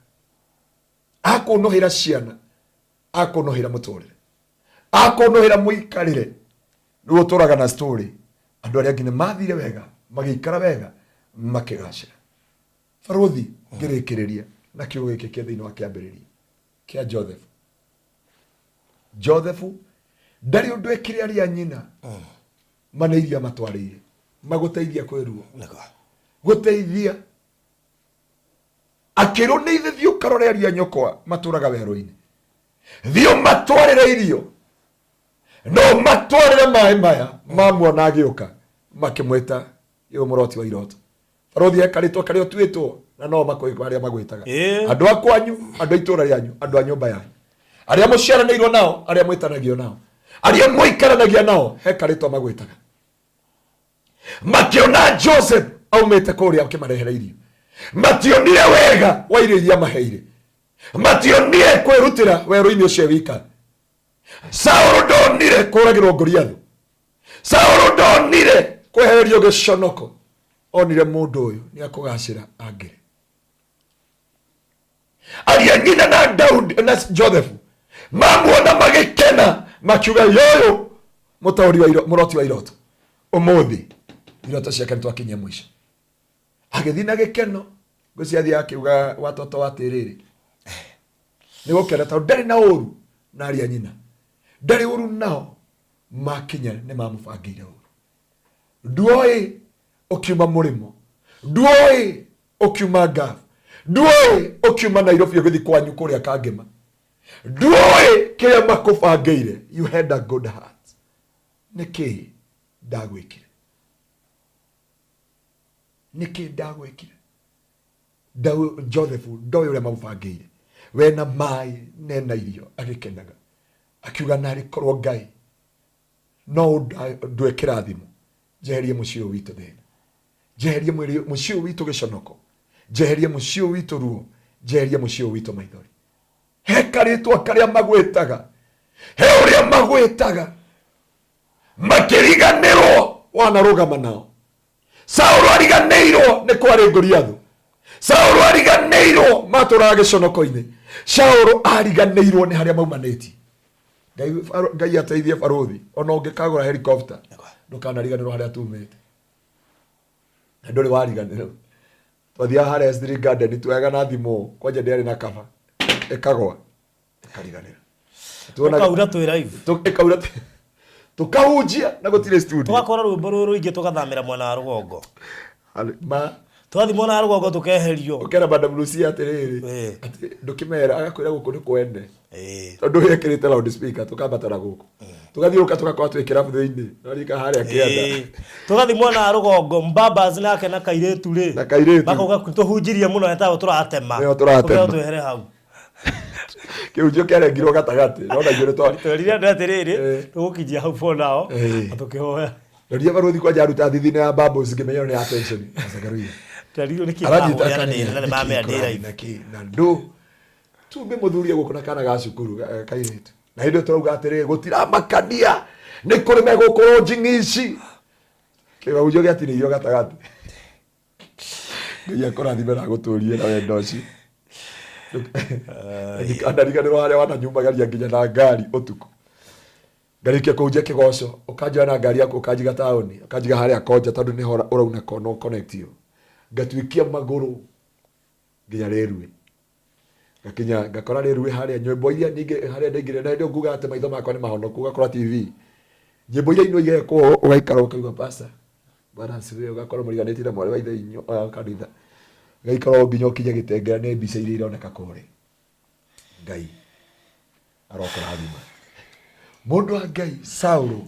akũnũhĩra ciana akũnũhĩra mũtũrĩre akũnũhĩra mũikarĩre rĩu ũtũraga na story andũ arĩa angĩ nĩ mathire wega magĩikara wega makĩgacĩra. Baruthi ngĩrĩkĩrĩria na kiugo gĩkĩ kĩa thĩinĩ wa kĩambĩrĩria kĩa Joseph ndarĩ ũndũ ekire arĩa nyina maneiria matwarĩire magũteithia kwĩruo gũteithia akĩrwo nĩ ithe thiĩ ũkarore aria nyokwa matũraga werũ-inĩ thiĩ matwarĩre irio no matwarĩre maĩ maya mamuona agĩũka makĩmwĩta yũ mũroti wa iroto. Baruthi ekarĩtwo karĩa ũtuĩtwo na no makwĩka arĩa magwĩtaga andũ akwanyu andũ itũra rĩanyu andũ a nyũmba yanyu arĩa mũciaranĩirwo nao arĩa mwĩtanagio nao arĩa mũikaranagia nao hekarĩtwo magwĩtaga makĩona Joseph aumĩte kũrĩa akĩmarehera irio mationire wega wa irio iria maheire mationire kwĩrutĩra werũ-inĩ ũcio wika. Saũlũ ndonire kũragĩrwo Goliath Saũlũ ndonire kwehererio gĩconoko onire mũndũ ũyũ nĩ akũgacĩra angĩre Aria nyina na Daudi na Joseph mamuona magikena makiuga yoyo mutauri wa muroti wa iroto umuthi iroto ciake twakinya mwisho agithina gikeno guciathi akiuga watoto watiriri ni gukena ta ndari na uru na aria nyina ndari uru nao makinya ni mamubangire uru nduoi ukiuma murimo nduoi ukiuma gafu nduoi ukiuma Nairobi ugithi kwanyu kuria Kangema nduoi kiria makubangire. You had a good heart. Nikii Ndagwikire Nikii Ndagwikire Joseph ndoi uria mamubangire wena mai nena irio agikenaga akiuga nari korwo Ngai no ndwe kirathimo jeherie mucio witu thina jeherie mucio witu giconoko jeherie mucio witu ruo jeherie mucio witu maithori hekaritwa karia magwetaga he uria magwetaga makiriganirwo wanarugama nao. Saulu ariganirwo ni kwari Goliath. Saulu ariganirwo maturaga giconoko-ini. Saulu ariganirwo ni haria maumaniti. Ngai ateithie baruthi ona ungikagura helicopter ndukanariganirwo haria tumite na nduri wariganirwo twathia haria S3 garden tuaga na thimo kwanja ndiari na kaba ikagwa ikariganira tukaura tu live tukaura tukahunjia na gutire studio twakora rwimbo ruru ingi tukathamira mwena wa rugongo ma twathi mwena wa rugongo tukeherio ukera Madam Lucia atiriri ati ndukimera agakwira guku ni kwende tondu yekirite loud speaker tukambatara guku tugathiuka tugakorwo twikira thini norika haria kienda tugathi mwena wa rugongo mbabas nake na kairetu ri bakauga tuhunjirie muno etago turatema twehere hau kiunjio kiarengirwo gatagati nona njure twarire ndatiriri tugukijia hau for now atukihoya ndoria baruthi kwa jaruta thithine ya babos ngimenyo ni attention Ngaruiya tariyo ni kibahoya na mame adira inaki na ndo tumbe muthuria gukona kana ga cukuru kairetu na hindo turauga atiriri gutira makania ni kuri megukoro njingici kibaunjio giatinirio gatagati ngiya korathimera guturie na wendo ci ndariganirwo haria wana nyumba gari nginya na ngari utuku ngarikia kunjia kigoco ukanjia na ngari yaku ukanjiga taoni ukanjiga haria konja tondu ni hora urauna kono connectio ngatwikia maguru nginya rerwe ngakinya ngakora rerwe haria nyimbo iria ninge haria ndingire na ndio nguga ate maitho makwa ni mahonoku gakora TV nyimbo iria ino igeko ugaikara ukauga pasa bana siwe ugakora muriganiti na mwari wa ithe inyo kanitha gaikaro nginya ukinya gitengera ni mbica iria ironeka kore Ngai arokora thima mundu wa Ngai Saulu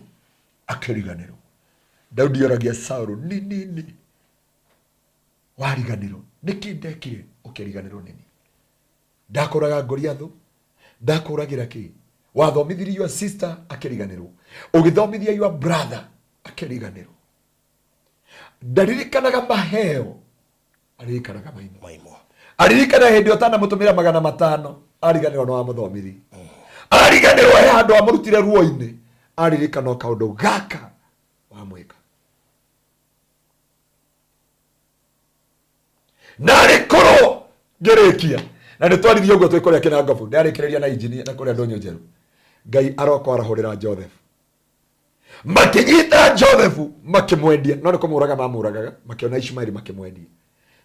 akiriganirwo Daudi oragia Saulu ni wariganirwo niki ndekire ukiriganirwo nini ndakuraga Goliath ndakuragira ki wathomithirie your sister akiriganirwo ugithomithia your brother akiriganirwo ndaririkanaga maheo aririkanaga maimo aririkana hindi otana mutumira 500 ariganirwo no amuthomithi ariganirwo he handu amurutire ruo-ini aririkana kaundu gaka wa mwika na rikoro ngirikia na ni twaririe uguo twikoria kinangabu ndarikireria na injini na kuria ndonyo njeru Ngai aroko arahurira Joseph makinyita Joseph makimwendia no nikumuraga mamuragaga makiona Ishmaeli makimwendia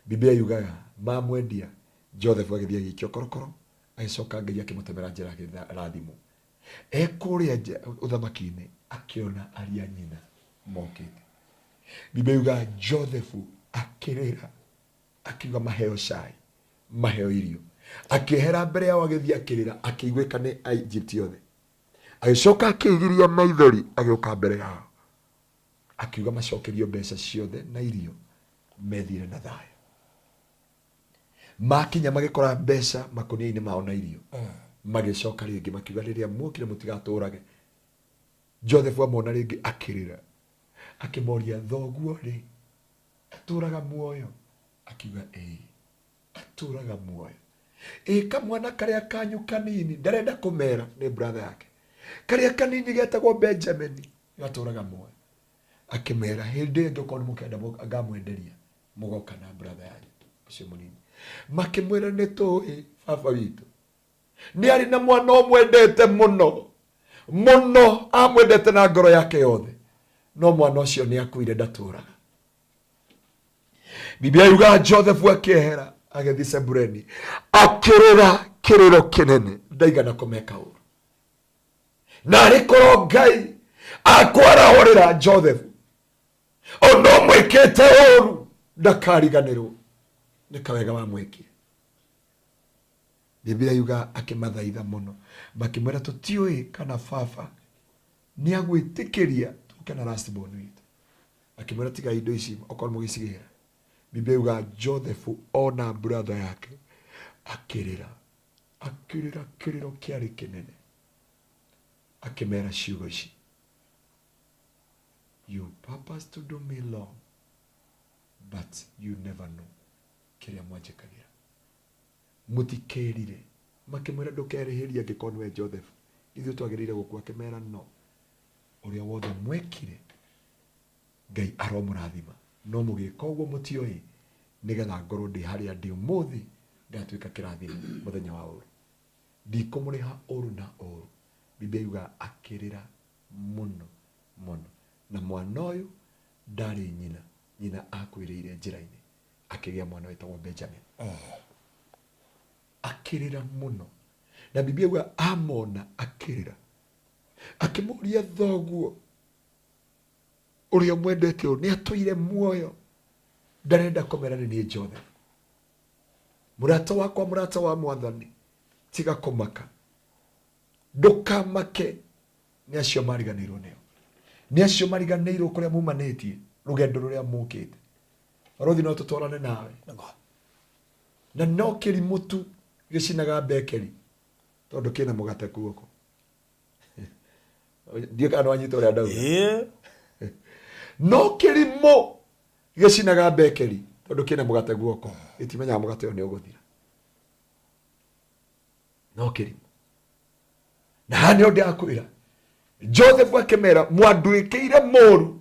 Biblia yugaga mamwendia Joseph agithia gikio korokoro aicoka Ngai akimutemera njira rathimo ekuria uthamaki-ini akiona aria nyina mokite Biblia yugaga Joseph akirira akiuga maheo cai maheo irio akihera mbere yao agithia akirira akigwika ni Egypt yothe aicoka akigiria maithori agioka mbere yao akiuga macokerio mbeca ciothe na irio methire na thayo makinya magikora mbeca makonia-ini mao na irio magicoka ringi makiuga riria mukire mutigaturage Joseph amona ringi akirira akimoria thoguo ri aturaga muoyo akiuga aturaga muoyo kamwana karia kanyu kanini ndarenda kumera ni brother yake karia kanini getagwo Benjamin gaturaga muoyo akimera hindi ngikoni mukenda ngamwenderia mugoka na brother yanyu ucio munini makimwira nitui baba witu ni ari na mwana omwendete muno muno, amwendete na ngoro yake yothe, no mwana ucio ni akuire ndaturaga. Biblia yuga Joseph akiehera agethi sebureni akirira kiriro kinene ndaigana kumeka uru, na arikoro Ngai akwarahorera Joseph ono mwikite uru ndakariganirwo ni kawega wa mwikire. Biblia yuga akimathaitha muno, makimwira tutiui kana baba ni agwitikiria tuke na lastborn witu, akimwira tiga indo ici okorwo mugicigira. Biblia yuga Joseph ona brother yake akirira kiriro kiari kinene, akimera ciugo ici, you purpose to do me long but you never know kiria mwanjikagira. Mutikerire makimwira ndukerihiria ngikorwo we Joseph ithuĩ twagĩrĩire gũkua, akimera no, uria wothe mwekire Ngai aromũrathima, no mũgĩka ũguo mũtiũĩ nigetha ngorwo ndĩ harĩa ndĩ ũmũthĩ ngatuĩka kĩrathimo mũthenya wa ũru. Ndikũmũrĩha ũru na ũru. Biblia yuga akĩrĩra mũno mũno, na mwana ũyũ ndarĩ nyina akwĩrĩire njĩra-inĩ, akĩgĩa mwana wĩtagwo Benjamin. Akĩrĩra mũno, na Biblia yuga amona akĩrĩra, akĩmũria thoguo ũrĩa mwendete ũũ nĩ atũire muoyo, ndarenda kũmera nĩ Joseph. Mũrata wakwa, mũrata wa Mwathani, tiga kũmaka, ndũkamake nĩ acio mariganĩirwo nĩo, nĩ acio mariganĩirwo kũrĩa mumanĩtie, rũgendo rũrĩa mũkĩte. Rothi no tũtwarane nawe, na no kĩrimũ tu gĩcinaga mbekeri tondũ kĩna mũgate guoko. Ndiĩ kana wanyita ũrĩa ndauga. No kĩrimũ gĩcinaga mbekeri tondũ kĩna mũgate guoko, gĩtimenyaga mũgate ũyũ nĩ ũgũthira. No kĩrimũ. Na hani ũndĩ akwĩra Joseph akĩmera mwandwĩkĩire mũru,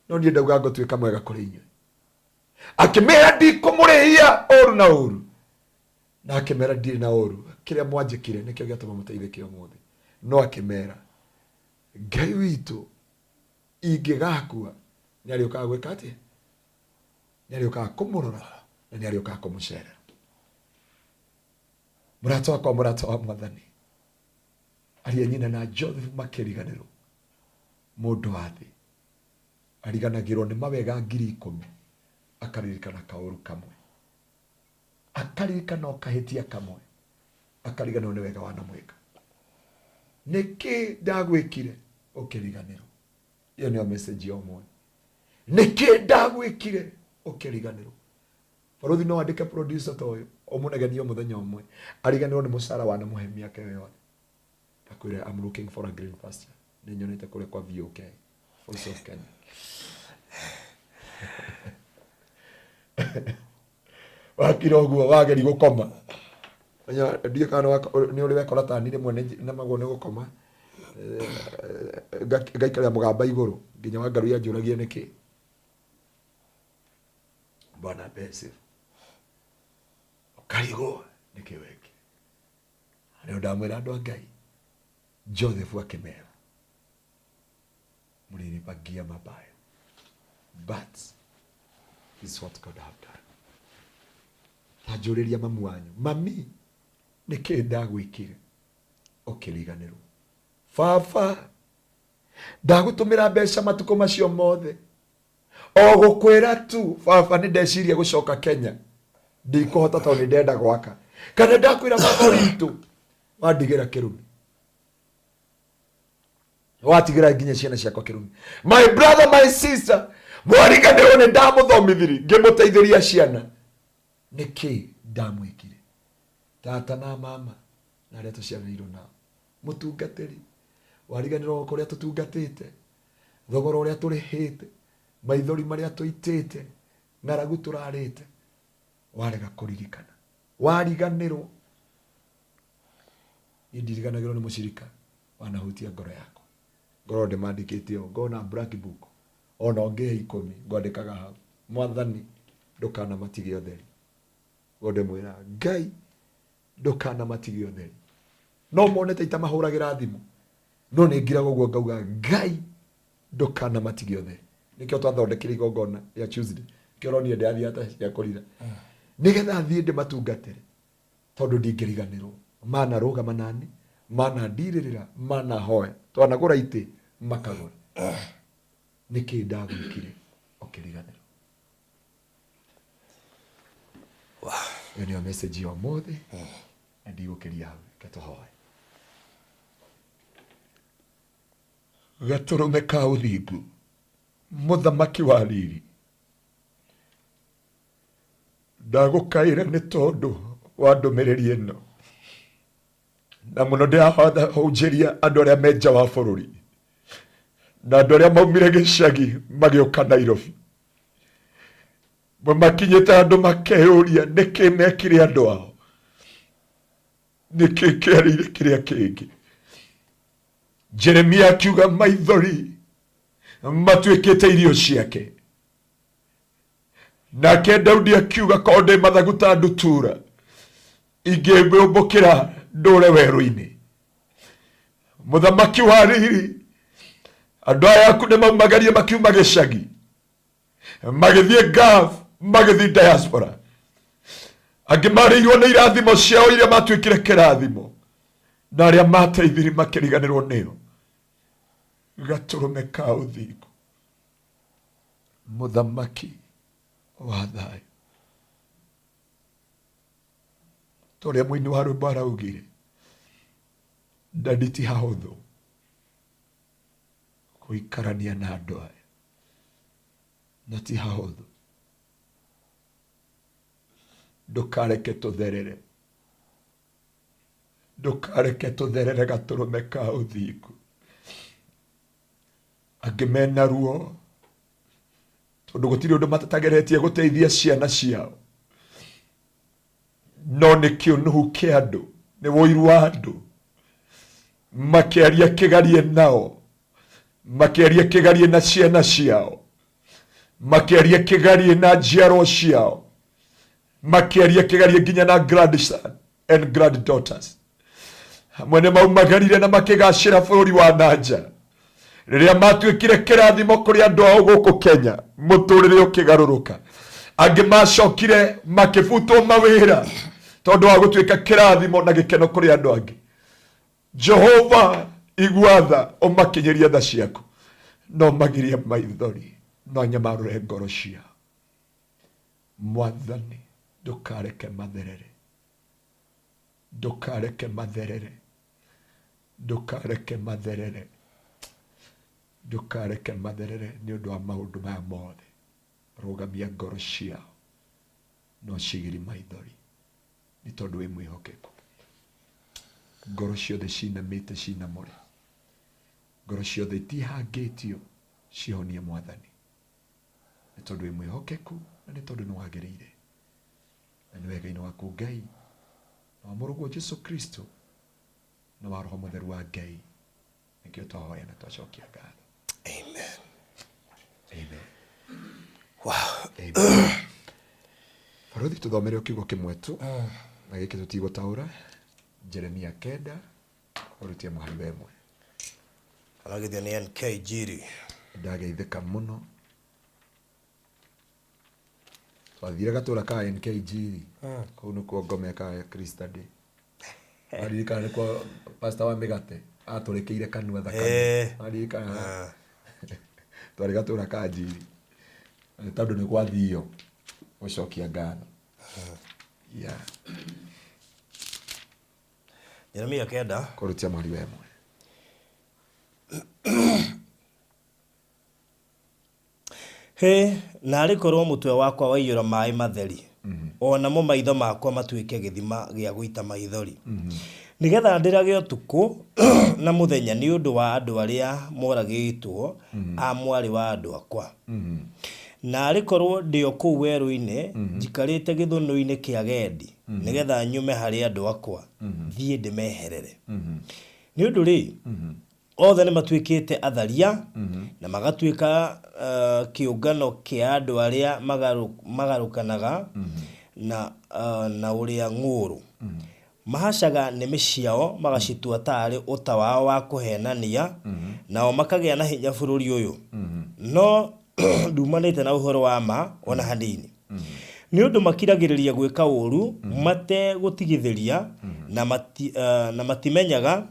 no niĩ ndauga ngũtuĩka mwega kũrĩ inyuĩ. Akĩmera ndikũmũrĩhia ũru na ũru, na akĩmera ndirĩ na ũru, kĩrĩa mwanjĩkire nĩkĩo gĩatũma mũteithĩke ũmũthĩ. No akĩmera Ngai witũ ingĩgakua nĩ arĩũkaga gwĩka atĩa? Nĩ arĩũkaga kũmũrora na nĩ arĩũkaga kũmũcerera. Mũrata wakwa, mũrata wa Mwathani, aria nyina na Joseph makĩriganĩrwo. Mũndũ wa thĩ ariganagĩrwo nĩ mawega 10,000, akaririkana kaũru kamwe, akaririkana okahĩtia kamwe, akariganĩrwo nĩ wega wanamwĩka. Nikii ndagwĩkire ũkĩriganĩrwo? Iyo nĩyo message ya ũmwe. Nikii ndagwĩkire ũkĩriganĩrwo? Barothi no andĩke producer ta ũyũ ũmũnegenio mũthenya ũmwe ariganĩrwo nĩ mũcara wa namũhe mĩaka ĩyo yothe, akwĩre I'm looking for a green pasture. Nĩ nyonete kũrĩa kwa VOK, Voice of Kenya. Wakira ũguo wageri gũkoma, ndiĩ kana nĩ ũrĩ wekora ta nire mwene na magwo nĩ gũkoma, ngaikarĩra mũgamba igũrũ nginya wa Ngaruiya njũragie nĩkĩ. Bwana bese ũkarigwo nĩkĩ weke. Nĩ ndamwĩra andũ a Ngai, Joseph akĩmera mũrĩrĩbagia mabaya, but this is what God have done. Tajũrĩria mamu wanyu, mami nĩkĩ ndagwĩkire ũkĩriganĩrwo? Baba ndagũtũmĩra mbeca matukũ macio mothe, o gũkwĩra tu baba nĩ ndeciria gũcoka Kenya, ndikũhota tondũ nĩ ndenda gwaka, kana ndakwĩra baba witũ wandigĩra kĩrumi, watigĩra nginya ciana ciakwa kĩrumi. My brother, my sister, mwariganĩrwo nĩ ndamũthomithiri ngĩmũteithĩria ciana, nĩkĩ ndamwĩkire? Tata na mama na arĩa tũciaranĩirwo nao, mũtungatĩri wariganĩrwo kũrĩa tũtungatĩte, thogora ũrĩa tũrĩhĩte, maithori marĩa tũitĩte, ng'aragu tũrarĩte, warega kũririkana, wariganĩrwo. Niĩ ndiriganagĩrwo nĩ mũcirika wanahutia ngoro yakwa, ngoro ndĩmandĩkĩte o, ngona black book, ona ũngĩhe 10 ngwandĩkaga hau, Mwathani ndũkanamatige ũtheri, Gode mwira Ngai ndukana matigio theri. No monete itamahuragira thimu. No ningiraga guo ngauga Ngai ndukana matigio theri. Nikio twathondekire igongona ya Tuesday. Kironie ndathia ta ya kurira. Nigetha thie ndimatungatire. Tondu ndingiriganirwo. Mana rugama nani, mana ndirira, mana hoya. Twanagura ite makagura. Nikii ndagwikire ukiriganirwo. Iyo niyo message ya umuthi. Ndigũkĩria hau gatuhoe. Gatũrũme ka ũthingu, mũthamaki wa riri, ndagũkaĩra nĩ tondũ wa ndũmĩrĩri ĩno, na mũno ndĩrahunjĩria andũ arĩa me nja wa bũrũri na andũ arĩa maumire gĩcagi magĩũka Nairobi, makinyĩte andũ makeyũria nĩkĩ mekire andũ ao, nĩkĩ kĩarĩire kĩrĩa kĩngĩ. Jeremia akiuga maithori matuĩkĩte irio ciake, nake Daudi akiuga korwo ndĩ mathagu ta ndutura ingĩmbũkĩra ndũre werũ-inĩ. Mũthamaki wa riri, andũ aya aku nĩmaumagarie makiuma gĩcagi magĩthiĩ Gulf, magĩthiĩ diaspora, angĩ marĩirwo nĩ irathimo ciao iria matuĩkire kĩrathimo, na arĩa mateithiri makĩriganĩrwo nĩo. Gatũrũme ka ũthingu, mũthamaki wa thayũ. Torĩa mũini wa rwĩmbo araugire, ndandi ti hahũthũ gũikarania na andũ aya, na ti hahũthũ. Ndũkareke tũtherere, ndũkareke tũtherere gatũrũme ka ũthingu. Angĩ mena ruo tondũ gũtirĩ ũndũ matatageretie gũteithia ciana ciao, no nĩ kĩũnũhu kĩa andũ, nĩ woiru wa andũ, makĩaria kĩgarie nao, makĩaria kĩgarie na ciana ciao, makĩaria kĩgarie na njiarwa ciao, makĩaria kĩgarie nginya na grandson and granddaughters. Hamwe nĩ maumagarire na makĩgacĩra bũrũri wa nanja, rĩrĩa matuĩkire kĩrathimo kũrĩ andũ ao gũkũ Kenya, mũtũrĩre ũkĩgarũrũka. Angĩ macokire makĩbutwo mawĩra tondũ wa gũtuĩka kĩrathimo na gĩkeno kũrĩ andũ angĩ. Jehova igwatha ũmakinyĩrie tha ciaku, no magirie maithori, no nyamarũre ngoro ciao. Mwathani ndũkareke matherere, ndũkareke matherere, ndũkareke matherere, ndũkareke matherere nĩ ũndũ wa maũndũ maya mothe. Rũgamia ngoro ciao, no cigiri maithori, nĩ tondũ wĩ mwĩhokeku. Ngoro ciothe cinamĩte cinamũre, ngoro ciothe itihangĩtio cihonie Mwathani, nĩ tondũ wĩ mwĩhokeku na nĩ tondũ nĩ wagĩrĩire. Na nĩ wega-inĩ waku Ngai, na wa Mũrũguo Jesũ Kristo, na wa Roho Mũtheru wa Ngai, nĩkĩo twahoya na twacokia ngatho. Amen. Amen. Wow. Amen. Farothi tuthomere kiugo kimwe tu na gĩkĩ tutigũtaũra. Jeremia 9 urutie mũhari wemwe. Aragithio nĩ NK. Ndageithĩka mũno. Twathire gatũra ka NK. Kũu nĩkuo ngome ka Krista Day. Aririkana nĩkuo pastor wa mĩgate atũrĩkĩire kanua thakame. Aririkana. Twarĩ gatũra ka Njiri. Tondũ nĩ gwathio gũcokia ngatho. Yeah. Jeremia 9 kurutia mũhari wemwe. He, narĩ korwo mũtwe wakwa waiyũra maĩ matheri, ona mo maitho makwa matuĩke gĩthima gĩa gũita maithori. Nigetha ndĩrage ũtukũ na mũthenya nĩ ũndũ wa andũ arĩa moragĩtwo a mwarĩ wa andũ akwa. Narĩ korwo ndĩ o kũu werũ-inĩ, njikarĩte gĩthũnũ-inĩ kĩa gendi, nigetha nyume harĩ andũ akwa, thiĩ ndĩmeherere. Nĩ ũndũ rĩ, othe nĩ matuĩkĩte atharia, na magatuĩka kĩũngano kĩa andũ arĩa magarũkanaga, na uria nguru mahacaga nĩmĩ ciao magacitua tarĩ ũta wao wa kũhenania nao makagĩa na hinya bũrũri ũyũ no ndumanĩte na ũhoro wa ma ona hanini nĩ ũndũ makiragĩrĩria gwĩka ũru mate gũtigithĩria na matimenyaga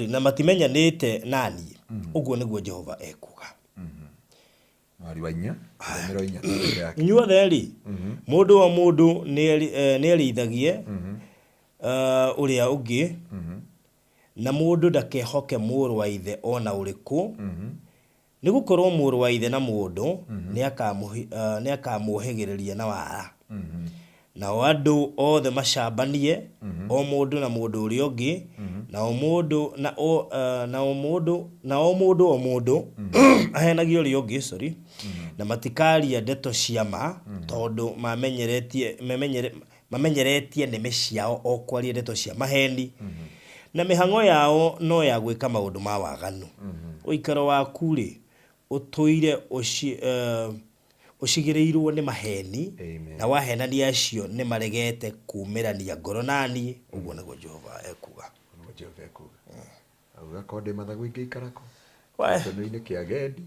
na matimenyanĩte naniĩ ũguo nĩguo Jehova ekuga inyuothe rĩ mũndũ wa mũndũ nĩerĩithagie ũrĩa ũngĩ na mũndũ ndakehoke mũrũ wa ithe ona ũrĩkũ nĩgũkorwo mũrũ wa ithe na mũndũ nĩakamuohĩgĩrĩria na wara nao andũ othe macambanie o mũndũ na mũndũ ũrĩa ũngĩ na o mũndũ ahenagie ũrĩa ũngĩ na matikaria ndeto cia ma tondũ mamenyeretie nĩmĩ ciao o kwaria ndeto cia maheni na mĩhang'o yao no ya gwĩka maũndũ ma waganu ũikaro waku rĩ ũtũire ũcigĩrĩirwo nĩ maheni na wahenania acio nĩ maregete kumĩrania ngoro naniĩ ũguo nĩguo Jehova ekuga auga mathagu ingĩ ikarako kĩono-inĩ kĩa gendi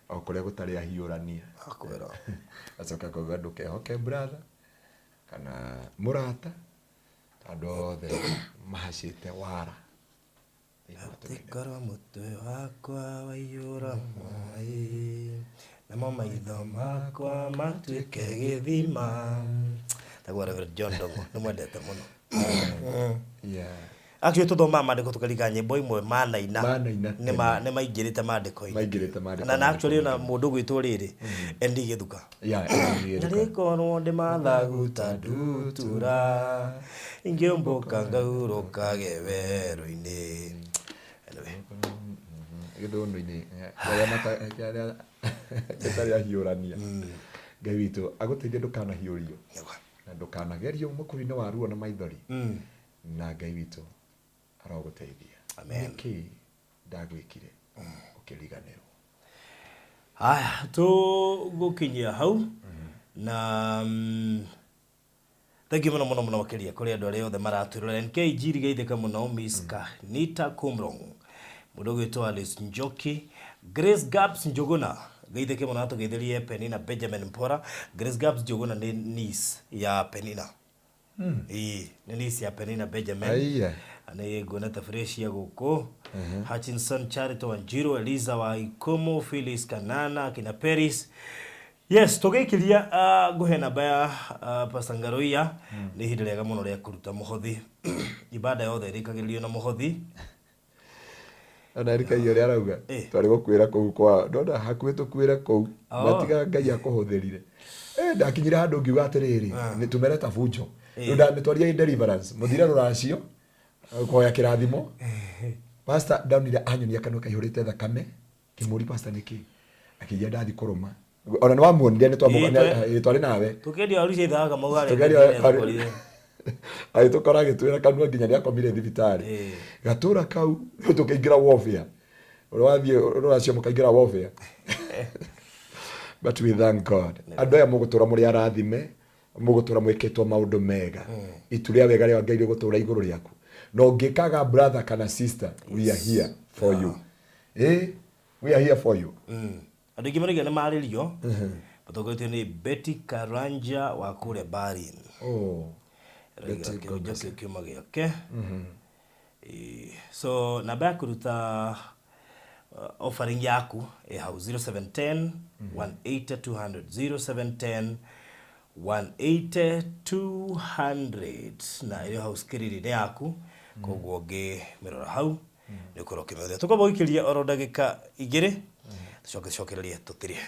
o kũrĩa gũtarĩ ahiũrania acoka kuga ndũkehoke brother kana mũrata andũ othe mahacĩte wara Tikoro mũtwe wakwa waiyũra maĩ namo maitho makwa matuĩke gĩthima taguo Reverend John Ndongo nĩmwendete mũno actually tũthoma maandĩko tũkariga nyĩmbo imwe manaina nĩmaingĩrĩte maandĩko-inĩ na actually na mũndũ gwĩtwo rĩrĩ Endi Gĩthuka nĩrĩkorwo ndĩ mathagu ta ndutura ingĩũmbũka ngahurũkage werũ-inĩ gĩthũnũ-inĩ arĩa gĩtarĩ ahiũrania Ngai witũ agũteithie ndũkanahiũrio na ndũkanagerio mũkũri-inĩ wa ruo na maithori na Ngai witũ arogũteithia Nikii ndagwĩkire ũkĩriganĩrwo haya tũgũkinyia hau na thank you mũno makĩria kũrĩ andũ arĩa othe maratwĩrora NK njirigeithĩka mũno Miss Kanita Kumrong mũndũ gwĩtwo Alice Njoki Grace Gaps Njuguna geithĩke mũno atũgeithĩrie Penina Benjamin Mpora Grace Gaps Njuguna nĩ niece ya Penina nĩ niece ya Penina Benjamin nĩ nguonete fresh ya gũkũ Hutchinson Charity Wanjiru Eliza wa Ikomo Phyllis Kanana kina Paris yes tũgĩikĩria ngũhe namba ya Pastor Ngaruiya nĩ ihinda rĩega mũno rĩa kũruta mũhothi ibada yothe ĩrĩkagĩrĩrio na mũhothi ana Erika yore arauga twari gũkwĩra kũu kwa ndona hakuhĩ tũkwĩre kũu matiga Ngai akũhũthĩrire ndakinyire handũ ngiuga atĩrĩrĩ nĩ tũmereta bunjo nĩtwaria deliverance mũthire rũracio kũhoya kĩrathimo pastor ndaunire anyonia kanua kaihũrĩte thakame kĩmũri pastor Nikii akĩgia ndathi kũrũma ona nĩ wamuonire nĩ twarĩ nawe tũkendia arucia ithaga maugare ai tukora gitwira kanua nginya nĩa komire thibitarĩ gatũra kau tũkĩingĩra warfare ũrwathie rũracio mũkaingĩra warfare but we thank God andũ aya mũgũtũra mũrĩ arathime mũgũtũra mwĩkĩtwo maũndũ mega itu rĩa wega rĩa Ngai rĩgũtũra igũrũ rĩaku no ngĩkaga brother kana sister we are here for you we are here for you andũ ingĩ marĩgia nĩ marĩrio batũgũtio nĩ Betty Karanja wa kũrĩa Barin kiuma gĩake so namba ya kũruta offering yaku hau 0710 180 200 0710 180 200 na ĩrĩ hau skiriri yaku koguo ngĩmĩrora hau nĩ ũkorwo ũkĩmĩhũthĩra tũkwamba gũikĩria oro ndagĩka igĩrĩ tũcokererie tũtirie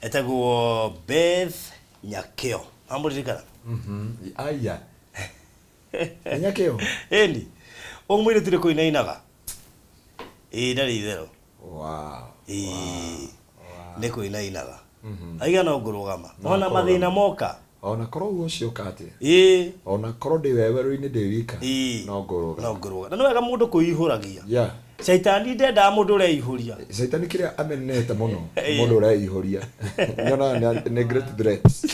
etagwo Beth Nyakeo amburirikana aya Nyakeo endi omwire tire ko inainaga ndari ithero wow neko inainaga aiga no ngurugama ona mathina moka ona korwo ucio kate ona korwo ndi weweru-ini ndi wika no nguruga na no wega mundu kuihuragia yeah shaitani ndenda mundu ureihuria shaitani kiria amenete muno mundu ureihuria nyona ni great threats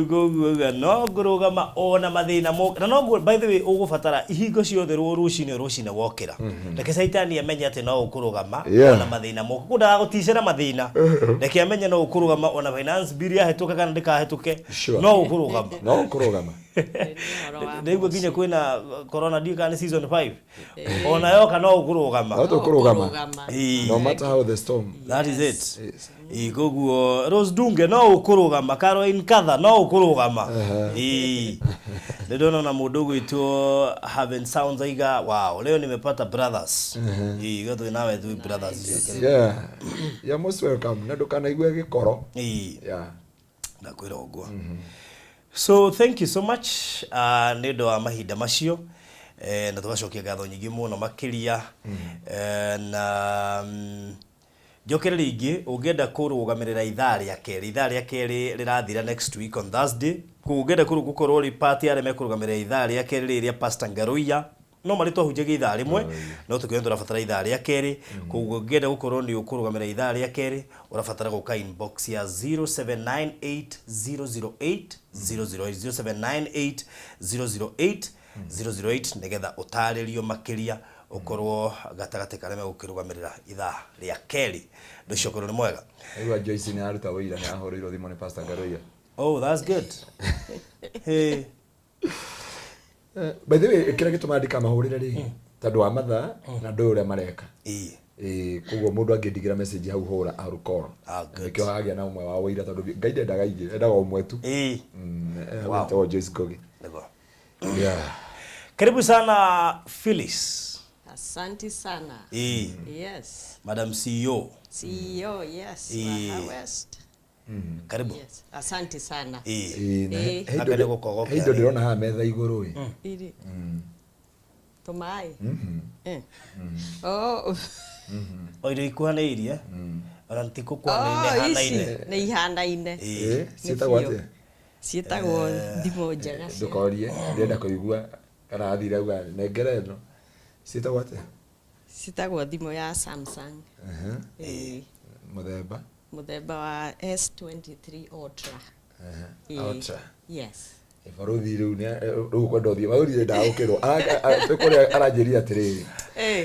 Ugoga no ngurugama ona mathina moka na no by the way ugubatara ihingo ciothe rucine wokira reke shaitani amenye ati no ukurugama ona mathina moka kunda guticera mathina reke amenye no ukurugama ona finance bill ya hetuka kana ndikahetuke no ukurugama Ndego ginya kwina corona dika season 5 ona yoka no ukurugama no matter how the storm that is it Igoguo Rose Dunge no ukurugama Caroline Katha no ukurugama Ndio na mundu gwitwo Haven Sounds aiga wow leo nimepata brothers gato nawe tu brothers yeah most welcome ndio kana igwe gikoro yeah nakwira ogwo so thank you so much nindo wa mahinda macio na tugacokia ngatho nyingi muno makiria na Jokere ringi ungenda kurugamirira ithaa ria keri rirathira next week on Thursday kungenda gukorwo ri party areme kurugamirira ithaa ria keri riria Pastor Ngaruiya no mari twahunjagia ithaa rimwe no tukenda urabatara ithaa ria keri kungenda gukorwo ni ukurugamirira ithaa ria keri urabatara guka inbox ya 0798008008 nigetha utaririo makiria ukorwo gatagate kareme gukirugamirira ithaa ria keri ndicokoro ni mwega aiwa Joyce ni aruta wira ni ahoriro thimo ni Pastor Ngaruiya oh that's good hey by the way kira gitumadika mahurire ri tondu wa matha na ndu uria mareka kugo mundu angidigira message hau hora arukoro nikio hagia na umwe wa wira tondu ngaide ndagaige endaga umwe tu wow Joyce Gogi yeah karibu sana Phyllis. Asante sana. Yes. Madam CEO. CEO, yes. West. Karibu. Yes. Asante sana. Akale gukogoka. Hindo ndirona ha metha iguru iri. Tomai. Oh. Oire ikuhanairie ona ntiko kuhanaine na ihanaine. Sietagwo ate? Sietagwo ndimo njega. Ndukorie ndenda kuigua kana athira uga nengereno sietagwo ate? Sietagwo thimo ya Samsung. Muthemba wa S23 Ultra. Ultra. Yes. Ifaruthi riu kwenda uthie mauri ndaukirwo tukuri aranjiria atiriri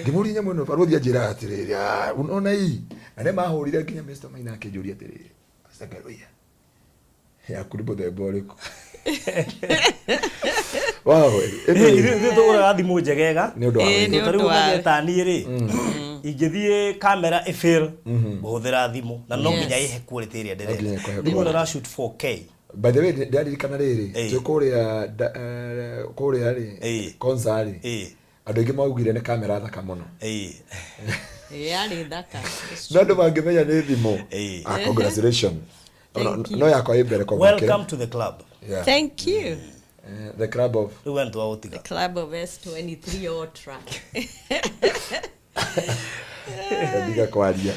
ngimuri nya muno faruthi anjira atiriri unaona hii ane mahurire nginya Mr. Maina akinjuria atiriri Ngaruiya ya kulipo the boriko wow ndio tukura thimu njegega ni undu wa tariu magetani ri ingithie kamera ifil guthira thimu na no nginya ihe quality ria ndere thimu na shoot 4K. By the way ndirikana riri kuria ri concert andu ingi maugire ni kamera thaka muno yari thaka nando mangimenya ni thimu congratulations no yakwa imbere kwa welcome to the club. Thank you. The club of the club of S23 Ultra. Ndiga kwaria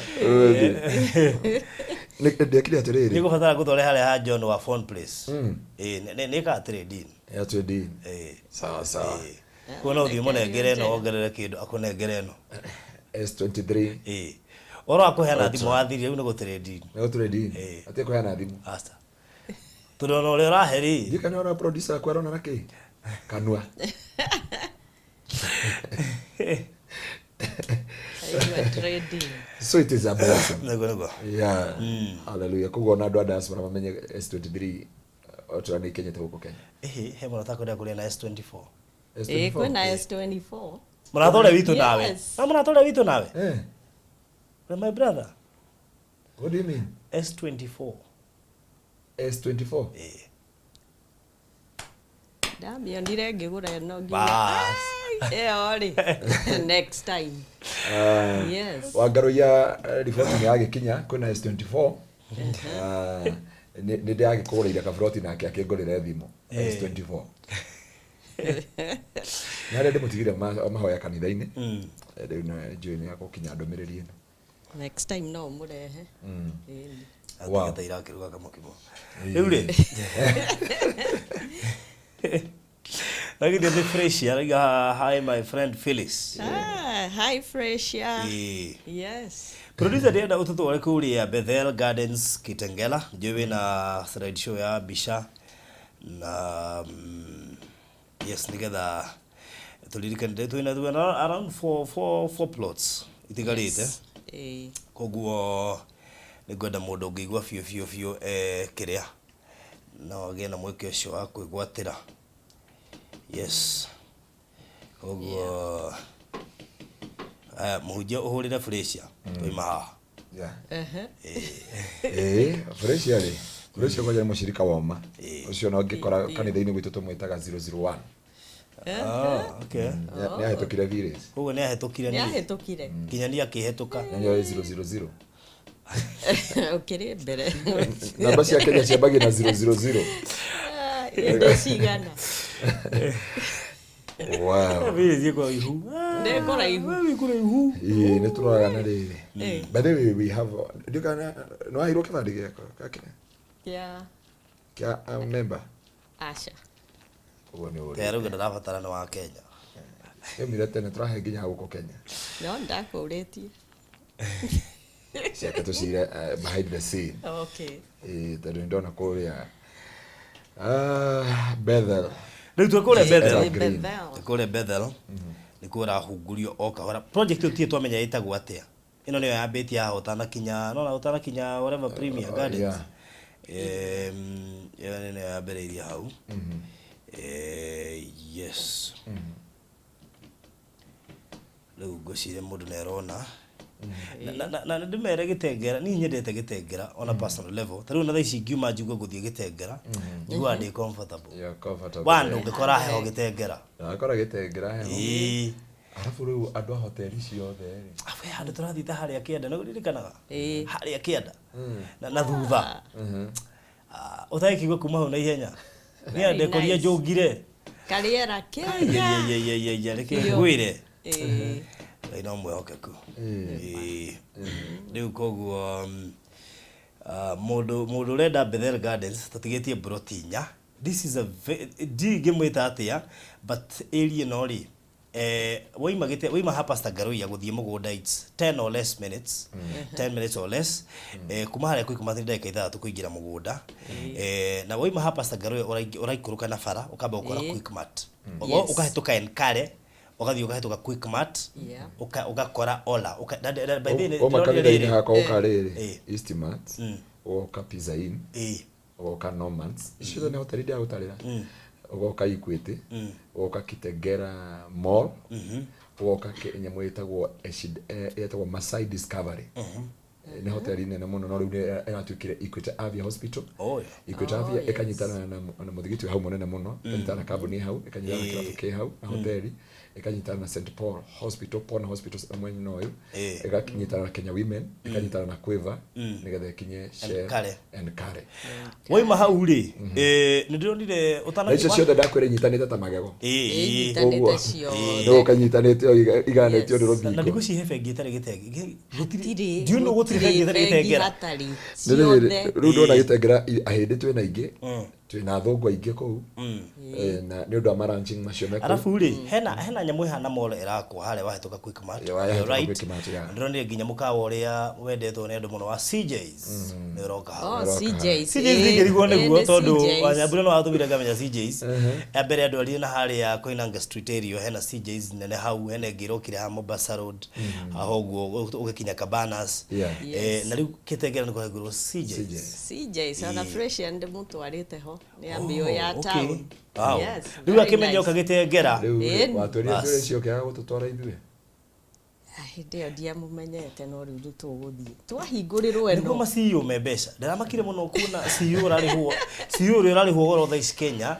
ndekire atiriri niko fatara guthore hale ha John wa phone place ne ka trade ya trade sawa kuona uthi munengere no ongerere kindu akunengere no S23 oro akuhena thimu wathiri riu ni gutrade ati kuhena thimu asta turono ule raheri dikana ora producer kwa rona nake kanua so it is a blessing. Yeah. Hallelujah. Kugo na ndo dance mara mamenye S23 otra ni Kenya tuko Kenya. He mwana tako ndia kule na S24. Kuna S24. Mwana tole vitu nawe. Na mwana tole vitu nawe. My brother. What do you mean? S24. S24. Damn, ndire ngigura no nginya. Ori. Next time. Yes. Ngaruiya report ni agikinya kuna S24. Nä ndä agä kå rä ire kaburoti nake akä ngå rä re thimå S24 nä arä ndä må tigire mahoya kanitha-inä rä u njå nä agå kinya ndå mä rä ri ä no Next time no må rehe atigata irakä ruga kamukimo rä u rä Lakini the Freshia, hi my friend Phyllis. Hi Freshia. Yes. Producer ndienda ututware kuria Bethel Gardens Kitengela njuwe na slide show ya Bisha na yes nigetha tulirikanire twina around four plots itigarite koguo nigwenda mundu ngigwa fio kiria no agena mweke ucio wa kwigwatira yes koguo muhunjia uhurire Freshia toima haha Freshia rĩ Freshia kwaja mushirika woma ucio no ngikora kanitha-inĩ gwitũ tumwitaga 001 okay nĩ ahetũkire virus koguo nĩ ahetũkire kinyania akihetũka nĩ 000 ukiri mbere namba cia Kenya ciambagia na 000 ende cigana wow virus iko ihu ndekora ihu nĩ tũroraga na rĩrĩ by the way we have ndikana no ahirwo kĩbandĩ gĩakwa kakene kia member Asha uguo nĩ ũrĩ rĩu ndarabatara na wa Kenya mire tene tũrahe nginya gũkũ Kenya no ndakũrĩtie ciake tũcire behind the scene okay tondũ ndona kũrĩa Bethel rĩu twekũrĩa Bethel nĩ kũrahungurio o kahora project ũtie twamenya ĩtagwo atĩa ĩno nĩyo yambĩtie haha ũtanakinya whatever Premier Gardens nĩyo yambĩrĩirie hau yes rĩu ngũcire mũndũ nĩarona na ndimere Gitengera ni nyendete Gitengera on a personal level tariu na thaa ici ngiuma njigua guthie Gitengera njigua ndi comfortable wandu ngikora heho Gitengera akora Gitengera heho arafu riu andu a hoteli ciothe afu andu turathite haria kienda no ririkanaga haria kienda na thutha utaikigwa kuma ho na ihenya ni ande koria njungire kariera Kenya reke ngwire ino mwehokeku riu koguo mundu renda Bethel Gardens tutigetie brotinya this is a ngimwita atia but area no ri waima hapa Ngaruiya guthie mugunda it's 10 or less minutes 10 minutes or less kuma haria kwikuma ndagika ithatu kuingira mugunda na waima hapa Ngaruiya uraikuruka na bara ukamba ukora quick mart ukahituka Nkare ugathii ukahituka quick mart ugakora Ola by the way hako ukariri East Mart ugoka Pizza Inn ugoka Normans icio nĩ hoteli ya utarira ugoka Equity ugoka Kitengera Mall ugoka nyamũ ĩtagwo Masai Discovery nĩ hoteli nene mũno no rĩu ĩratuĩkire Equity Avia Hospital Equity Avia ĩkanyitana na mũthigiti hau mũnene mũno ĩkanyitana na kambuni hau ĩkanyitana na kĩrabu kĩ hau na hoteli ĩkanyitana na St Paul Hospital mwena no ũyũ ĩkanyitana na Kenya Women ĩkanyitana na Quiver nĩgetha ĩkinye Nkare waima hau rĩ nĩ ndĩronire ũtanakinya icio ciothe ndakwĩra inyitanĩte ta magego inyitanĩte ciothe no ũkanyitanĩte iganĩtio nĩ rũthingo na ndigũcihe bengi ĩtarĩ Gitengera ndiũno gũtirĩ bengi ĩtarĩ Gitengera rĩu ndona Gitengera ahĩndĩ twĩna ingĩ twĩna thũngũ aingĩ kũu na nĩ ũndũ wa maranching macio mekũu arabu rĩ hena nyamũ ihana mall ĩrakwo harĩa wahĩtũka quick mart right ndĩronire nginya mũkawa ũrĩa wendetwo nĩ andũ mũno wa CJs nĩ ũroka hau CJs ndĩrigwo nĩguo tondũ wanyambura no watũmire ngamenya CJs mbere andũ arĩ na harĩa Koinange Street area hena CJs nene hau hena ngirokire ha Mombasa Road aho ũguo ũgĩkinya Cabanas na rĩu Gitengera nĩ kũhingũrwo CJs ona fresh and mũtwarĩte ho nĩ ambio ya town rĩu akĩmenya ũka Gitengera rĩu watũria tũrĩ cio kĩaga gũtũtwara ithuĩ ndio ndiamumenyete no riu tuguthie twahingũrĩrwo eno niguo CEO membeca ndiramakire muno kuna CEO rarihwo goro tha ici Kenya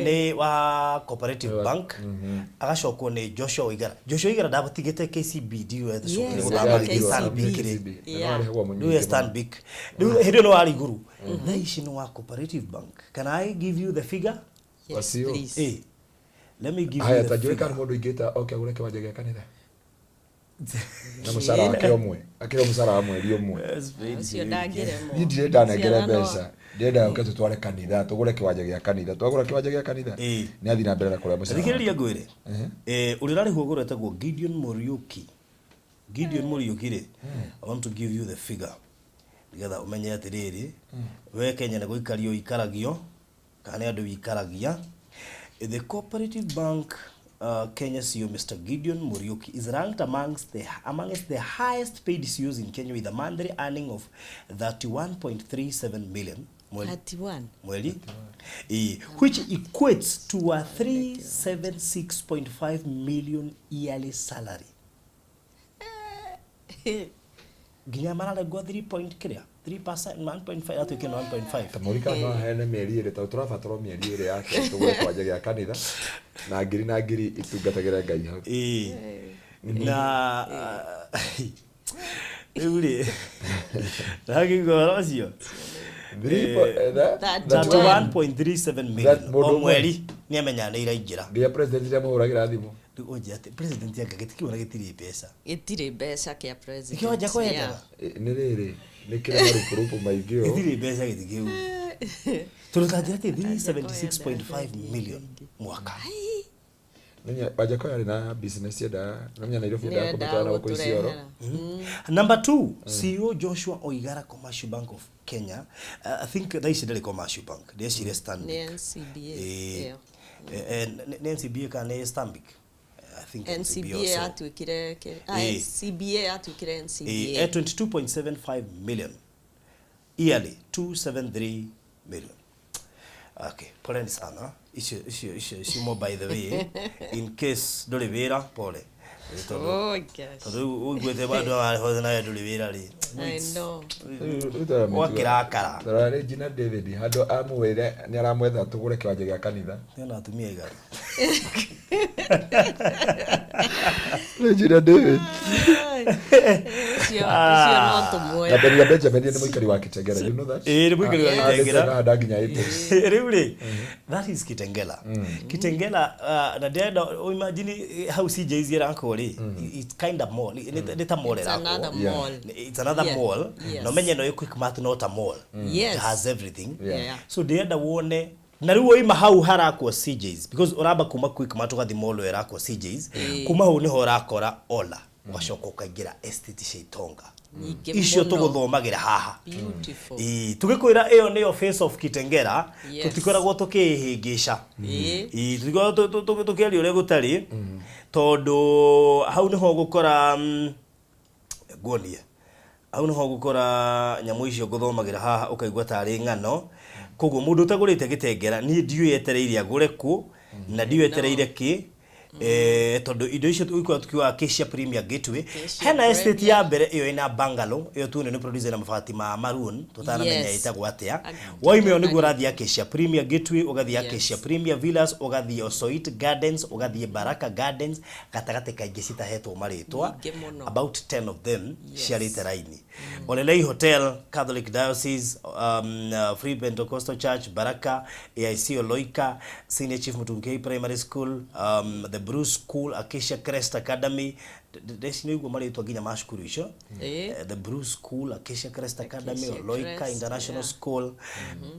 ni wa Cooperative Bank agacokwo ni Joshua Oigara ndabatigite KCB ndiwe thocokire guthamari Stanbic hirio no wari iguru tha ici ni wa Cooperative Bank. Can I give you the figure? Yes, please. Let me give haya you the tajue figure. kana mundu ingita gure kiwanja gia kanitha na musara wake omwe akira musara wa mweri omwe Ucio ndangiremo ndire nengere mbeca ndenda uke tutware kanitha tugure kiwanja gia kanitha twagura kiwanja gia kanitha ni athi na mbere na kuria musara thikiriria ngwire ulirari hugura etagwo Gideon Muriuki ri I want to give you the figure nigetha umenye atiriri we Kenya niguo ikaragio kana andu ikaragia. The Cooperative Bank Kenya CEO Mr. Gideon Muriuki is ranked amongst the highest paid CEOs in Kenya with a monthly earning of 31.37 million. 31 mweli which equates to a 376.5 million yearly salary. Ginya marale go 3.3% 1.5 atuke 1.5 tamurika no hene mieri ire turabatara mieri ire yake tugure kwanja gia kanitha na ngiri itungatagira Ngai hau na uri ragi gorocio 1.37 million o mweri ni amenya ni iraingira ngia president ya muhuragira thimu oje ati president yake gitikiona gitiri mbeca kia president ikiwanja kwenda ni riri ni kire maru group maigio gitiri mbeca gitikiu turutajira 376.5 million mwaka. Nanya bajako yari na business yada nanya Nairobi da kupatana huko Isiolo. Number 2, CEO Joshua Oigara Commercial Bank of Kenya. I think that is the Commercial Bank. They are Stanbic. NCBA. NCBA can Stanbic. I think NCBA atuikire CBA atuikire NCBA. 22.75 million yearly, 273 million. Okay, poleni sana. Issue by the way, in case dolivera pole. Oh gosh. Todo ugwete bado ahozana ya dolivera ri. I know. Wakirakara. Tara Regina David hado amwire ni aramwetha tugure kiwanja gia kanitha. Nona atumia igari. Regina David. Sio no tumwe. Na Beria Benjamin ni muikari wa Kitengela, you know that? Ni muikari wa Kitengela. Na daginya ipos. Really? That is Kitengela. Kitengela na deda imagine how CJ's here anko ri. It's kind of mall. It's a mall. It's another mall. It's another mall. No menye no quick math not a mall. Yes. It has everything. Yeah. So deda wone na riwo ima hau harakwa CJ's because uraba kuma quick math ugathi mall erakwa CJ's kuma hu niho rakora ola washoka ukagira estate sheitonga icio tuguthomagira haha beautiful tugikwira iyo niyo face of Kitengela tutikoragwo tukihingisha tugikoragwo tukiaria ure gutari tondu hau niho gukora guonie hau niho gukora nyamu icio guthomagira haha ukaigwa tari ngano koguo mundu utagurite Kitengela ni ndiu yetereire agure ku na ndiu yetereire ki tondu indo icio twikwa tukiwa Acacia Premier Gateway hena estate ya mbere iyo ina bungalow iyo tu ni producer na mabati ma maroon tutanamenya itagwo atia waimeo niguo rathi Acacia Premier Gateway ugathi Acacia Premier Villas ugathi Osoit Gardens ugathi Baraka Gardens gatagate kaingi citahetwo maritwa about 10 of them ciarite raini Olelei Hotel Catholic Diocese Free Pentecostal Church Baraka AIC Oloika Senior Chief Mutungi Primary School the Bruce School Acacia Crest Academy desini ugo maritwa ginya mashukuru icio the Bruce School Acacia Crest Academy Oloika International School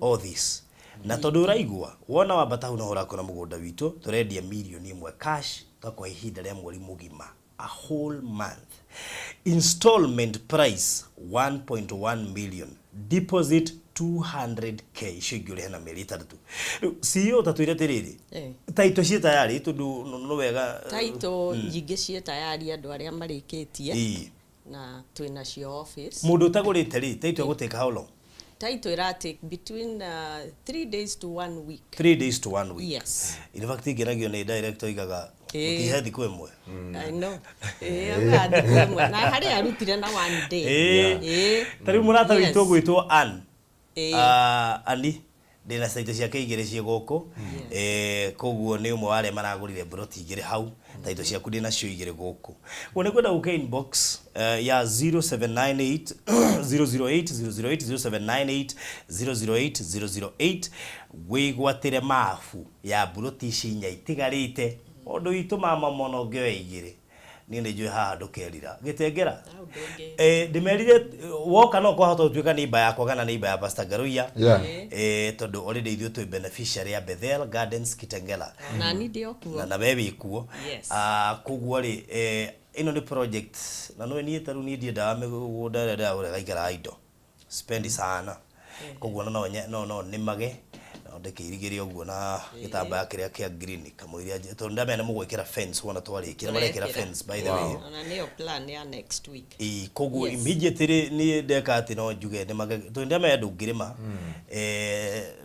all this na tondu raigwa wona wambata hu no horakora mugunda witu turendia milioni 1 cash takwa ihinda ria mweri mugima a whole month installment price 1.1 million deposit 200k shigure hena meri tatu CEO tatuire tiriri taito cie tayari tundu no wega taito nyingi cie tayari andu aria marikitie na twina cio office mundu tagurite ri taito guteka how long Title ira take between 3 days to 1 week. 3 days to 1 week. Yes. In fact, igeragio ni director igaga utihe thiku imwe. I know. Aga thiku imwe. Na hari arutire na 1 day. Tari murata witwo gwitwo Ann. Ani ndina saito ciake igire cie guku koguo ni umwe wale maragurire broti igire hau taito ciaku ndina cio igire guku wone kwenda uke inbox ya 0798 008 008 0798 008 wigwatire mafu ya broti cinya itigarite ondu itu mama mono ngwe igire ni ndi jwe haha ndukerira gitengera ndimerire woka no kwahota utuika ni iba yakwa kana ni iba ya Pastor Ngaruiya tondu already ithuĩ twĩ beneficiary ya Bethel Gardens Kitengela na ni ndio kuo na wewe ikuo koguo ri ino ni project na no ni taru ni ndienda mĩgũnda nda ure gaikara indo spend sana koguo no ni mage ndekirigire uguo na gitamba kiria kia green kamwiria tondu ndamena mugwikira fence wona twarikira barekira fence by the way na niyo plan ya next week koguo immediately ni ndeka ati no njuge tondu ndamena ndungirima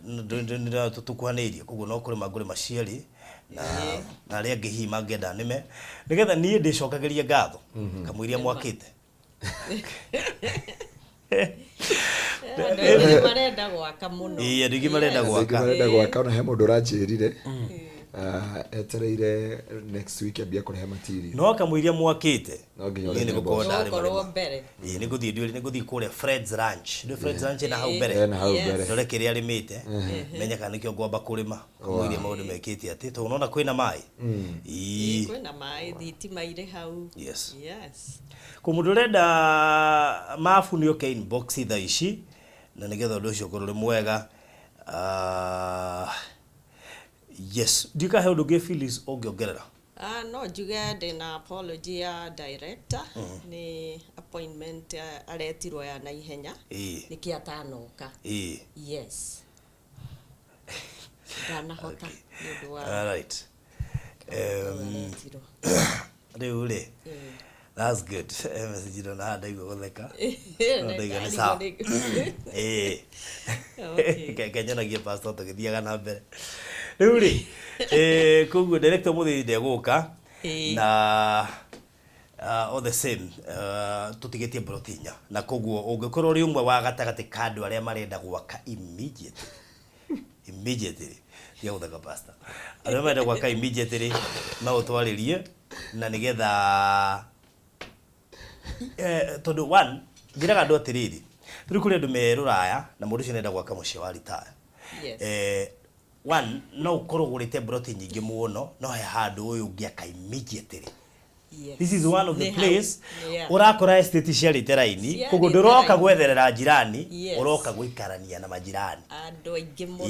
ndunda tutukwaneirie koguo no kuri magure maciari na ria ngihima ngenda nime nigetha nie ndicokagerie ngatho kamwiria mwakite marenda gwaka muno ndigi marenda gwaka ona he mundu uranjirire etereire next week ambia kurehe material no kamwiria mwakite no nginya ni gukorwo mbere ni guthii kuria Fred's Ranch ni Fred's Ranch na hau mbere ndore kiria rimite menya kana nikio ngomba kurima kamwiria maundu mekite ati to unaona kwina mai kwina mai thitima ire hau yes kumundu renda mafu ni okay inbox itha ici na nigetha undu ucio kururi mwega yes dika he undu Phyllis ongiongerera no njuge ndina apology ya director ni appointment aretirwo ya naihenya niki atanoka yes dana hota all right reule that's good message ndo na ndaigwa gutheka ndaigwa ni sawa kenyonagia pastor tugithiaga na mbere riu ri koguo director muthi ndeguka na all the same tutigetie brotinya na koguo ungikorwo ri umwe wa gatagati kandu aria marenda gwaka immediately ya uthaka pastor aria marenda gwaka immediately no utwaririe na nigetha tondu one ngiraga andu atiriri turi kuri andu meruraya na mundu ucio nenda gwaka mucie wa retire one no ukorwo gurite broti nyingi muno no he handu uyu ngiaka immediately this is one of the place urakora estate cia literaini koguo nduroka gwetherera jirani uroka guikarania na majirani andu aingi muno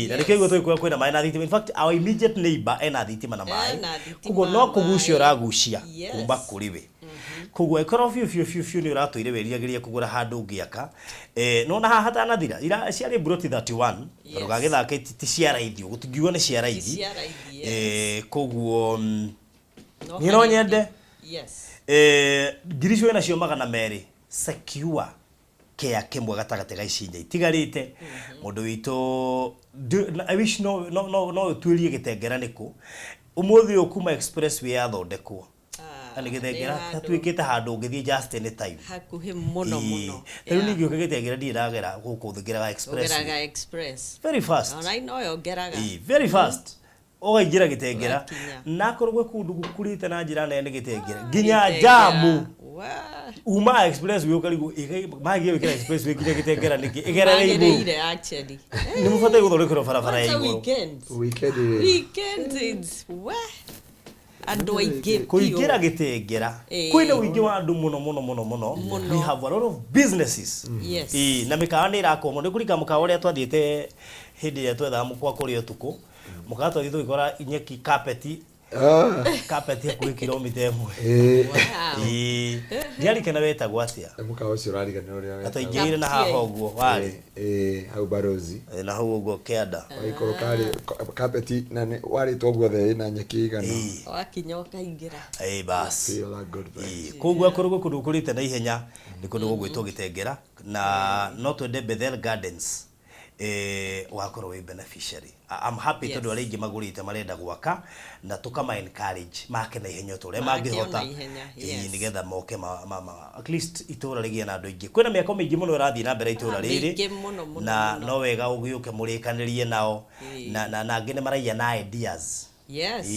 na nikigwo twikwa kwina mai na thitima in fact our immediate neighbor ena thitima na mai koguo no kugucia uragucia kumba kuriwe koguo ikoro fiu ni uratuire weriagiria kugura handu ngiaka no na haha hatanathira ira ciari broti 31 rugagithaka ti ciara ithio gutingiwa ni ciara ithi koguo ni no nyende girisho ina cio magana meri secure care kimwe gatagate ga icinya itigarite mundu wito I wish no twirie gitengera niku umuthi ukuma expressway yathondekwo ani gitengera tatwikite handu ngithie just any time hakuhi muno riu ningi ukigitengera ndiragera guku thigiraga express very fast ona ino yo ngeraga very fast ogaingira gitengera na korogwe kundu gukurite na njira nene gitengera ginya jamu uma express we ukarigo magie wikira express we ginya gitengera niki igera ire actually ni mufate guthorikira barabara ya iguru weekend is andu aingi kuingira gitengera kwina wingi wa andu muno we have a lot of businesses na mikawa ni irakwo mundu kurika mukawa uria twathiete hindi ya twetha mukwa kuri utuku mukawa twathi twikora nyeki carpet carpet ya kwa kilomita imwe ndiari kana wetagwo atia muka ucio rariganira uria ataingire na haha uguo wari hau barozi na hau uguo kianda waikoro kari carpet na wari to guothe ina nyeki igana wakinyoka ingira bas kugwa akorwo kundu kurite na ihenya ni kundu gugwitwo Gitengera na no twende Bethel Gardens wakorwo we beneficiary. I'm happy tondu aringi magurite marenda gwaka na tukama encourage make na ihenya tore mangihota nigetha moke at least itura rigie na andu ingi kwina miaka mingi muno irathii na mbere itura riri na no wega ugiuke murikanirie nao na angine maraiya na ideas. Yes.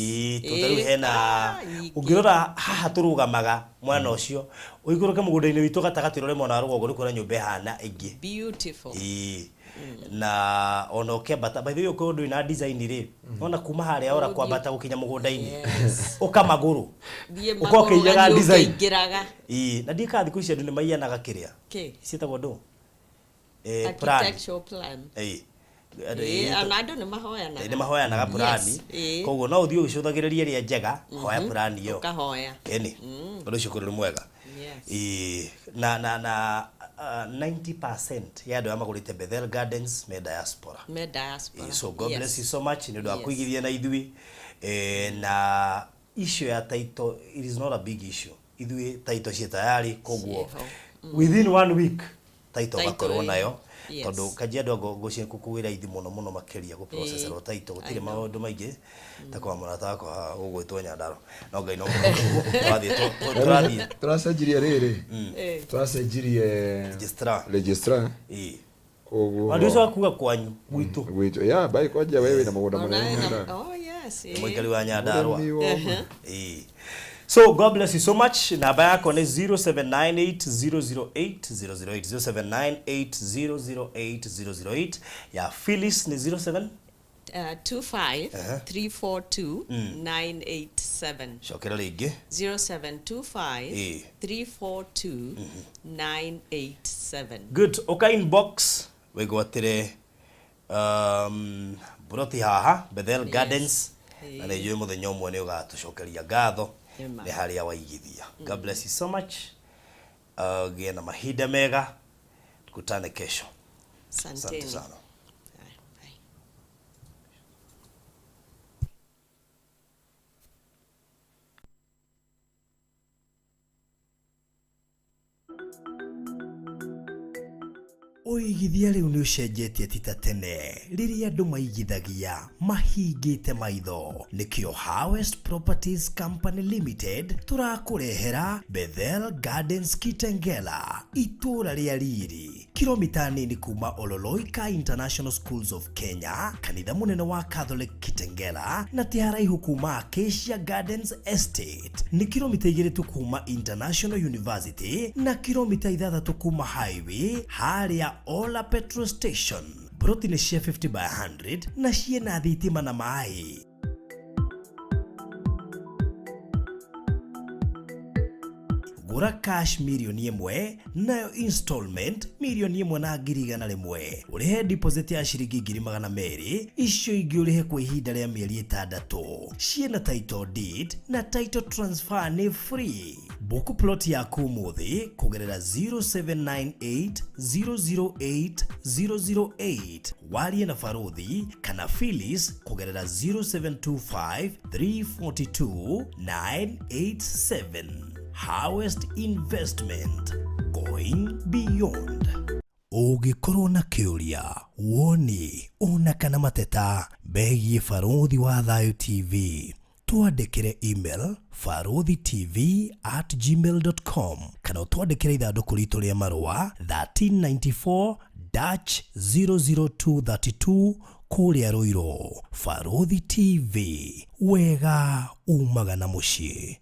Tutaru hena ungirora haha turugamaga mwana ucio uiguruke mugunda-ini witu gatagati rore mona rugongo rikora nyumba hana ingi beautiful. Na ono kebata by the way ko ndu ina design ri ona kuma haria ora kwambata gukinya mugunda-ini ukamaguru ukoke ijaga design na ndika thiku icio ndu ni maiyanaga kiria cietagwo ndu architectural plan anado ni mahoyanaga plani koguo no uthio ucuthagiriria ria njega hoya plani yo kahoya eni ndu ucio kuri mwega na 90% ya andu amagurite Bethel Gardens me diaspora so God bless you so much ni ndu akuigithia na ithui na issue ya title it is not a big issue ithui title cia tayari koguo within 1 week title gakorwo nayo tondu kaji andu gucie kukuwira ithi muno makeria go process ro title gutire maundu maingi ta kwa murata wakwa ugwitwo Nyandaro no ngai no turacenjirie riri turacenjirie registrar koguo andu cio akuga kwanyu gwitu ya bai kwaje wewe na mugunda munene mwikari wa Nyandarua So God bless you so much. Namba yako ni 0798008008 0798008008 ya Phyllis ni 07 25342 shokera ringi 0725342987 Good. Okay, inbox wigwatire buroti haha Bethel Gardens na ni yue muthenya umwe ni ugatucokeria ngatho ni haria waigithia. God bless you so much. Gena mahinda mega. Tukutane kesho. Asante sana. Uigithia riu ni ucenjetie tita tene riria andu maigithagia mahingite maitho nikio Harvest Properties Company Limited turakurehera Bethel Gardens Kitengela itura ria riri kilomita nini kuma Ololoika International Schools of Kenya kanitha munene wa Catholic Kitengela na tiharaihu kuma Acacia Gardens Estate ni kilomita 2 tu kuma International University na kilomita 6 kuma highway haria Ola Petrol Station. Broti ni cia 50 by 100 na ciena thitima na mai. Gura cash milioni 1 nayo installment milioni 1 na ngiri 100 urihe deposit ya shiringi 200 icio ingi urihe kwa ihinda ria mieri 6 ciena title deed na title transfer ni free. Book plot yaku muthi kugerera 0798008008 warie na Faruthi kana Phyllis kugerera 0725342987. Harvest Investment, going beyond. Ugikorwo na kiuria woni ona kana mateta begie Faruthi wa Thayo TV twandikire email faruthitv@gmail.com kana twandikire ithanduku ritu ria marua 1394-00232 kuria Ruiru. Faruthi TV, wega umaga na mucii.